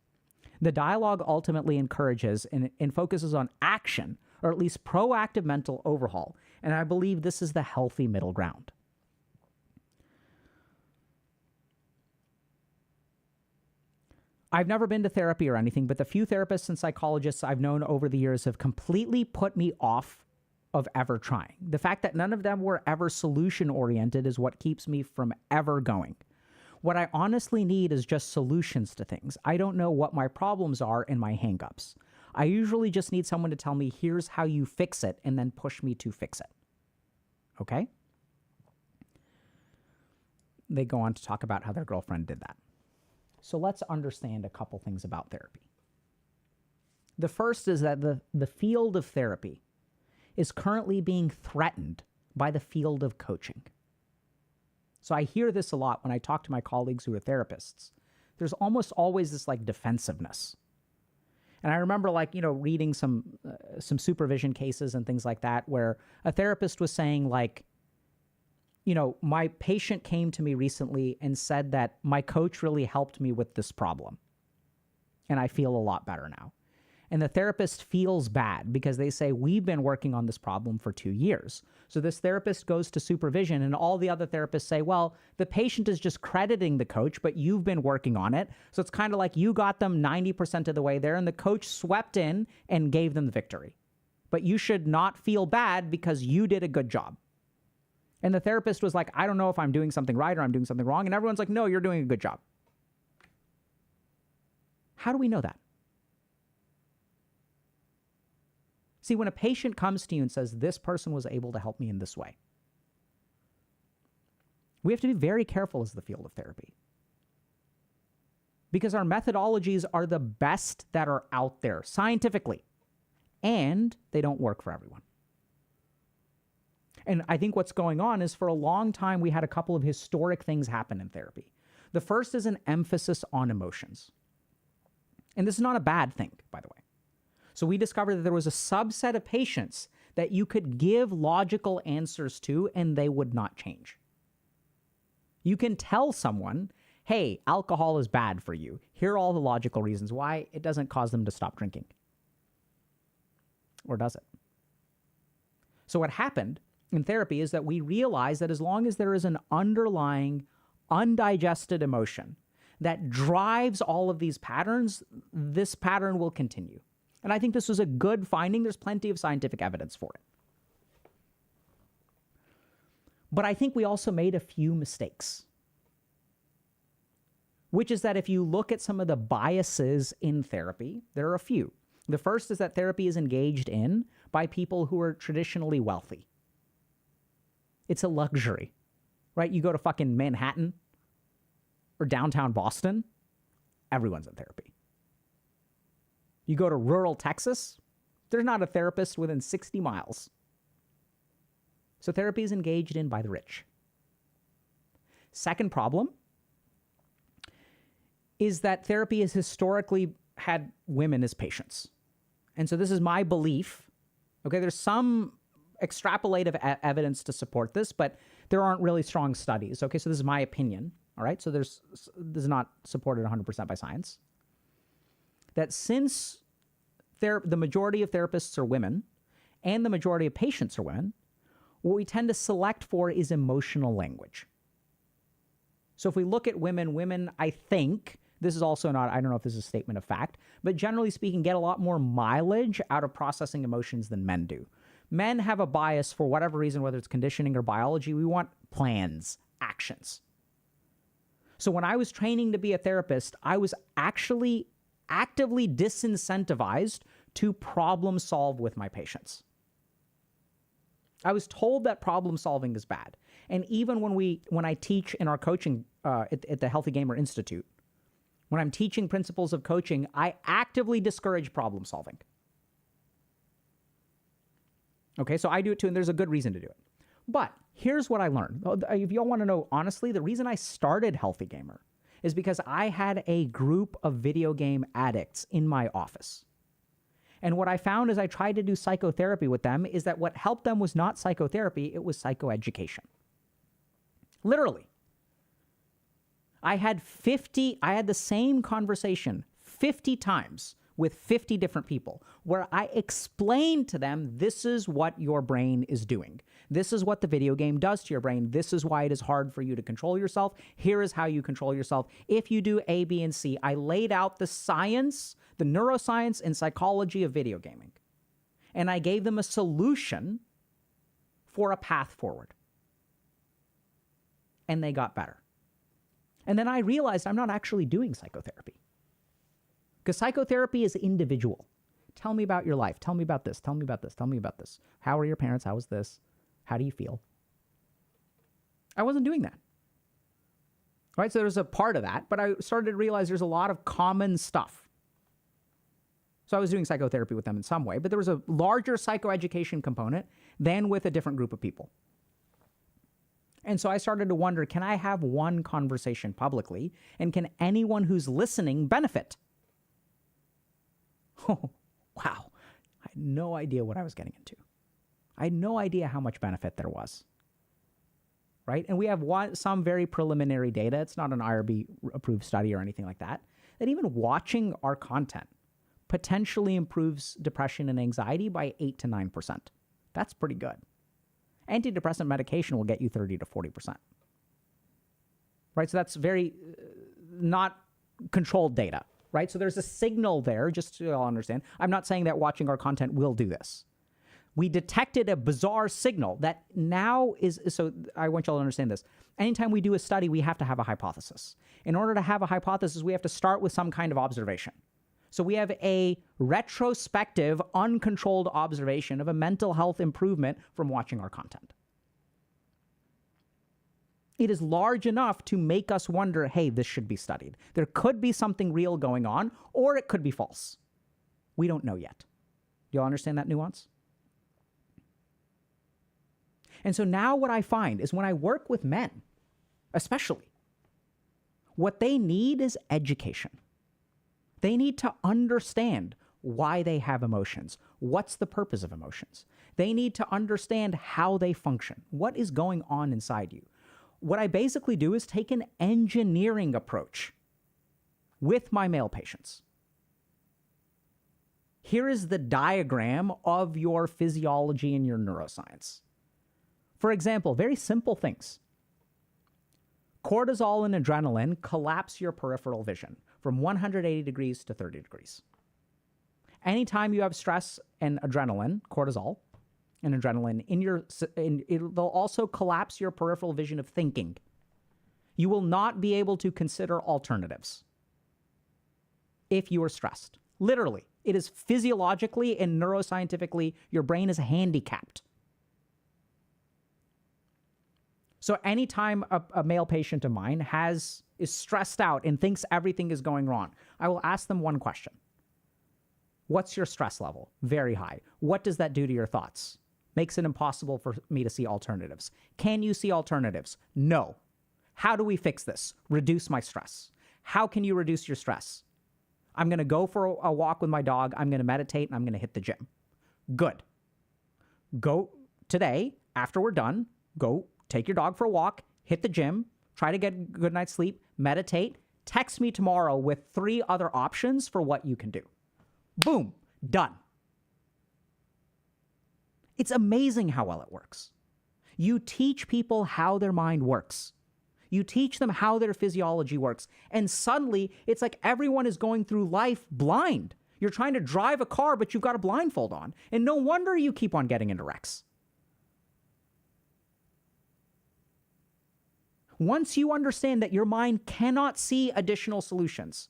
The dialogue ultimately encourages and focuses on action, or at least proactive mental overhaul, and I believe this is the healthy middle ground. I've never been to therapy or anything, but the few therapists and psychologists I've known over the years have completely put me off of ever trying. The fact that none of them were ever solution-oriented is what keeps me from ever going. What I honestly need is just solutions to things. I don't know what my problems are and my hang-ups. I usually just need someone to tell me, here's how you fix it, and then push me to fix it. Okay? They go on to talk about how their girlfriend did that. So let's understand a couple things about therapy. The first is that the field of therapy is currently being threatened by the field of coaching. So I hear this a lot when I talk to my colleagues who are therapists. There's almost always this like defensiveness. And I remember reading some supervision cases and things like that where a therapist was saying my patient came to me recently and said that my coach really helped me with this problem. And I feel a lot better now. And the therapist feels bad because they say, we've been working on this problem for 2 years. So this therapist goes to supervision and all the other therapists say, well, the patient is just crediting the coach, but you've been working on it. So it's kind of like you got them 90% of the way there and the coach swept in and gave them the victory. But you should not feel bad because you did a good job. And the therapist was like, I don't know if I'm doing something right or I'm doing something wrong. And everyone's like, no, you're doing a good job. How do we know that? See, when a patient comes to you and says, this person was able to help me in this way, we have to be very careful as the field of therapy. Because our methodologies are the best that are out there scientifically, and they don't work for everyone. And I think what's going on is for a long time, we had a couple of historic things happen in therapy. The first is an emphasis on emotions. And this is not a bad thing, by the way. So we discovered that there was a subset of patients that you could give logical answers to and they would not change. You can tell someone, hey, alcohol is bad for you. Here are all the logical reasons why it doesn't cause them to stop drinking. Or does it? So what happened in therapy is that we realize that as long as there is an underlying, undigested emotion that drives all of these patterns, this pattern will continue. And I think this was a good finding. There's plenty of scientific evidence for it. But I think we also made a few mistakes, which is that if you look at some of the biases in therapy, there are a few. The first is that therapy is engaged in by people who are traditionally wealthy. It's a luxury, right? You go to fucking Manhattan or downtown Boston, everyone's in therapy. You go to rural Texas, there's not a therapist within 60 miles. So therapy is engaged in by the rich. Second problem is that therapy has historically had women as patients. And so this is my belief. Okay, there's some extrapolative evidence to support this, but there aren't really strong studies. Okay, so this is my opinion. All right, so this is not supported 100% by science. That since the majority of therapists are women and the majority of patients are women, what we tend to select for is emotional language. So if we look at women, I think, this is also not, I don't know if this is a statement of fact, but generally speaking, get a lot more mileage out of processing emotions than men do. Men have a bias for whatever reason, whether it's conditioning or biology. We want plans, actions. So when I was training to be a therapist, I was actually actively disincentivized to problem solve with my patients. I was told that problem solving is bad. And even when I teach in our coaching at the Healthy Gamer Institute, when I'm teaching principles of coaching, I actively discourage problem solving. Okay, so I do it too, and there's a good reason to do it. But here's what I learned. If y'all want to know, honestly, the reason I started Healthy Gamer is because I had a group of video game addicts in my office. And what I found as I tried to do psychotherapy with them is that what helped them was not psychotherapy, it was psychoeducation. Literally. I had the same conversation 50 times with 50 different people where I explained to them, this is what your brain is doing. This is what the video game does to your brain. This is why it is hard for you to control yourself. Here is how you control yourself. If you do A, B, and C, I laid out the science, the neuroscience and psychology of video gaming. And I gave them a solution for a path forward. And they got better. And then I realized I'm not actually doing psychotherapy. Because psychotherapy is individual. Tell me about your life. Tell me about this. Tell me about this. Tell me about this. How are your parents? How was this? How do you feel? I wasn't doing that. Right? So there's a part of that, but I started to realize there's a lot of common stuff. So I was doing psychotherapy with them in some way, but there was a larger psychoeducation component than with a different group of people. And so I started to wonder, can I have one conversation publicly, and can anyone who's listening benefit? Oh, wow. I had no idea what I was getting into. I had no idea how much benefit there was. Right? And we have some very preliminary data. It's not an IRB-approved study or anything like that. That even watching our content potentially improves depression and anxiety by 8 to 9%. That's pretty good. Antidepressant medication will get you 30 to 40%. Right? So that's very not controlled data. Right? So there's a signal there, just so you all understand. I'm not saying that watching our content will do this. We detected a bizarre signal that now is, so I want you all to understand this. Anytime we do a study, we have to have a hypothesis. In order to have a hypothesis, we have to start with some kind of observation. So we have a retrospective, uncontrolled observation of a mental health improvement from watching our content. It is large enough to make us wonder, hey, this should be studied. There could be something real going on, or it could be false. We don't know yet. Do you all understand that nuance? And so now what I find is when I work with men, especially, what they need is education. They need to understand why they have emotions. What's the purpose of emotions? They need to understand how they function. What is going on inside you? What I basically do is take an engineering approach with my male patients. Here is the diagram of your physiology and your neuroscience. For example, very simple things. Cortisol and adrenaline collapse your peripheral vision from 180 degrees to 30 degrees. Anytime you have stress and adrenaline, cortisol and adrenaline, they'll also collapse your peripheral vision of thinking. You will not be able to consider alternatives if you are stressed. Literally, it is physiologically and neuroscientifically, your brain is handicapped. So anytime a male patient of mine is stressed out and thinks everything is going wrong, I will ask them one question. What's your stress level? Very high. What does that do to your thoughts? Makes it impossible for me to see alternatives. Can you see alternatives? No. How do we fix this? Reduce my stress. How can you reduce your stress? I'm going to go for a walk with my dog. I'm going to meditate, and I'm going to hit the gym. Good. Go today, after we're done, go take your dog for a walk, hit the gym, try to get a good night's sleep, meditate, text me tomorrow with 3 other options for what you can do. Boom, done. It's amazing how well it works. You teach people how their mind works. You teach them how their physiology works. And suddenly, it's like everyone is going through life blind. You're trying to drive a car, but you've got a blindfold on. And no wonder you keep on getting into wrecks. Once you understand that your mind cannot see additional solutions,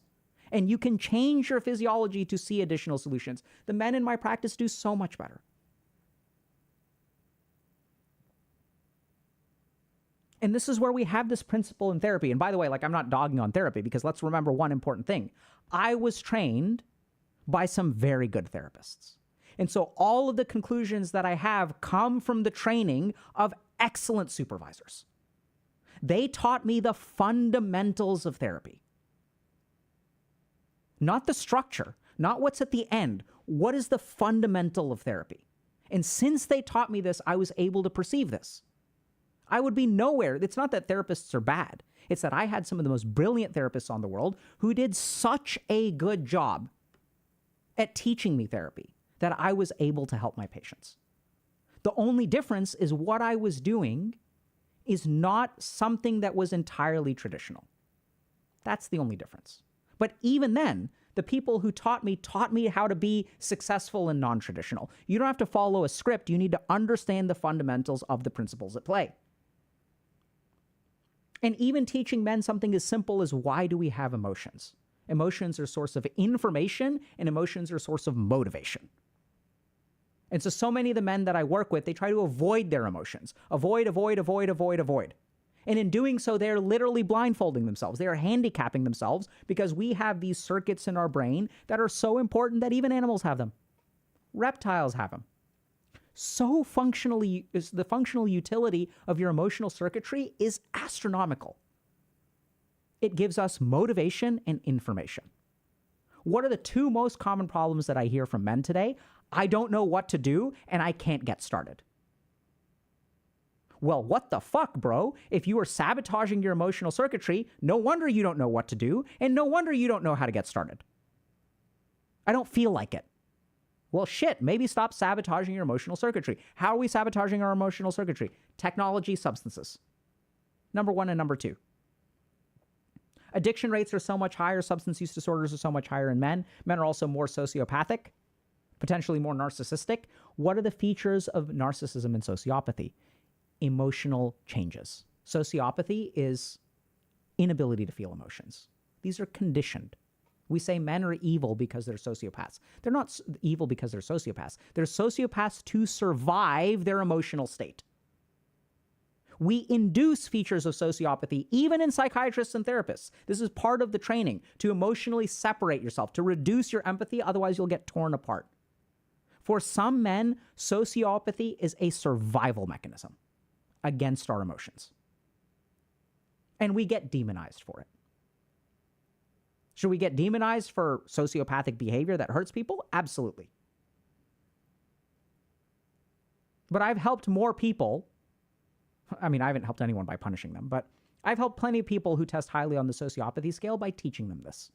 and you can change your physiology to see additional solutions, the men in my practice do so much better. And this is where we have this principle in therapy. And by the way, I'm not dogging on therapy, because let's remember one important thing. I was trained by some very good therapists. And so all of the conclusions that I have come from the training of excellent supervisors. They taught me the fundamentals of therapy. Not the structure, not what's at the end. What is the fundamental of therapy? And since they taught me this, I was able to perceive this. I would be nowhere. It's not that therapists are bad. It's that I had some of the most brilliant therapists on the world who did such a good job at teaching me therapy that I was able to help my patients. The only difference is what I was doing is not something that was entirely traditional. That's the only difference. But even then, the people who taught me how to be successful and non-traditional. You don't have to follow a script. You need to understand the fundamentals of the principles at play. And even teaching men something as simple as, why do we have emotions? Emotions are a source of information, and emotions are a source of motivation. And so many of the men that I work with, they try to avoid their emotions. Avoid. And in doing so, they're literally blindfolding themselves. They are handicapping themselves because we have these circuits in our brain that are so important that even animals have them. Reptiles have them. So functionally, the functional utility of your emotional circuitry is astronomical. It gives us motivation and information. What are the two most common problems that I hear from men today? I don't know what to do, and I can't get started. Well, what the fuck, bro? If you are sabotaging your emotional circuitry, no wonder you don't know what to do, and no wonder you don't know how to get started. I don't feel like it. Well, shit, maybe stop sabotaging your emotional circuitry. How are we sabotaging our emotional circuitry? Technology, substances. Number one and number two. Addiction rates are so much higher. Substance use disorders are so much higher in men. Men are also more sociopathic, potentially more narcissistic. What are the features of narcissism and sociopathy? Emotional changes. Sociopathy is inability to feel emotions. These are conditioned. We say men are evil because they're sociopaths. They're not evil because they're sociopaths. They're sociopaths to survive their emotional state. We induce features of sociopathy even in psychiatrists and therapists. This is part of the training, to emotionally separate yourself, to reduce your empathy, otherwise you'll get torn apart. For some men, sociopathy is a survival mechanism against our emotions. And we get demonized for it. Should we get demonized for sociopathic behavior that hurts people? Absolutely. But I've helped more people. I mean, I haven't helped anyone by punishing them, but I've helped plenty of people who test highly on the sociopathy scale by teaching them this.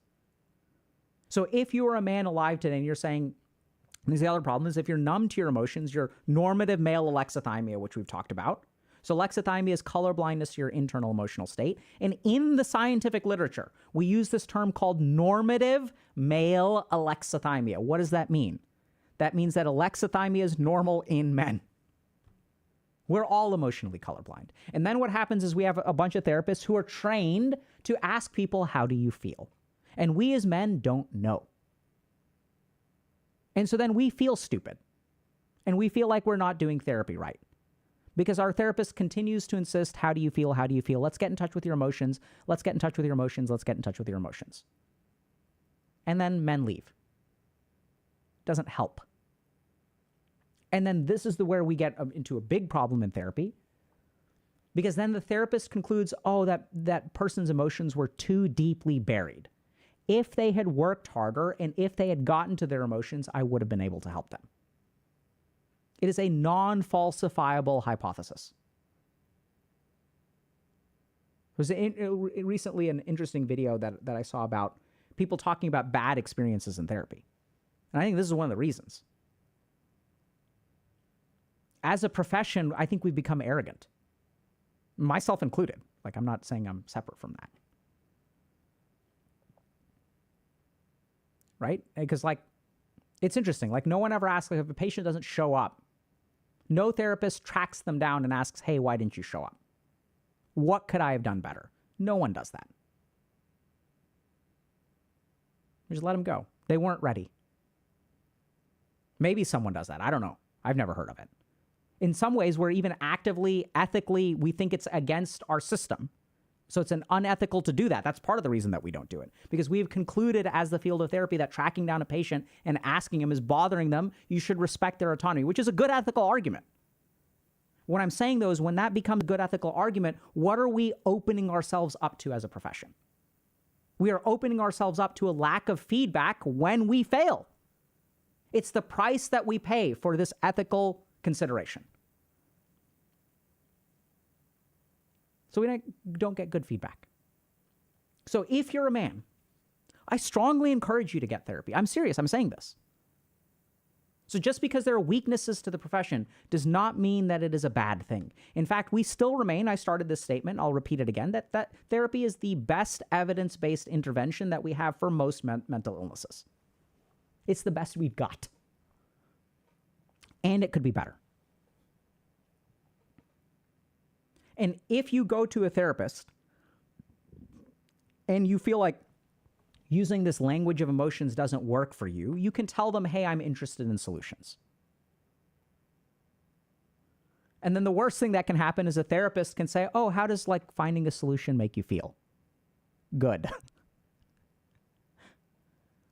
So if you are a man alive today and you're saying, and the other problem is if you're numb to your emotions, your normative male alexithymia, which we've talked about. So alexithymia is colorblindness to your internal emotional state. And in the scientific literature, we use this term called normative male alexithymia. What does that mean? That means that alexithymia is normal in men. We're all emotionally colorblind. And then what happens is we have a bunch of therapists who are trained to ask people, how do you feel? And we as men don't know. And so then we feel stupid. And we feel like we're not doing therapy right. Because our therapist continues to insist, how do you feel? How do you feel? Let's get in touch with your emotions. Let's get in touch with your emotions. Let's get in touch with your emotions. And then men leave. Doesn't help. And then this is where we get into a big problem in therapy. Because then the therapist concludes, oh, that person's emotions were too deeply buried. If they had worked harder and if they had gotten to their emotions, I would have been able to help them. It is a non-falsifiable hypothesis. There was recently an interesting video that I saw about people talking about bad experiences in therapy. And I think this is one of the reasons. As a profession, I think we've become arrogant. Myself included. Like, I'm not saying I'm separate from that. Right? Because, like, it's interesting. Like, no one ever asks, like, if a patient doesn't show up, no therapist tracks them down and asks, hey, why didn't you show up? What could I have done better? No one does that. We just let them go. They weren't ready. Maybe someone does that. I don't know. I've never heard of it. In some ways, we're even actively, ethically, we think it's against our system. So it's unethical to do that. That's part of the reason that we don't do it. Because we've concluded as the field of therapy that tracking down a patient and asking him is bothering them. You should respect their autonomy, which is a good ethical argument. What I'm saying, though, is when that becomes a good ethical argument, what are we opening ourselves up to as a profession? We are opening ourselves up to a lack of feedback when we fail. It's the price that we pay for this ethical consideration. So we don't get good feedback. So if you're a man, I strongly encourage you to get therapy. I'm serious. I'm saying this. So just because there are weaknesses to the profession does not mean that it is a bad thing. In fact, we still remain, I started this statement, I'll repeat it again, that therapy is the best evidence-based intervention that we have for most mental illnesses. It's the best we've got. And it could be better. And if you go to a therapist and you feel like using this language of emotions doesn't work for you, you can tell them, hey, I'm interested in solutions. And then the worst thing that can happen is a therapist can say, oh, how does like finding a solution make you feel? Good.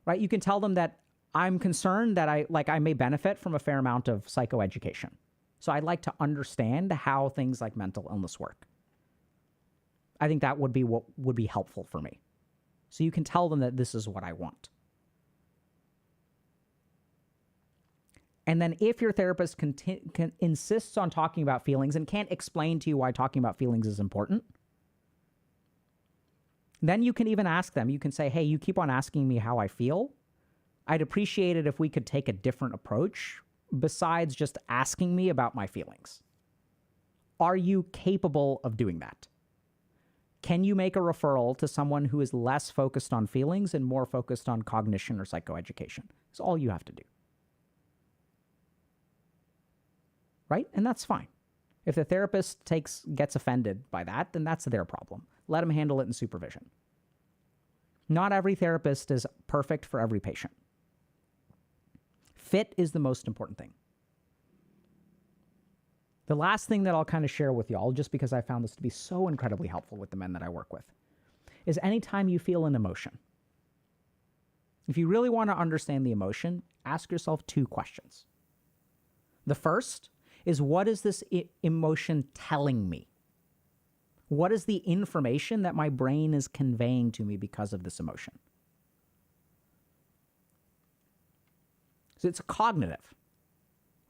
Right? You can tell them that I'm concerned that I may benefit from a fair amount of psychoeducation. So I'd like to understand how things like mental illness work. I think that would be what would be helpful for me. So you can tell them that this is what I want. And then if your therapist insists on talking about feelings and can't explain to you why talking about feelings is important, then you can even ask them. You can say, hey, you keep on asking me how I feel. I'd appreciate it if we could take a different approach besides just asking me about my feelings. Are you capable of doing that? Can you make a referral to someone who is less focused on feelings and more focused on cognition or psychoeducation? It's all you have to do. Right? And that's fine. If the therapist gets offended by that, then that's their problem. Let them handle it in supervision. Not every therapist is perfect for every patient. Fit is the most important thing. The last thing that I'll kind of share with y'all, just because I found this to be so incredibly helpful with the men that I work with, is anytime you feel an emotion, if you really want to understand the emotion, ask yourself 2 questions. The first is, what is this emotion telling me? What is the information that my brain is conveying to me because of this emotion? So it's cognitive,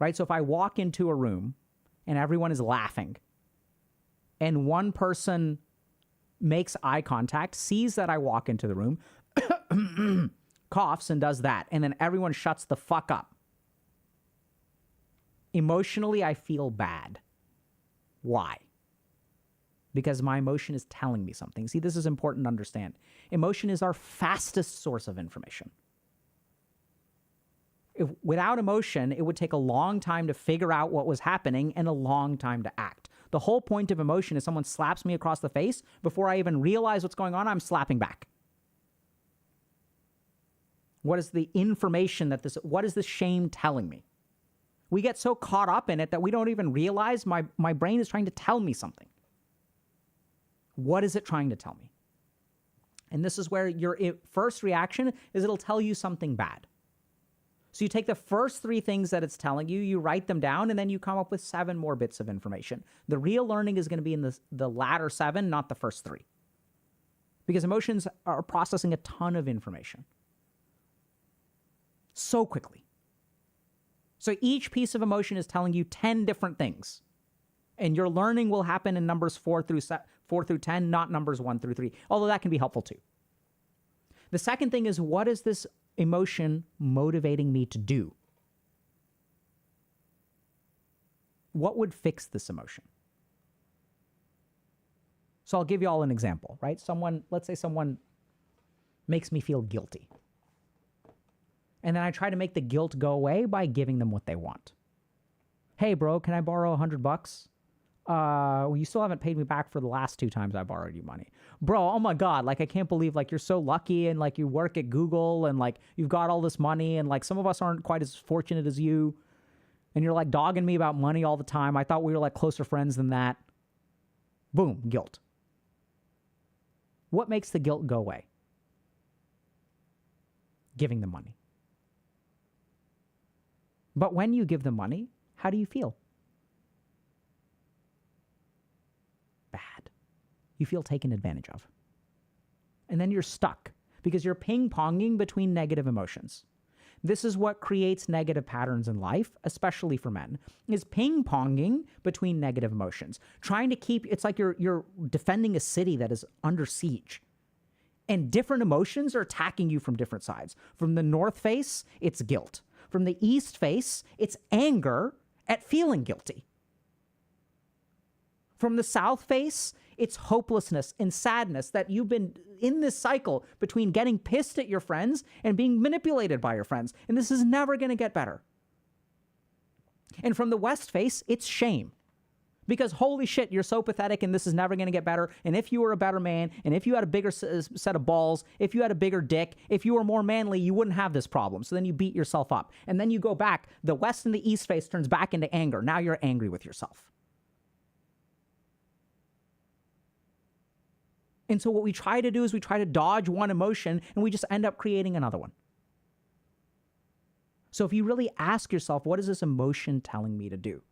right? So if I walk into a room and everyone is laughing, and one person makes eye contact, sees that I walk into the room, coughs and does that, and then everyone shuts the fuck up. Emotionally, I feel bad. Why? Because my emotion is telling me something. See, this is important to understand. Emotion is our fastest source of information. Without emotion, it would take a long time to figure out what was happening and a long time to act. The whole point of emotion is someone slaps me across the face. Before I even realize what's going on, I'm slapping back. What is the information what is this shame telling me? We get so caught up in it that we don't even realize my brain is trying to tell me something. What is it trying to tell me? And this is where your first reaction is it'll tell you something bad. So you take the first 3 things that it's telling you, you write them down, and then you come up with 7 more bits of information. The real learning is going to be in the latter 7, not the first 3. Because emotions are processing a ton of information so quickly. So each piece of emotion is telling you 10 different things. And your learning will happen in numbers 4 through 10, not numbers 1 through 3, although that can be helpful too. The second thing is, what is this emotion motivating me to do? What would fix this emotion? So I'll give you all an example, right? Let's say someone makes me feel guilty. And then I try to make the guilt go away by giving them what they want. Hey, bro, can I borrow $100? Well, you still haven't paid me back for the last 2 times I borrowed you money. Bro, oh my God, like I can't believe like you're so lucky and like you work at Google and like you've got all this money and like some of us aren't quite as fortunate as you and you're like dogging me about money all the time. I thought we were like closer friends than that. Boom, guilt. What makes the guilt go away? Giving them money. But when you give them money, how do you feel? Bad. You feel taken advantage of. And then you're stuck because you're ping-ponging between negative emotions. This is what creates negative patterns in life, especially for men, is ping-ponging between negative emotions. Trying to keep, it's like you're defending a city that is under siege. And different emotions are attacking you from different sides. From the north face, it's guilt. From the east face, it's anger at feeling guilty. From the south face, it's hopelessness and sadness that you've been in this cycle between getting pissed at your friends and being manipulated by your friends. And this is never going to get better. And from the west face, it's shame. Because holy shit, you're so pathetic and this is never going to get better. And if you were a better man, and if you had a bigger set of balls, if you had a bigger dick, if you were more manly, you wouldn't have this problem. So then you beat yourself up. And then you go back. The west and the east face turns back into anger. Now you're angry with yourself. And so what we try to do is we try to dodge one emotion and we just end up creating another one. So if you really ask yourself, what is this emotion telling me to do?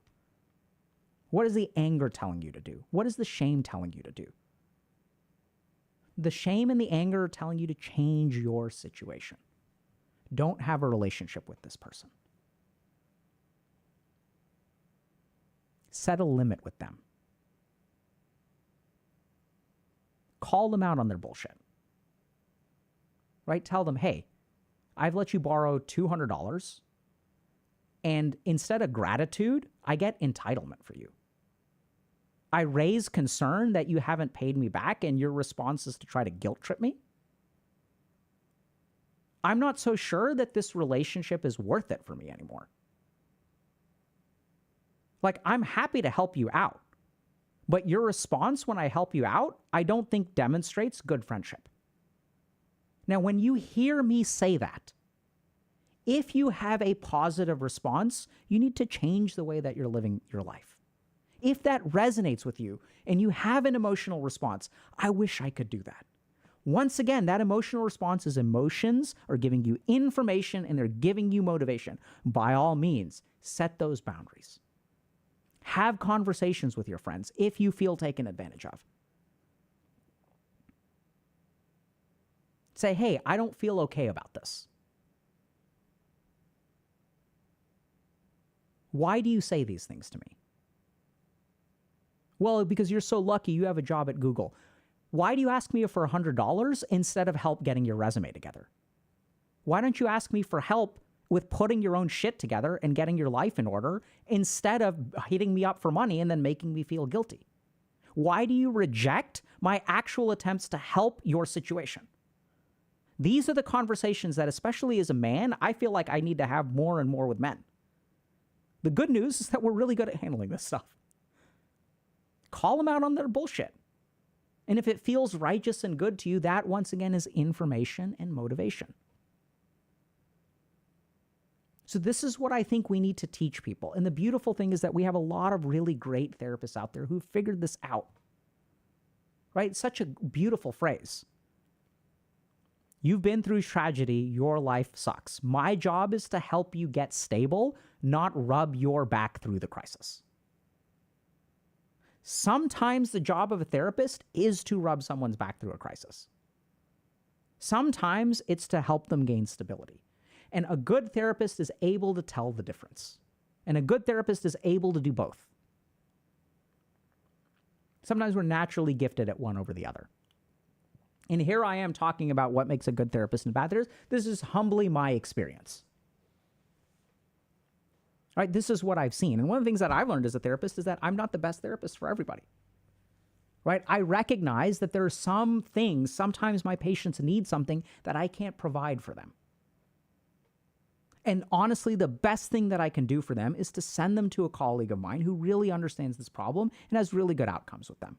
What is the anger telling you to do? What is the shame telling you to do? The shame and the anger are telling you to change your situation. Don't have a relationship with this person. Set a limit with them. Call them out on their bullshit. Right? Tell them, hey, I've let you borrow $200, and instead of gratitude, I get entitlement for you. I raise concern that you haven't paid me back, and your response is to try to guilt trip me. I'm not so sure that this relationship is worth it for me anymore. Like, I'm happy to help you out, but your response when I help you out, I don't think demonstrates good friendship. Now, when you hear me say that, if you have a positive response, you need to change the way that you're living your life. If that resonates with you and you have an emotional response, I wish I could do that. Once again, that emotional response is emotions are giving you information and they're giving you motivation. By all means, set those boundaries. Have conversations with your friends if you feel taken advantage of. Say, hey, I don't feel okay about this. Why do you say these things to me? Well, because you're so lucky you have a job at Google. Why do you ask me for $100 instead of help getting your resume together? Why don't you ask me for help with putting your own shit together and getting your life in order instead of hitting me up for money and then making me feel guilty? Why do you reject my actual attempts to help your situation? These are the conversations that, especially as a man, I feel like I need to have more and more with men. The good news is that we're really good at handling this stuff. Call them out on their bullshit. And if it feels righteous and good to you, that once again is information and motivation. So this is what I think we need to teach people. And the beautiful thing is that we have a lot of really great therapists out there who figured this out. Right? Such a beautiful phrase. You've been through tragedy, your life sucks. My job is to help you get stable, not rub your back through the crisis. Sometimes the job of a therapist is to rub someone's back through a crisis. Sometimes it's to help them gain stability. And a good therapist is able to tell the difference. And a good therapist is able to do both. Sometimes we're naturally gifted at one over the other. And here I am talking about what makes a good therapist and a bad therapist. This is humbly my experience. Right? This is what I've seen. And one of the things that I've learned as a therapist is that I'm not the best therapist for everybody. Right? I recognize that there are some things, sometimes my patients need something that I can't provide for them. And honestly, the best thing that I can do for them is to send them to a colleague of mine who really understands this problem and has really good outcomes with them.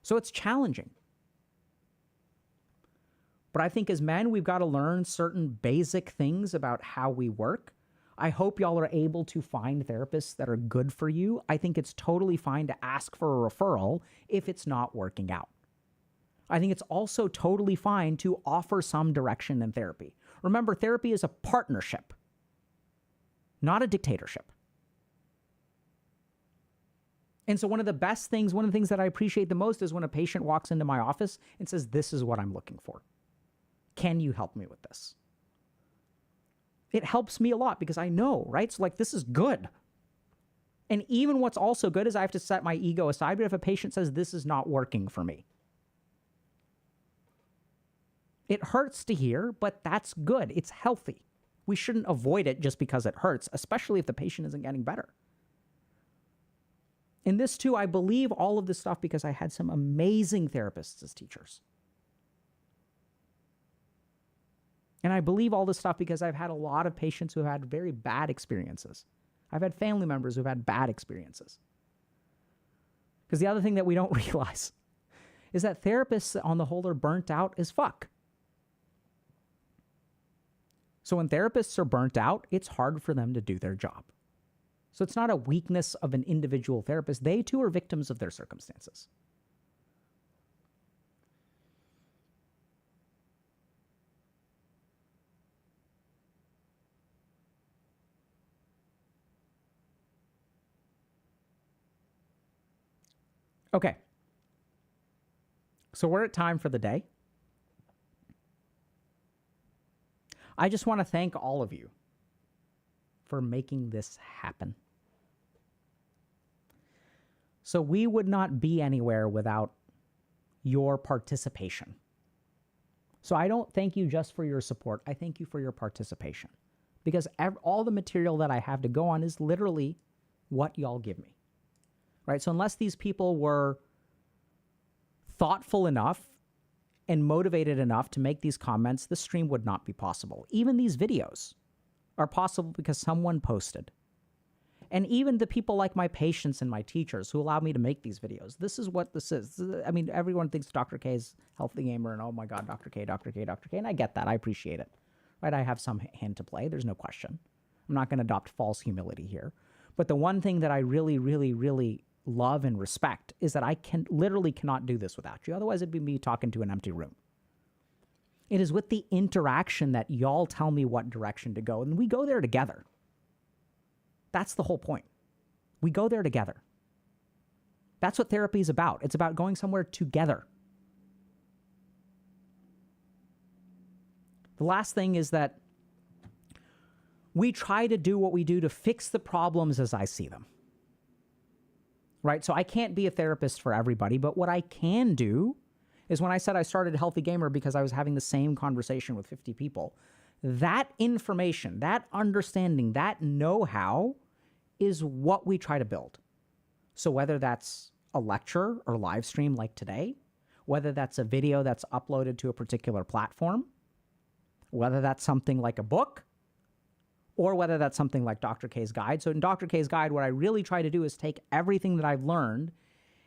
So it's challenging. But I think as men, we've got to learn certain basic things about how we work. I hope y'all are able to find therapists that are good for you. I think it's totally fine to ask for a referral if it's not working out. I think it's also totally fine to offer some direction in therapy. Remember, therapy is a partnership, not a dictatorship. And so one of the things that I appreciate the most is when a patient walks into my office and says, this is what I'm looking for. Can you help me with this? It helps me a lot because I know, right? So like, this is good. And even what's also good is I have to set my ego aside. But if a patient says, this is not working for me, It hurts to hear, but that's good. It's healthy. We shouldn't avoid it just because it hurts, especially if the patient isn't getting better. In this too, I believe all of this stuff because I had some amazing therapists as teachers. And I believe all this stuff because I've had a lot of patients who have had very bad experiences. I've had family members who've had bad experiences. Because the other thing that we don't realize is that therapists on the whole are burnt out as fuck. So when therapists are burnt out, it's hard for them to do their job. So it's not a weakness of an individual therapist. They too are victims of their circumstances. Okay. So we're at time for the day. I just want to thank all of you for making this happen. So we would not be anywhere without your participation. So I don't thank you just for your support. I thank you for your participation. Because all the material that I have to go on is literally what y'all give me. Right? So unless these people were thoughtful enough and motivated enough to make these comments, the stream would not be possible. Even these videos are possible because someone posted. And even the people like my patients and my teachers who allow me to make these videos. This is what this is. I mean, everyone thinks Dr. K is healthy gamer and oh my God, Dr. K, Dr. K, Dr. K. And I get that. I appreciate it. Right? I have some hand to play. There's no question. I'm not going to adopt false humility here. But the one thing that I really, really, really love and respect is that I literally cannot do this without you. Otherwise, it'd be me talking to an empty room. It is with the interaction that y'all tell me what direction to go, and we go there together. That's the whole point. We go there together. That's what therapy is about. It's about going somewhere together. The last thing is that we try to do what we do to fix the problems as I see them. Right? So I can't be a therapist for everybody, but what I can do is when I said I started Healthy Gamer because I was having the same conversation with 50 people, that information, that understanding, that know-how is what we try to build. So whether that's a lecture or live stream like today, whether that's a video that's uploaded to a particular platform, whether that's something like a book, or whether that's something like Dr. K's Guide. So in Dr. K's Guide, what I really try to do is take everything that I've learned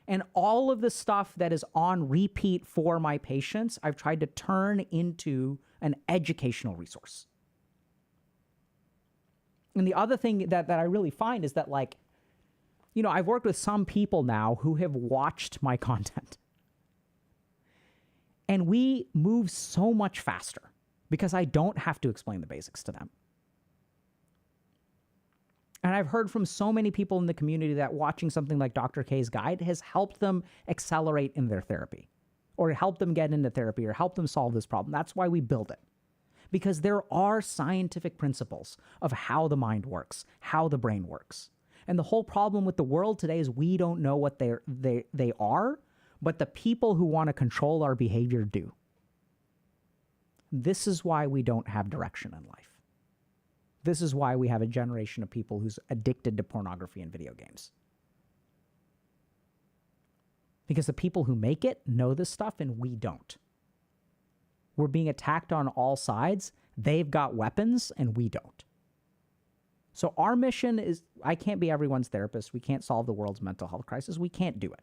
and all of the stuff that is on repeat for my patients, I've tried to turn into an educational resource. And the other thing that I really find is that, like, you know, I've worked with some people now who have watched my content. And we move so much faster because I don't have to explain the basics to them. And I've heard from so many people in the community that watching something like Dr. K's Guide has helped them accelerate in their therapy or help them get into therapy or help them solve this problem. That's why we build it. Because there are scientific principles of how the mind works, how the brain works. And the whole problem with the world today is we don't know what they are, but the people who want to control our behavior do. This is why we don't have direction in life. This is why we have a generation of people who's addicted to pornography and video games. Because the people who make it know this stuff and we don't. We're being attacked on all sides. They've got weapons and we don't. So our mission is, I can't be everyone's therapist. We can't solve the world's mental health crisis. We can't do it.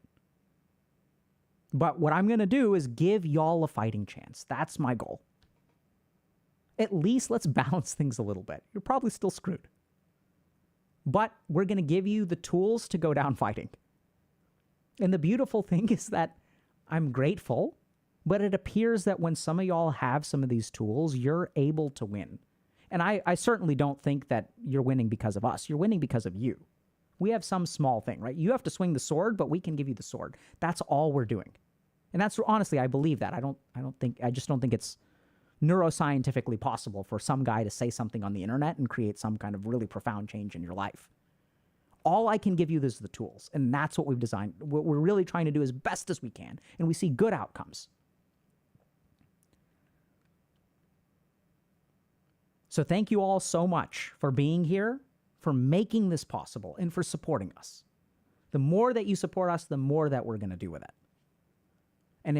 But what I'm going to do is give y'all a fighting chance. That's my goal. At least let's balance things a little bit. You're probably still screwed. But we're going to give you the tools to go down fighting. And the beautiful thing is that I'm grateful, but it appears that when some of y'all have some of these tools, you're able to win. And I certainly don't think that you're winning because of us. You're winning because of you. We have some small thing, right? You have to swing the sword, but we can give you the sword. That's all we're doing. And that's honestly, I believe that. I just don't think it's neuroscientifically possible for some guy to say something on the internet and create some kind of really profound change in your life. All I can give you is the tools, and that's what we've designed. What we're really trying to do as best as we can, and we see good outcomes. So thank you all so much for being here, for making this possible, and for supporting us. The more that you support us, the more that we're going to do with it. And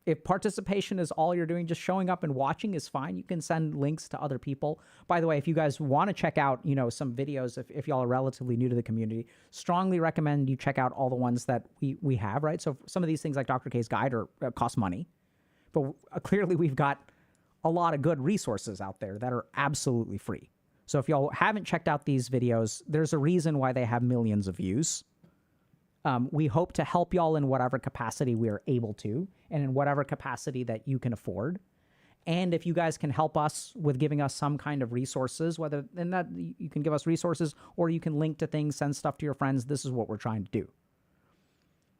if participation is all you're doing, just showing up and watching is fine. You can send links to other people. By the way, if you guys want to check out, some videos, if y'all are relatively new to the community, strongly recommend you check out all the ones that we have, right? So some of these things like Dr. K's guide cost money, but clearly we've got a lot of good resources out there that are absolutely free. So if y'all haven't checked out these videos, there's a reason why they have millions of views. We hope to help y'all in whatever capacity we are able to, and in whatever capacity that you can afford. And if you guys can help us with giving us some kind of resources, whether in that you can give us resources or you can link to things, send stuff to your friends, this is what we're trying to do.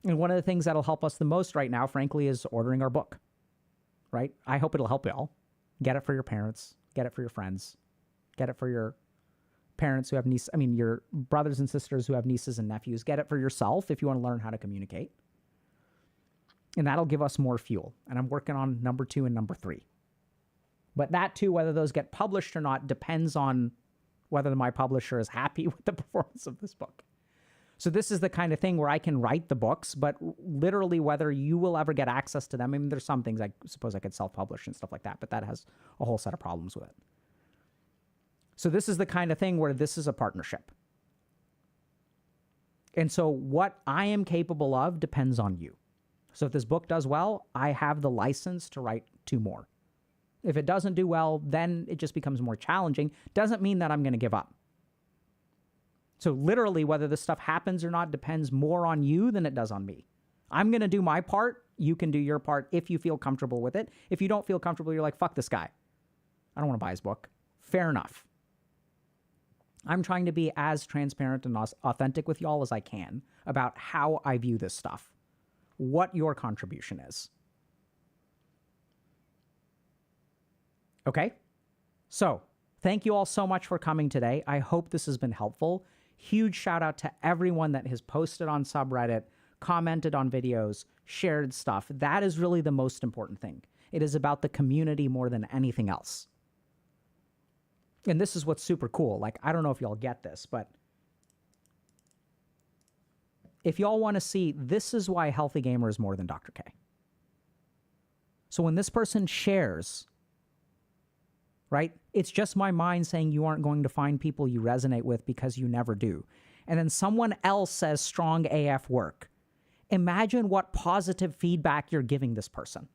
And one of the things that'll help us the most right now, frankly, is ordering our book, right? I hope it'll help y'all. Get it for your parents, get it for your friends, get it for your parents who have your brothers and sisters who have nieces and nephews. Get it for yourself if you want to learn how to communicate. And that'll give us more fuel. And I'm working on number 2 and number 3. But that too, whether those get published or not, depends on whether my publisher is happy with the performance of this book. So this is the kind of thing where I can write the books, but literally whether you will ever get access to them. I mean, there's some things I suppose I could self-publish and stuff like that, but that has a whole set of problems with it. So this is the kind of thing where this is a partnership. And so what I am capable of depends on you. So if this book does well, I have the license to write 2 more. If it doesn't do well, then it just becomes more challenging. Doesn't mean that I'm going to give up. So literally, whether this stuff happens or not depends more on you than it does on me. I'm going to do my part. You can do your part if you feel comfortable with it. If you don't feel comfortable, you're like, fuck this guy. I don't want to buy his book. Fair enough. I'm trying to be as transparent and authentic with y'all as I can about how I view this stuff, what your contribution is. Okay? So, thank you all so much for coming today. I hope this has been helpful. Huge shout out to everyone that has posted on subreddit, commented on videos, shared stuff. That is really the most important thing. It is about the community more than anything else. And this is what's super cool. Like, I don't know if y'all get this, but if y'all want to see, this is why Healthy Gamer is more than Dr. K. So when this person shares, right, it's just my mind saying you aren't going to find people you resonate with because you never do. And then someone else says strong AF work. Imagine what positive feedback you're giving this person.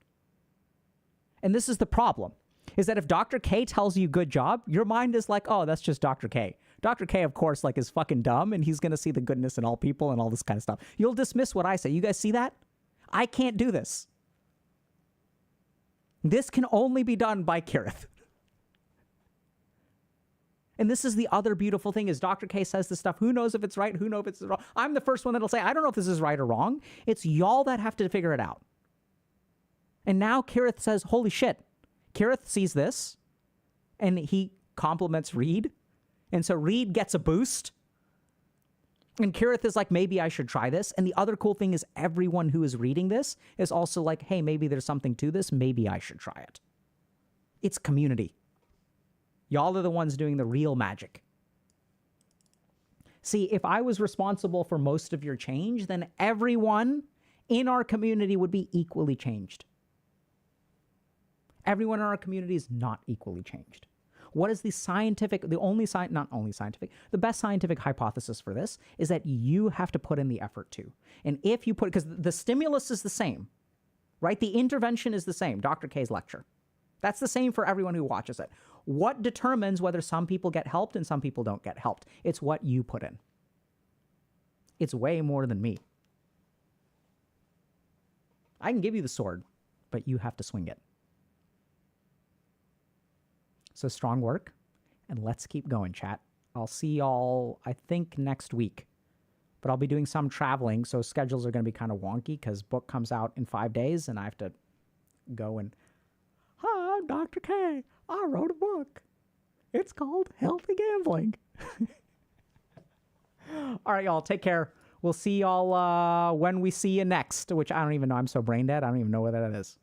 And this is the problem. Is that if Dr. K tells you good job, your mind is like, oh, that's just Dr. K. Dr. K, of course, like is fucking dumb and he's going to see the goodness in all people and all this kind of stuff. You'll dismiss what I say. You guys see that? I can't do this. This can only be done by Kirith. And this is the other beautiful thing is Dr. K says this stuff. Who knows if it's right? Who knows if it's wrong? I'm the first one that'll say, I don't know if this is right or wrong. It's y'all that have to figure it out. And now Kirith says, holy shit. Kirith sees this, and he compliments Reed, and so Reed gets a boost, and Kirith is like, maybe I should try this, and the other cool thing is everyone who is reading this is also like, hey, maybe there's something to this, maybe I should try it. It's community. Y'all are the ones doing the real magic. See, if I was responsible for most of your change, then everyone in our community would be equally changed. Everyone in our community is not equally changed. What is the best scientific hypothesis for this is that you have to put in the effort too. And if you put, because the stimulus is the same, right? The intervention is the same, Dr. K's lecture. That's the same for everyone who watches it. What determines whether some people get helped and some people don't get helped? It's what you put in. It's way more than me. I can give you the sword, but you have to swing it. So strong work, and let's keep going, chat. I'll see y'all, I think, next week. But I'll be doing some traveling, so schedules are going to be kind of wonky because book comes out in 5 days, and I have to go and, hi, I'm Dr. K. I wrote a book. It's called Healthy Gambling. All right, y'all, take care. We'll see y'all when we see you next, which I don't even know. I'm so brain dead. I don't even know what that is.